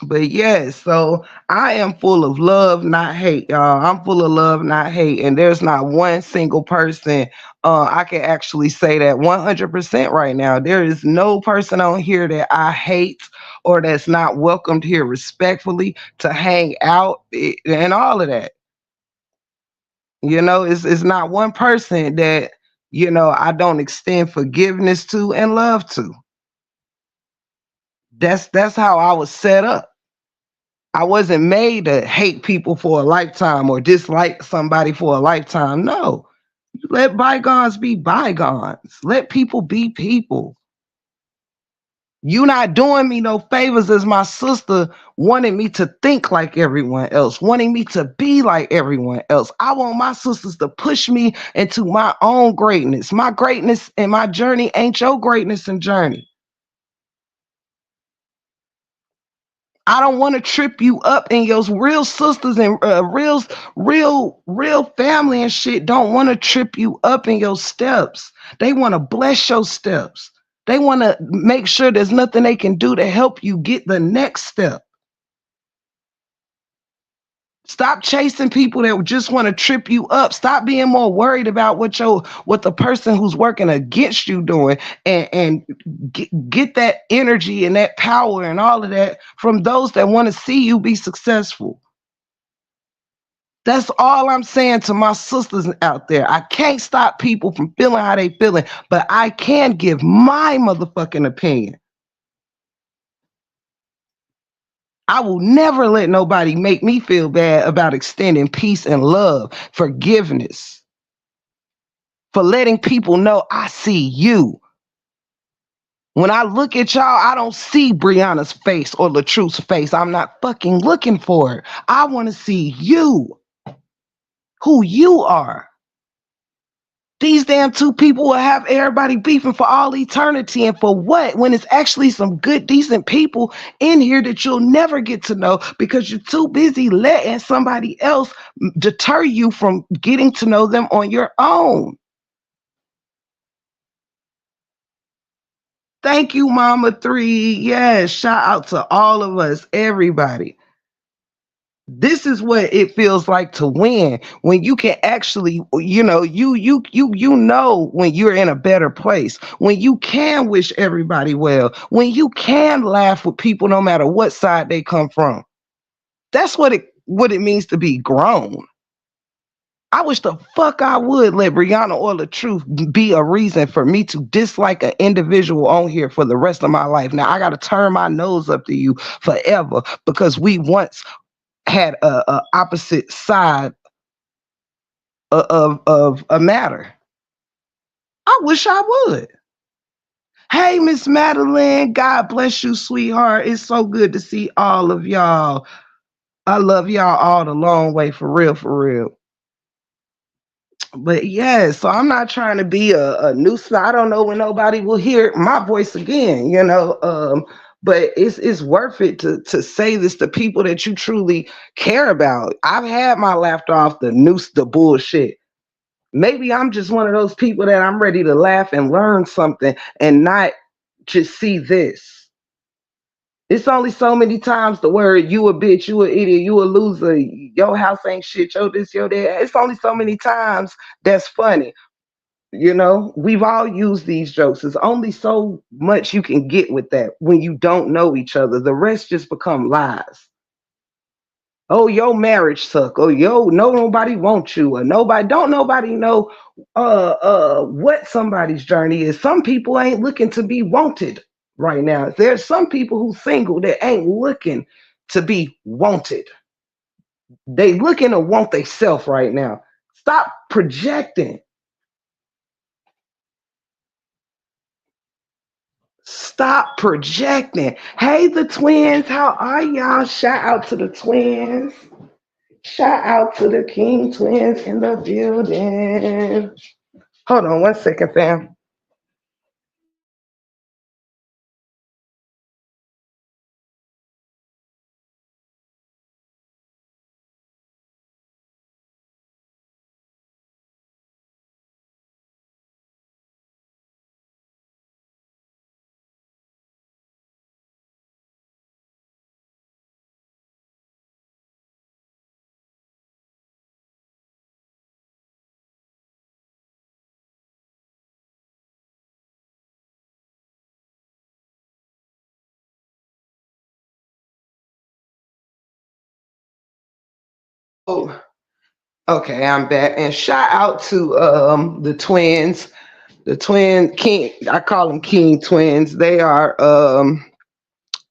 But yes, so I am full of love, not hate, y'all. I'm full of love, not hate. And there's not one single person I can actually say that 100% right now. There is no person on here that I hate or that's not welcomed here respectfully to hang out and all of that. It's not one person that, I don't extend forgiveness to and love to. That's how I was set up. I wasn't made to hate people for a lifetime or dislike somebody for a lifetime. No. Let bygones be bygones. Let people be people. You not doing me no favors as my sister wanting me to think like everyone else, wanting me to be like everyone else. I want my sisters to push me into my own greatness. My greatness and my journey ain't your greatness and journey. I don't want to trip you up, and your real sisters and real family and shit don't want to trip you up in your steps. They want to bless your steps. They want to make sure there's nothing they can do to help you get the next step. Stop chasing people that just want to trip you up. Stop being more worried about what the person who's working against you doing, and get that energy and that power and all of that from those that want to see you be successful. That's all I'm saying to my sisters out there. I can't stop people from feeling how they feeling, but I can give my motherfucking opinion. I will never let nobody make me feel bad about extending peace and love, forgiveness, for letting people know I see you. When I look at y'all, I don't see Brianna's face or Latruth's face. I'm not fucking looking for it. I want to see you, who you are. These damn two people will have everybody beefing for all eternity. And for what? When it's actually some good, decent people in here that you'll never get to know because you're too busy letting somebody else deter you from getting to know them on your own. Thank you, Mama 3. Yes, shout out to all of us, everybody. This is what it feels like to win when you can actually, you know when you're in a better place, when you can wish everybody well, when you can laugh with people no matter what side they come from. That's what it means to be grown. I wish the fuck I would let Brianna or the truth be a reason for me to dislike an individual on here for the rest of my life. Now I gotta turn my nose up to you forever because we once had a opposite side of a matter. I wish I would. Hey, Miss Madeline, God bless you, sweetheart. It's so good to see all of y'all. I love y'all all the long way, for real, for real. But yeah, so I'm not trying to be a nuisance. I don't know when nobody will hear my voice again, but it's worth it to say this to people that you truly care about. I've had my laughter off the noose, the bullshit. Maybe I'm just one of those people that I'm ready to laugh and learn something and not just see this. It's only so many times the word you a bitch, you a idiot, you a loser, your house ain't shit, yo this, yo that. It's only so many times that's funny. We've all used these jokes. There's only so much you can get with that when you don't know each other. The rest just become lies. Oh, your marriage suck. Oh, nobody wants you. Or nobody know what somebody's journey is. Some people ain't looking to be wanted right now. There's some people who single that ain't looking to be wanted. They looking to want themselves right now. Stop projecting. Stop projecting. Hey, the twins, how are y'all? Shout out to the twins. Shout out to the King twins in the building. Hold on 1 second, fam. Oh, okay, I'm back. And shout out to the twins. The twin king, I call them king twins. They are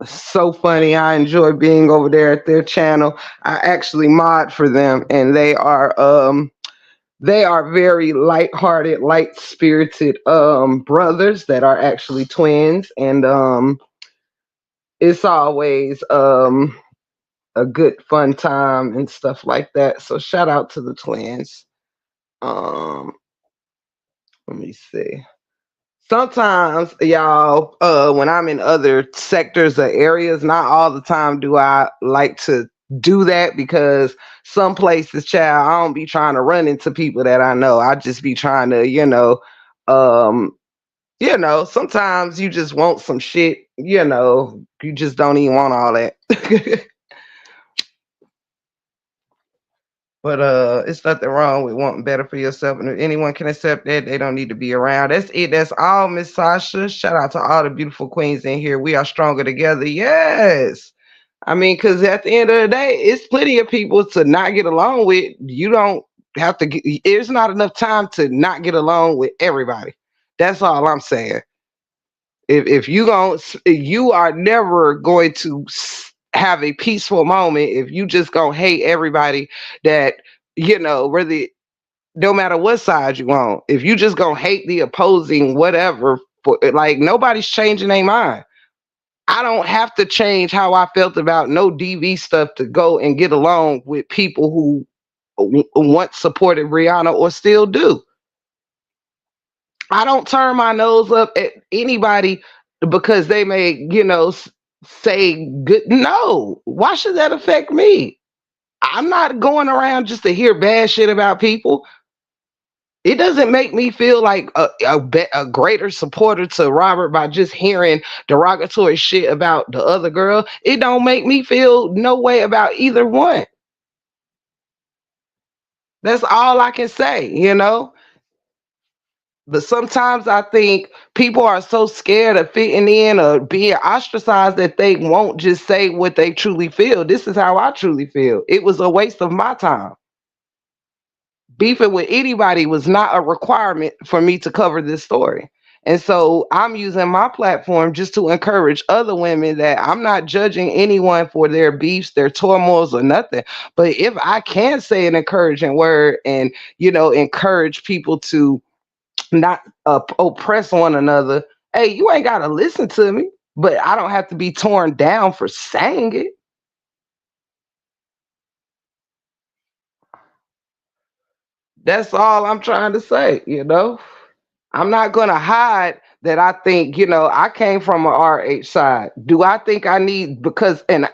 so funny. I enjoy being over there at their channel. I actually mod for them, and they are very light-hearted, light-spirited brothers that are actually twins, and it's always a good fun time and stuff like that. So shout out to the twins. Um, let me see. sometimes y'all, when I'm in other sectors or areas, not all the time do I like to do that, because some places, child, I don't be trying to run into people that I know. I just be trying to, um sometimes you just want some shit, you just don't even want all that. But it's nothing wrong with wanting better for yourself. And if anyone can accept that, they don't need to be around. That's it. That's all, Miss Sasha. Shout out to all the beautiful queens in here. We are stronger together. Yes. I mean, because at the end of the day, it's plenty of people to not get along with. You don't have to get, there's not enough time to not get along with everybody. That's all I'm saying. If you gon' you are never going to have a peaceful moment if you just gonna hate everybody that, really, no matter what side you on. If you just gonna hate the opposing whatever, for like, nobody's changing their mind. I don't have to change how I felt about no DV stuff to go and get along with people who once supported Rihanna or still do. I don't turn my nose up at anybody because they may, say good. No, why should that affect me? I'm not going around just to hear bad shit about people. It doesn't make me feel like a greater supporter to Robert by just hearing derogatory shit about the other girl. It don't make me feel no way about either one. That's all I can say. But sometimes I think people are so scared of fitting in or being ostracized that they won't just say what they truly feel. This is how I truly feel. It was a waste of my time. Beefing with anybody was not a requirement for me to cover this story. And so I'm using my platform just to encourage other women that I'm not judging anyone for their beefs, their turmoils, or nothing. But if I can say an encouraging word and, encourage people to not oppress one another. Hey, you ain't got to listen to me, but I don't have to be torn down for saying it. That's all I'm trying to say. I'm not going to hide that I think, I came from a RH side. Do I think I need, because, and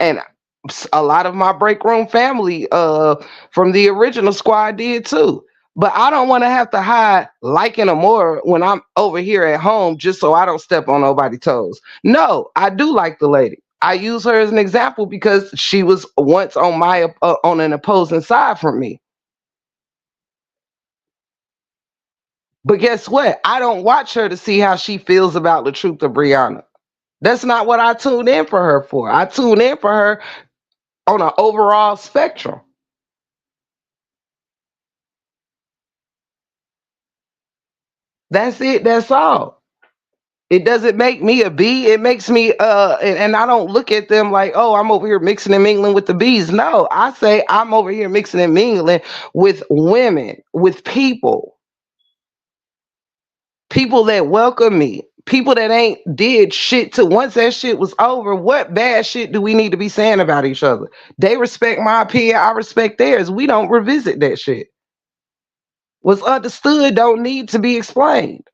a lot of my break room family from the original squad did too. But I don't want to have to hide liking them more when I'm over here at home just so I don't step on nobody's toes. No, I do like the lady. I use her as an example because she was once on my on an opposing side from me. But guess what? I don't watch her to see how she feels about the truth of Brianna. That's not what I tune in for her for. I tune in for her on an overall spectrum. That's it. That's all. It doesn't make me a bee. It makes me and I don't look at them like, oh, I'm over here mixing and mingling with the bees. No, I say I'm over here mixing and mingling with women, with people that welcome me, people that ain't did shit to once that shit was over. What bad shit do we need to be saying about each other? They respect my opinion, I respect theirs. We don't revisit that shit. What's understood don't need to be explained.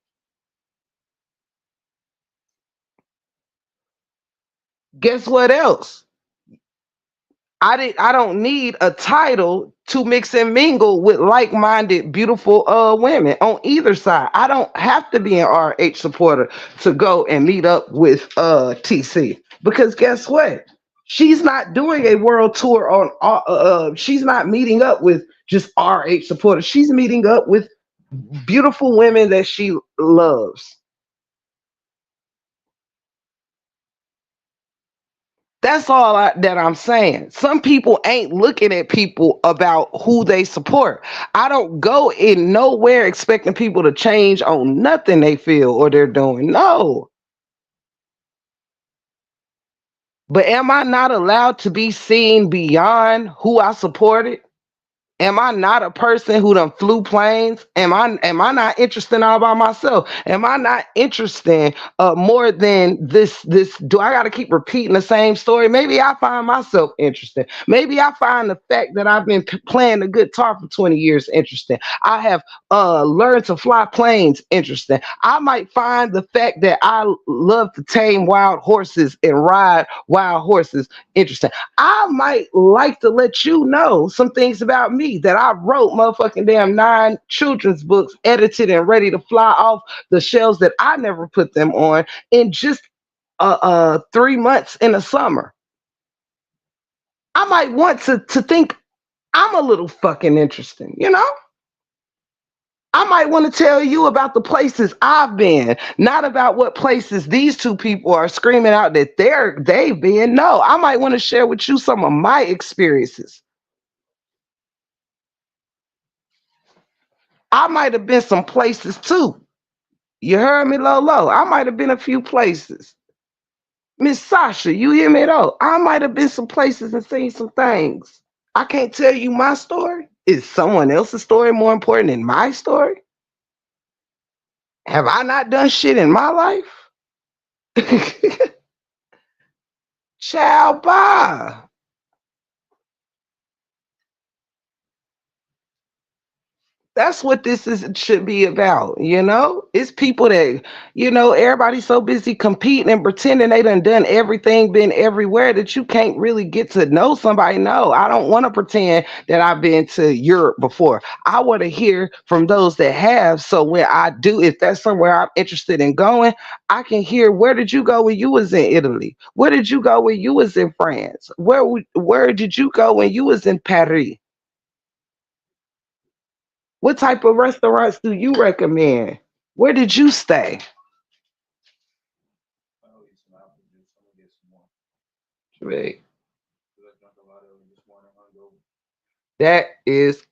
Guess what else? I don't need a title to mix and mingle with like-minded beautiful women on either side. I don't have to be an RH supporter to go and meet up with TC, because guess what? She's not doing a world tour on she's not meeting up with just RH supporters. She's meeting up with beautiful women that she loves. That's all that I'm saying. Some people ain't looking at people about who they support. I don't go in nowhere expecting people to change on nothing they feel or they're doing. No. But am I not allowed to be seen beyond who I supported? Am I not a person who done flew planes? Am I not interesting all by myself? Am I not interesting more than this? Do I got to keep repeating the same story? Maybe I find myself interesting. Maybe I find the fact that I've been playing the guitar for 20 years interesting. I have learned to fly planes interesting. I might find the fact that I love to tame wild horses and ride wild horses interesting. I might like to let you know some things about me that I wrote motherfucking damn 9 children's books, edited and ready to fly off the shelves that I never put them on in just 3 months in the summer. I might want to think I'm a little fucking interesting, you know? I might want to tell you about the places I've been, not about what places these two people are screaming out that they've been. No, I might want to share with you some of my experiences. I might have been some places too. You heard me, Lolo. I might have been a few places. Miss Sasha, you hear me though? I might have been some places and seen some things. I can't tell you my story. Is someone else's story more important than my story? Have I not done shit in my life? Ciao, bye. That's what this is should be about, you know? It's people that, everybody's so busy competing and pretending they done everything, been everywhere that you can't really get to know somebody. No, I don't want to pretend that I've been to Europe before. I want to hear from those that have. So when I do, if that's somewhere I'm interested in going, I can hear, where did you go when you was in Italy? Where did you go when you was in France? Where did you go when you was in Paris? What type of restaurants do you recommend? Where did you stay? I'll eat some apple juice. I'm gonna get some more. Right. 'Cause I drank a lot of it this morning. I'm gonna go. That is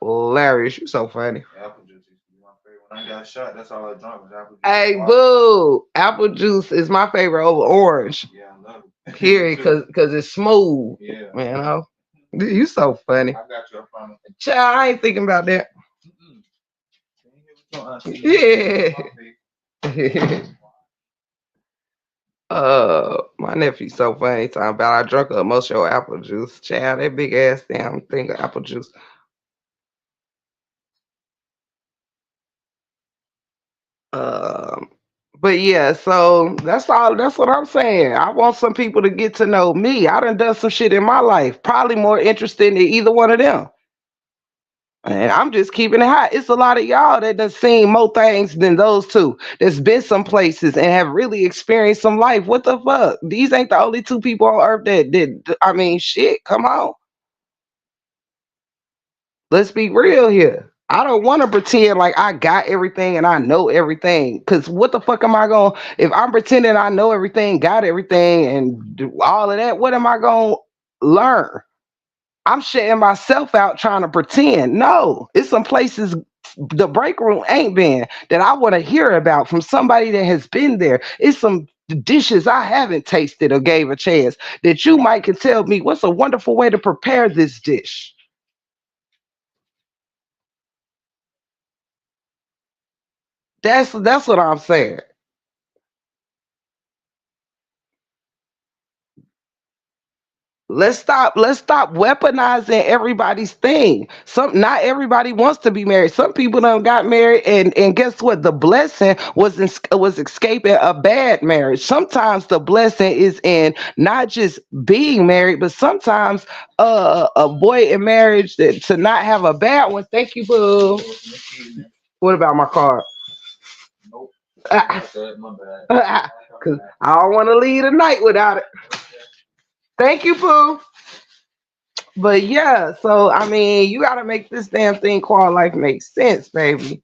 hilarious. You're so funny. Apple juice used to be my favorite. When I got shot, that's all I drank was apple juice and Hey, water. boo. Apple juice is my favorite over orange. Yeah, I love it. Me Period. too. Cause it's smooth. Yeah. You know. You so funny. I got you. I promise. Child, I ain't thinking about that. Mm-mm. Can't hear what your auntie. Yeah. My face. My nephew's so funny talking about I drunk up most of your apple juice. Child, that big ass damn thing of apple juice. Um, but yeah, so that's all. That's what I'm saying. I want some people to get to know me. I done some shit in my life, probably more interesting than either one of them. And I'm just keeping it hot. It's a lot of y'all that done seen more things than those two. That's been some places and have really experienced some life. What the fuck? These ain't the only two people on earth that did. I mean, shit. Come on, let's be real here. I don't want to pretend like I got everything and I know everything. Cause what the fuck am I going? If I'm pretending I know everything, got everything, and do all of that, what am I going to learn? I'm shutting myself out trying to pretend. No, it's some places the break room ain't been that I want to hear about from somebody that has been there. It's some dishes I haven't tasted or gave a chance that you might can tell me what's a wonderful way to prepare this dish. That's what I'm saying. Let's stop weaponizing everybody's thing. Some Not everybody wants to be married. Some people done got married, and guess what? The blessing was escaping a bad marriage. Sometimes the blessing is in not just being married, but sometimes a boy in marriage that to not have a bad one. Thank you, boo. There was some key in there. What about my card? Nope. Cause That's it. My bad. Coming back. I don't want to leave the night without it. Thank you, boo. But yeah, so I mean, you got to make this damn thing called life make sense, baby.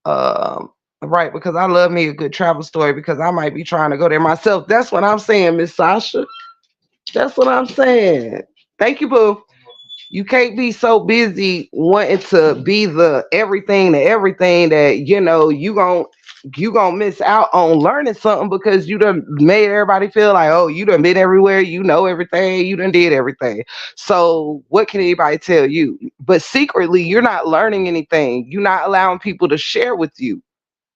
Um, right? Because I love me a good travel story because I might be trying to go there myself. That's what I'm saying, Miss Sasha. That's what I'm saying. Thank you, boo. You can't be so busy wanting to be the everything to everything that you gon' you gonna miss out on learning something because you done made everybody feel like, oh, you done been everywhere, you know everything, you done did everything. So what can anybody tell you? But secretly, you're not learning anything. You're not allowing people to share with you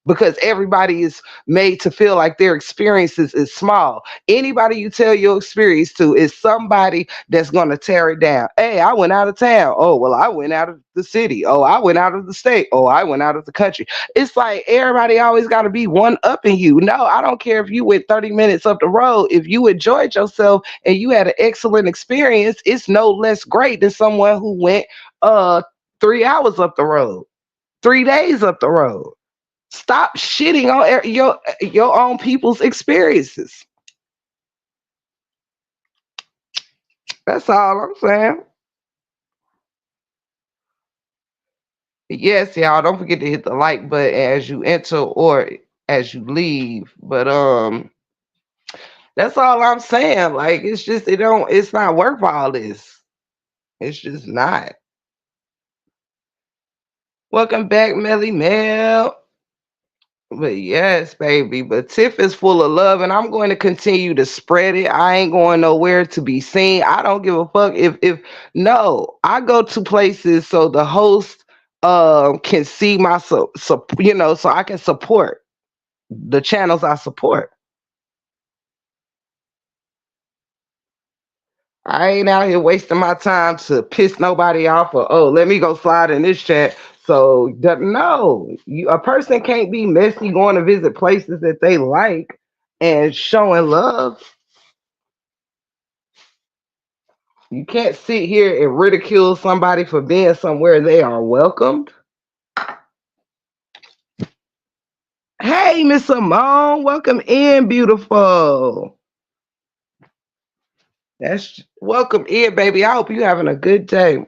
because everybody is made to feel like their experiences is small. Anybody you tell your experience to is somebody that's going to tear it down. Hey, I went out of town. Oh, well, I went out of the city. Oh, I went out of the state. Oh, I went out of the country. It's like everybody always got to be one up in you. No, I don't care if you went 30 minutes up the road. If you enjoyed yourself and you had an excellent experience, it's no less great than someone who went 3 hours up the road, 3 days up the road. Stop shitting on your own people's experiences. That's all I'm saying. Yes, y'all, don't forget to hit the like button as you enter or as you leave. But that's all I'm saying. Like it's just it's not worth all this. It's just not. Welcome back, Melly Mel. But yes, baby. But Tiff is full of love, and I'm going to continue to spread it. I ain't going nowhere to be seen. I don't give a fuck if no. I go to places so the host can see my so I can support the channels I support. I ain't out here wasting my time to piss nobody off or oh let me go slide in this chat. So no, a person can't be messy going to visit places that they like and showing love. You can't sit here and ridicule somebody for being somewhere they are welcomed. Hey, Miss Simone, welcome in, beautiful. That's welcome in, baby. I hope you having a good day.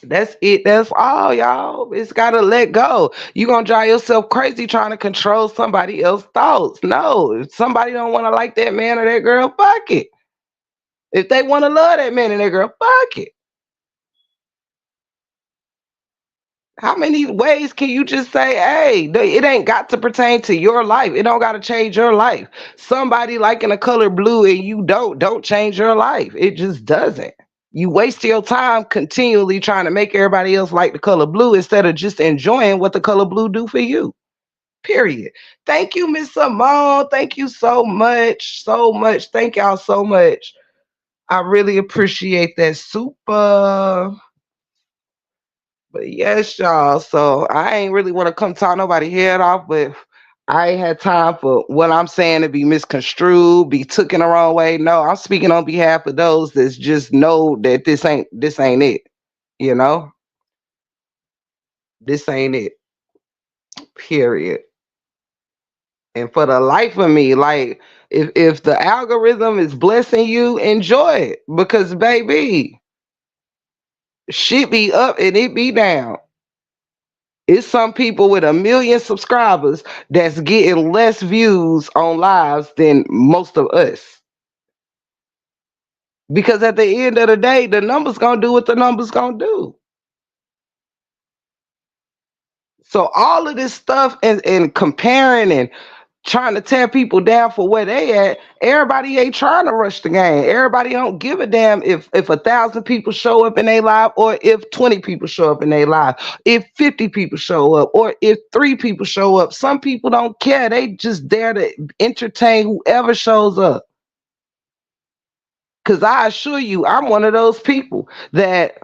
That's it. That's all, y'all. It's gotta let go. You gonna drive yourself crazy trying to control somebody else's thoughts. No, if somebody don't want to like that man or that girl, fuck it. If they want to love that man and that girl, fuck it. How many ways can you just say, hey, it ain't got to pertain to your life. It don't got to change your life. Somebody liking the color blue and you don't change your life. It just doesn't. You waste your time continually trying to make everybody else like the color blue instead of just enjoying what the color blue do for you. Period. Thank you, Miss Simone. Thank you so much. So much. Thank y'all so much. I really appreciate that. Super. But yes, y'all. So I ain't really want to come talk nobody head off, but I ain't had time for what I'm saying to be misconstrued, be taken the wrong way. No, I'm speaking on behalf of those that just know that this ain't it. You know, this ain't it. Period. And for the life of me, like if the algorithm is blessing you, enjoy it because baby, shit be up and it be down. It's some people with 1 million subscribers that's getting less views on lives than most of us. Because at the end of the day, the numbers gonna do what the numbers gonna do. So all of this stuff and comparing and trying to tear people down for where they at, everybody ain't trying to rush the game. Everybody don't give a damn if 1,000 people show up in their live or if 20 people show up in their live, if 50 people show up or if 3 people show up. Some people don't care. They just there to entertain whoever shows up. Cause I assure you, I'm one of those people that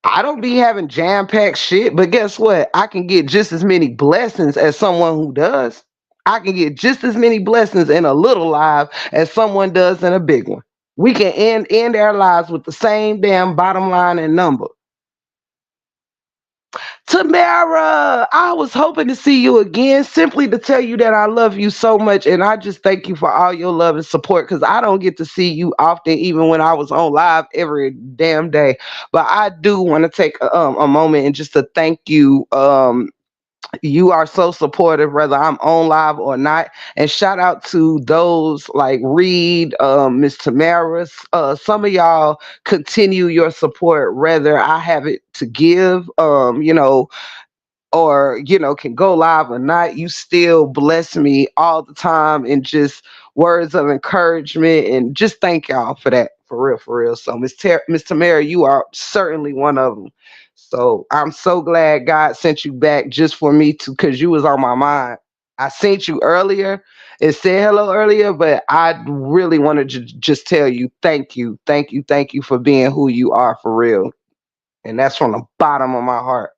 I don't be having jam-packed shit, but guess what? I can get just as many blessings as someone who does. I can get just as many blessings in a little live as someone does in a big one. We can end our lives with the same damn bottom line and number. Tamara, I was hoping to see you again simply to tell you that I love you so much and I just thank you for all your love and support because I don't get to see you often, even when I was on live every damn day. But I do want to take a moment and just to thank you. You are so supportive, whether I'm on live or not. And shout out to those like Reed, Miss Tamara. Some of y'all continue your support, whether I have it to give. or can go live or not, you still bless me all the time and just words of encouragement, and just thank y'all for that, for real, for real. So Miss Tamara, you are certainly one of them. So I'm so glad God sent you back just for me to, because you was on my mind. I sent you earlier and said hello earlier, but I really wanted to just tell you thank you, thank you, thank you for being who you are, for real. And that's from the bottom of my heart.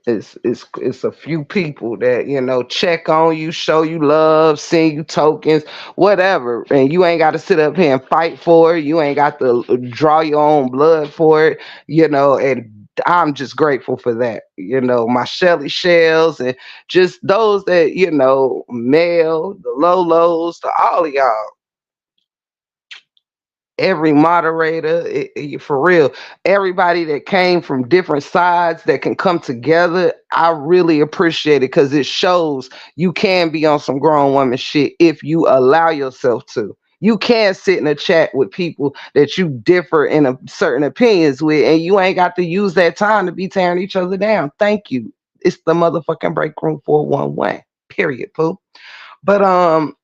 It's a few people that check on you, show you love, send you tokens, whatever, and you ain't got to sit up here and fight for it. You ain't got to draw your own blood for it, and I'm just grateful for that. My Shelly Shells, and just those that Mel, the Lolos, to all of y'all, every moderator, for real, everybody that came from different sides that can come together, I really appreciate it, because it shows you can be on some grown woman shit if you allow yourself to. You can sit in a chat with people that you differ in certain opinions with, and you ain't got to use that time to be tearing each other down. Thank you. It's the motherfucking break room 411, period, poo. But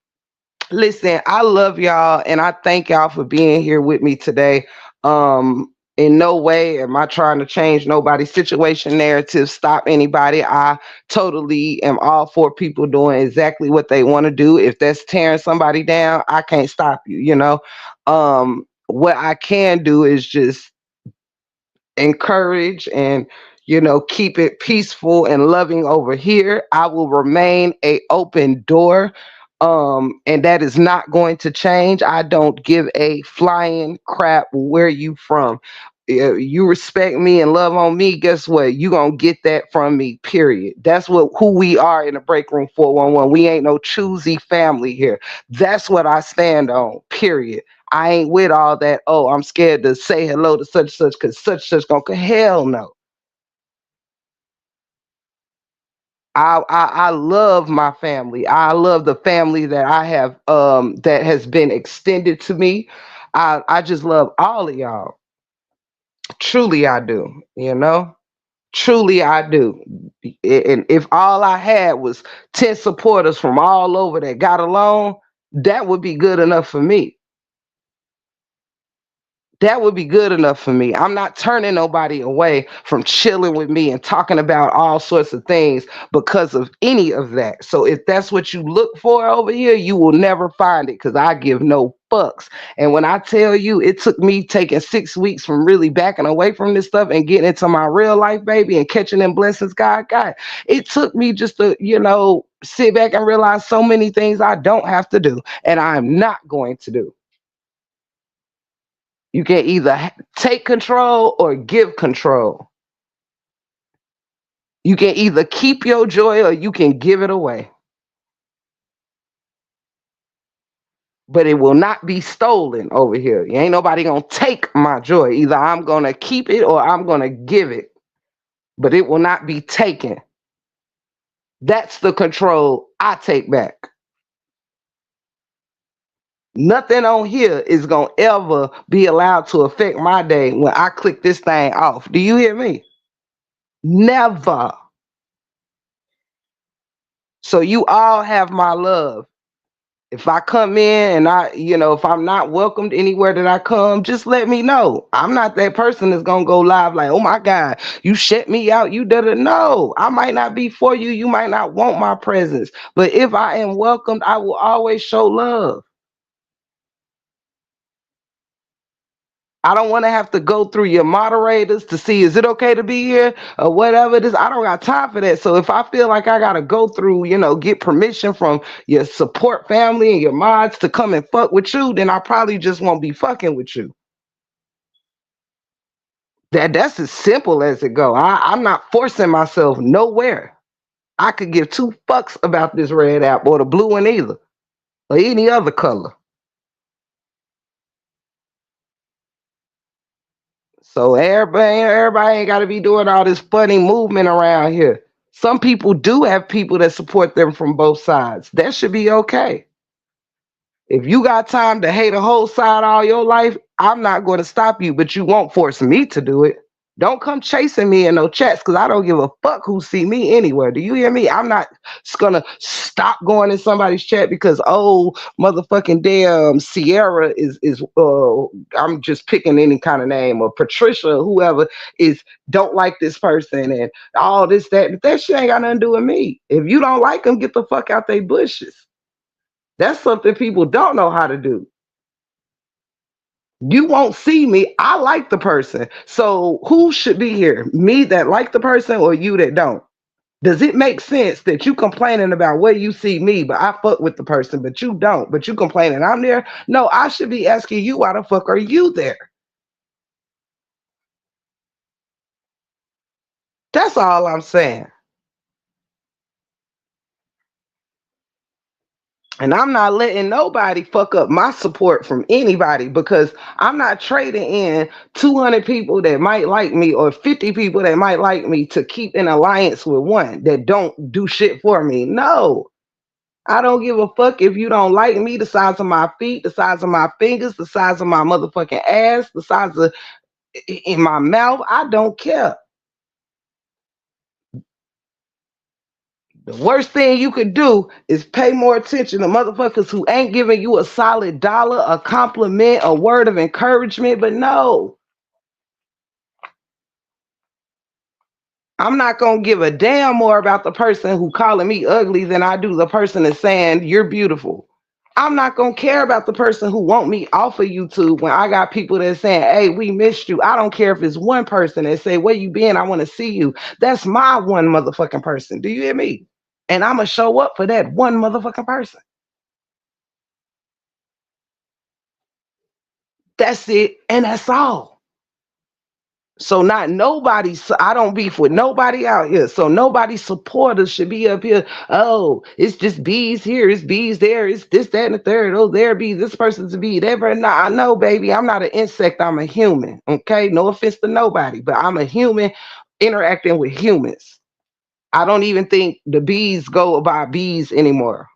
listen, I love y'all and I thank y'all for being here with me today. In no way am I trying to change nobody's situation, narrative, stop anybody. I totally am all for people doing exactly what they want to do. If that's tearing somebody down, I can't stop you. What I can do is just encourage and keep it peaceful and loving over here. I will remain a open door, and that is not going to change. I don't give a flying crap where you from. You respect me and love on me, guess what, you gonna get that from me, period. That's what who we are in the break room 411. We ain't no choosy family here. That's what I stand on, period. I ain't with all that. Oh, I'm scared to say hello to such such because such gonna. Hell no. I love my family. I love the family that I have, that has been extended to me. I just love all of y'all. Truly I do, Truly I do. And if all I had was 10 supporters from all over that got along, that would be good enough for me. That would be good enough for me. I'm not turning nobody away from chilling with me and talking about all sorts of things because of any of that. So if that's what you look for over here, you will never find it, because I give no fucks. And when I tell you it took me taking 6 weeks from really backing away from this stuff and getting into my real life, baby, and catching them blessings God got, it took me just to, sit back and realize so many things I don't have to do and I'm not going to do. You can either take control or give control. You can either keep your joy or you can give it away. But it will not be stolen over here. You ain't nobody gonna take my joy. Either I'm gonna keep it or I'm gonna give it. But it will not be taken. That's the control I take back. Nothing on here is gonna ever be allowed to affect my day when I click this thing off. Do you hear me? Never. So you all have my love. If I come in and if I'm not welcomed anywhere that I come, just let me know. I'm not that person that's gonna go live like, oh my God, you shut me out. You did it. No, I might not be for you. You might not want my presence. But if I am welcomed, I will always show love. I don't want to have to go through your moderators to see is it okay to be here or whatever it is. I don't got time for that. So if I feel like I gotta go through, get permission from your support family and your mods to come and fuck with you, then I probably just won't be fucking with you. That's as simple as it go. I'm not forcing myself nowhere. I could give two fucks about this red app or the blue one either, or any other color. So everybody ain't got to be doing all this funny movement around here. Some people do have people that support them from both sides. That should be okay. If you got time to hate a whole side all your life, I'm not going to stop you, but you won't force me to do it. Don't come chasing me in no chats because I don't give a fuck who see me anywhere. Do you hear me? I'm not gonna stop going in somebody's chat because motherfucking damn Sierra is I'm just picking any kind of name, or Patricia or whoever is don't like this person and all this that shit ain't got nothing to do with me. If you don't like them, get the fuck out they bushes. That's something people don't know how to do. You won't see me. I like the person. So who should be here? Me that like the person or you that don't? Does it make sense that you complaining about where you see me, but I fuck with the person, but you don't, but you complaining I'm there? No, I should be asking you why the fuck are you there? That's all I'm saying. And I'm not letting nobody fuck up my support from anybody because I'm not trading in 200 people that might like me or 50 people that might like me to keep an alliance with one that don't do shit for me. No, I don't give a fuck if you don't like me, the size of my feet, the size of my fingers, the size of my motherfucking ass, the size of in my mouth. I don't care. The worst thing you could do is pay more attention to motherfuckers who ain't giving you a solid dollar, a compliment, a word of encouragement. But no, I'm not gonna give a damn more about the person who calling me ugly than I do the person that's saying you're beautiful. I'm not gonna care about the person who want me off of YouTube when I got people that saying, "Hey, we missed you." I don't care if it's one person that say, "Where you been? I want to see you." That's my one motherfucking person. Do you hear me? And I'ma show up for that one motherfucking person. That's it, and that's all. So not nobody. I don't beef with nobody out here. So nobody supporters should be up here. Oh, it's just bees here, it's bees there, it's this, that, and the third. Oh, there be this person's a bee. Never. Nah, I know, baby. I'm not an insect. I'm a human. Okay, no offense to nobody, but I'm a human interacting with humans. I don't even think the bees go by bees anymore.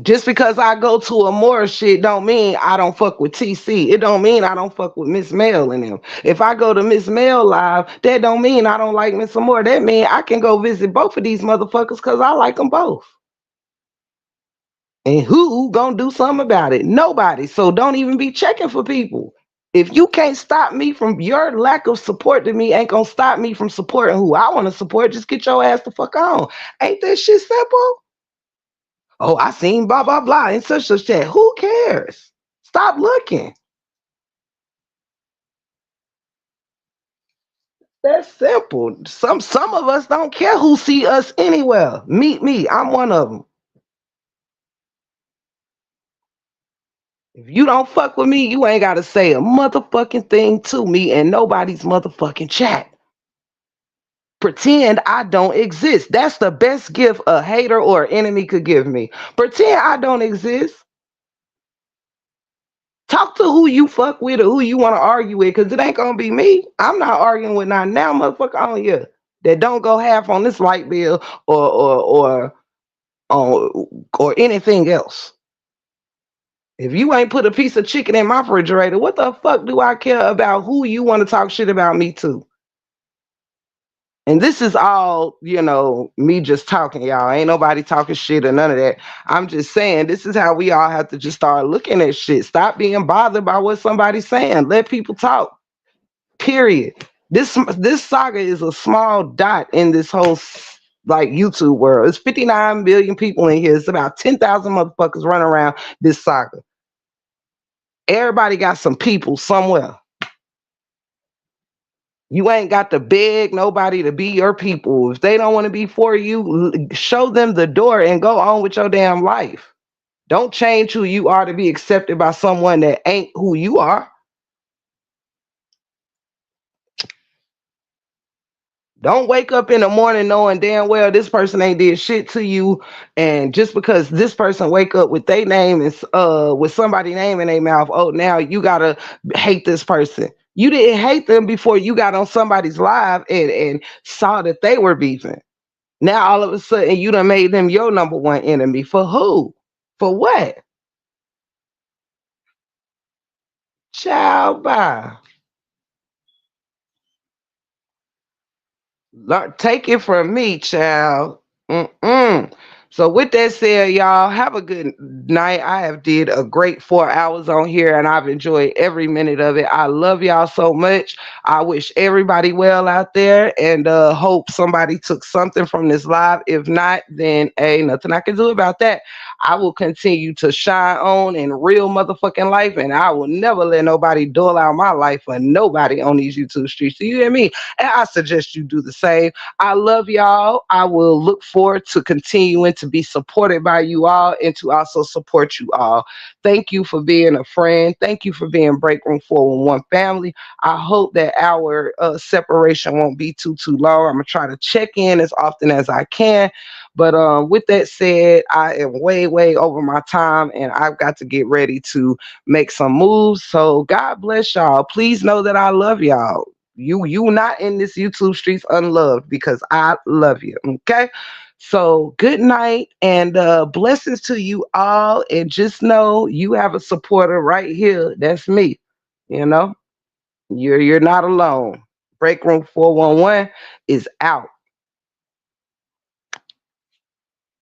Just because I go to a more shit don't mean I don't fuck with TC. It don't mean I don't fuck with Miss Mel and them. If I go to Miss Mel live, that don't mean I don't like Miss Amore. That mean I can go visit both of these motherfuckers because I like them both. And who gonna do something about it? Nobody. So don't even be checking for people. If you can't stop me from your lack of support to me, ain't gonna stop me from supporting who I want to support. Just get your ass the fuck on. Ain't that shit simple? Oh, I seen blah blah blah in such chat. Who cares? Stop looking. That's simple. Some of us don't care who see us anywhere. Meet me. I'm one of them. If you don't fuck with me, you ain't gotta say a motherfucking thing to me in nobody's motherfucking chat. Pretend I don't exist. That's the best gift a hater or enemy could give me. Pretend I don't exist. Talk to who you fuck with or who you want to argue with, because it ain't gonna be me. I'm not arguing with not now motherfucker on here that don't go half on this light bill or anything else. If you ain't put a piece of chicken in my refrigerator, what the fuck do I care about who you want to talk shit about me to? And this is all, me just talking, y'all. Ain't nobody talking shit or none of that. I'm just saying this is how we all have to just start looking at shit. Stop being bothered by what somebody's saying. Let people talk. Period. This saga is a small dot in this whole like YouTube world. It's 59 billion people in here. It's about 10,000 motherfuckers running around this saga. Everybody got some people somewhere. You ain't got to beg nobody to be your people. If they don't want to be for you, show them the door and go on with your damn life. Don't change who you are to be accepted by someone that ain't who you are. Don't wake up in the morning knowing damn well this person ain't did shit to you, and just because this person wake up with their name and with somebody name in their mouth, oh now you gotta hate this person. You didn't hate them before you got on somebody's live and saw that they were beefing. Now all of a sudden you done made them your number one enemy. For who? For what? Child, bye. Take it from me, child. Mm-mm. So with that said, y'all have a good night. I have did a great 4 hours on here, and I've enjoyed every minute of it. I love y'all so much. I wish everybody well out there, and hope somebody took something from this live. If not, then ain't nothing I can do about that. I will continue to shine on in real motherfucking life, and I will never let nobody dull out my life for nobody on these YouTube streets. Do you hear me? And I suggest you do the same. I love y'all. I will look forward to continuing to be supported by you all and to also support you all. Thank you for being a friend. Thank you for being Break Room 411 family. I hope that our separation won't be too long. I'm gonna try to check in as often as I can. But with that said, I am way over my time, and I've got to get ready to make some moves. So God bless y'all. Please know that I love y'all. You not in this YouTube streets unloved because I love you. Okay. So good night and blessings to you all. And just know you have a supporter right here. That's me. You know, you're not alone. Break Room 411 is out.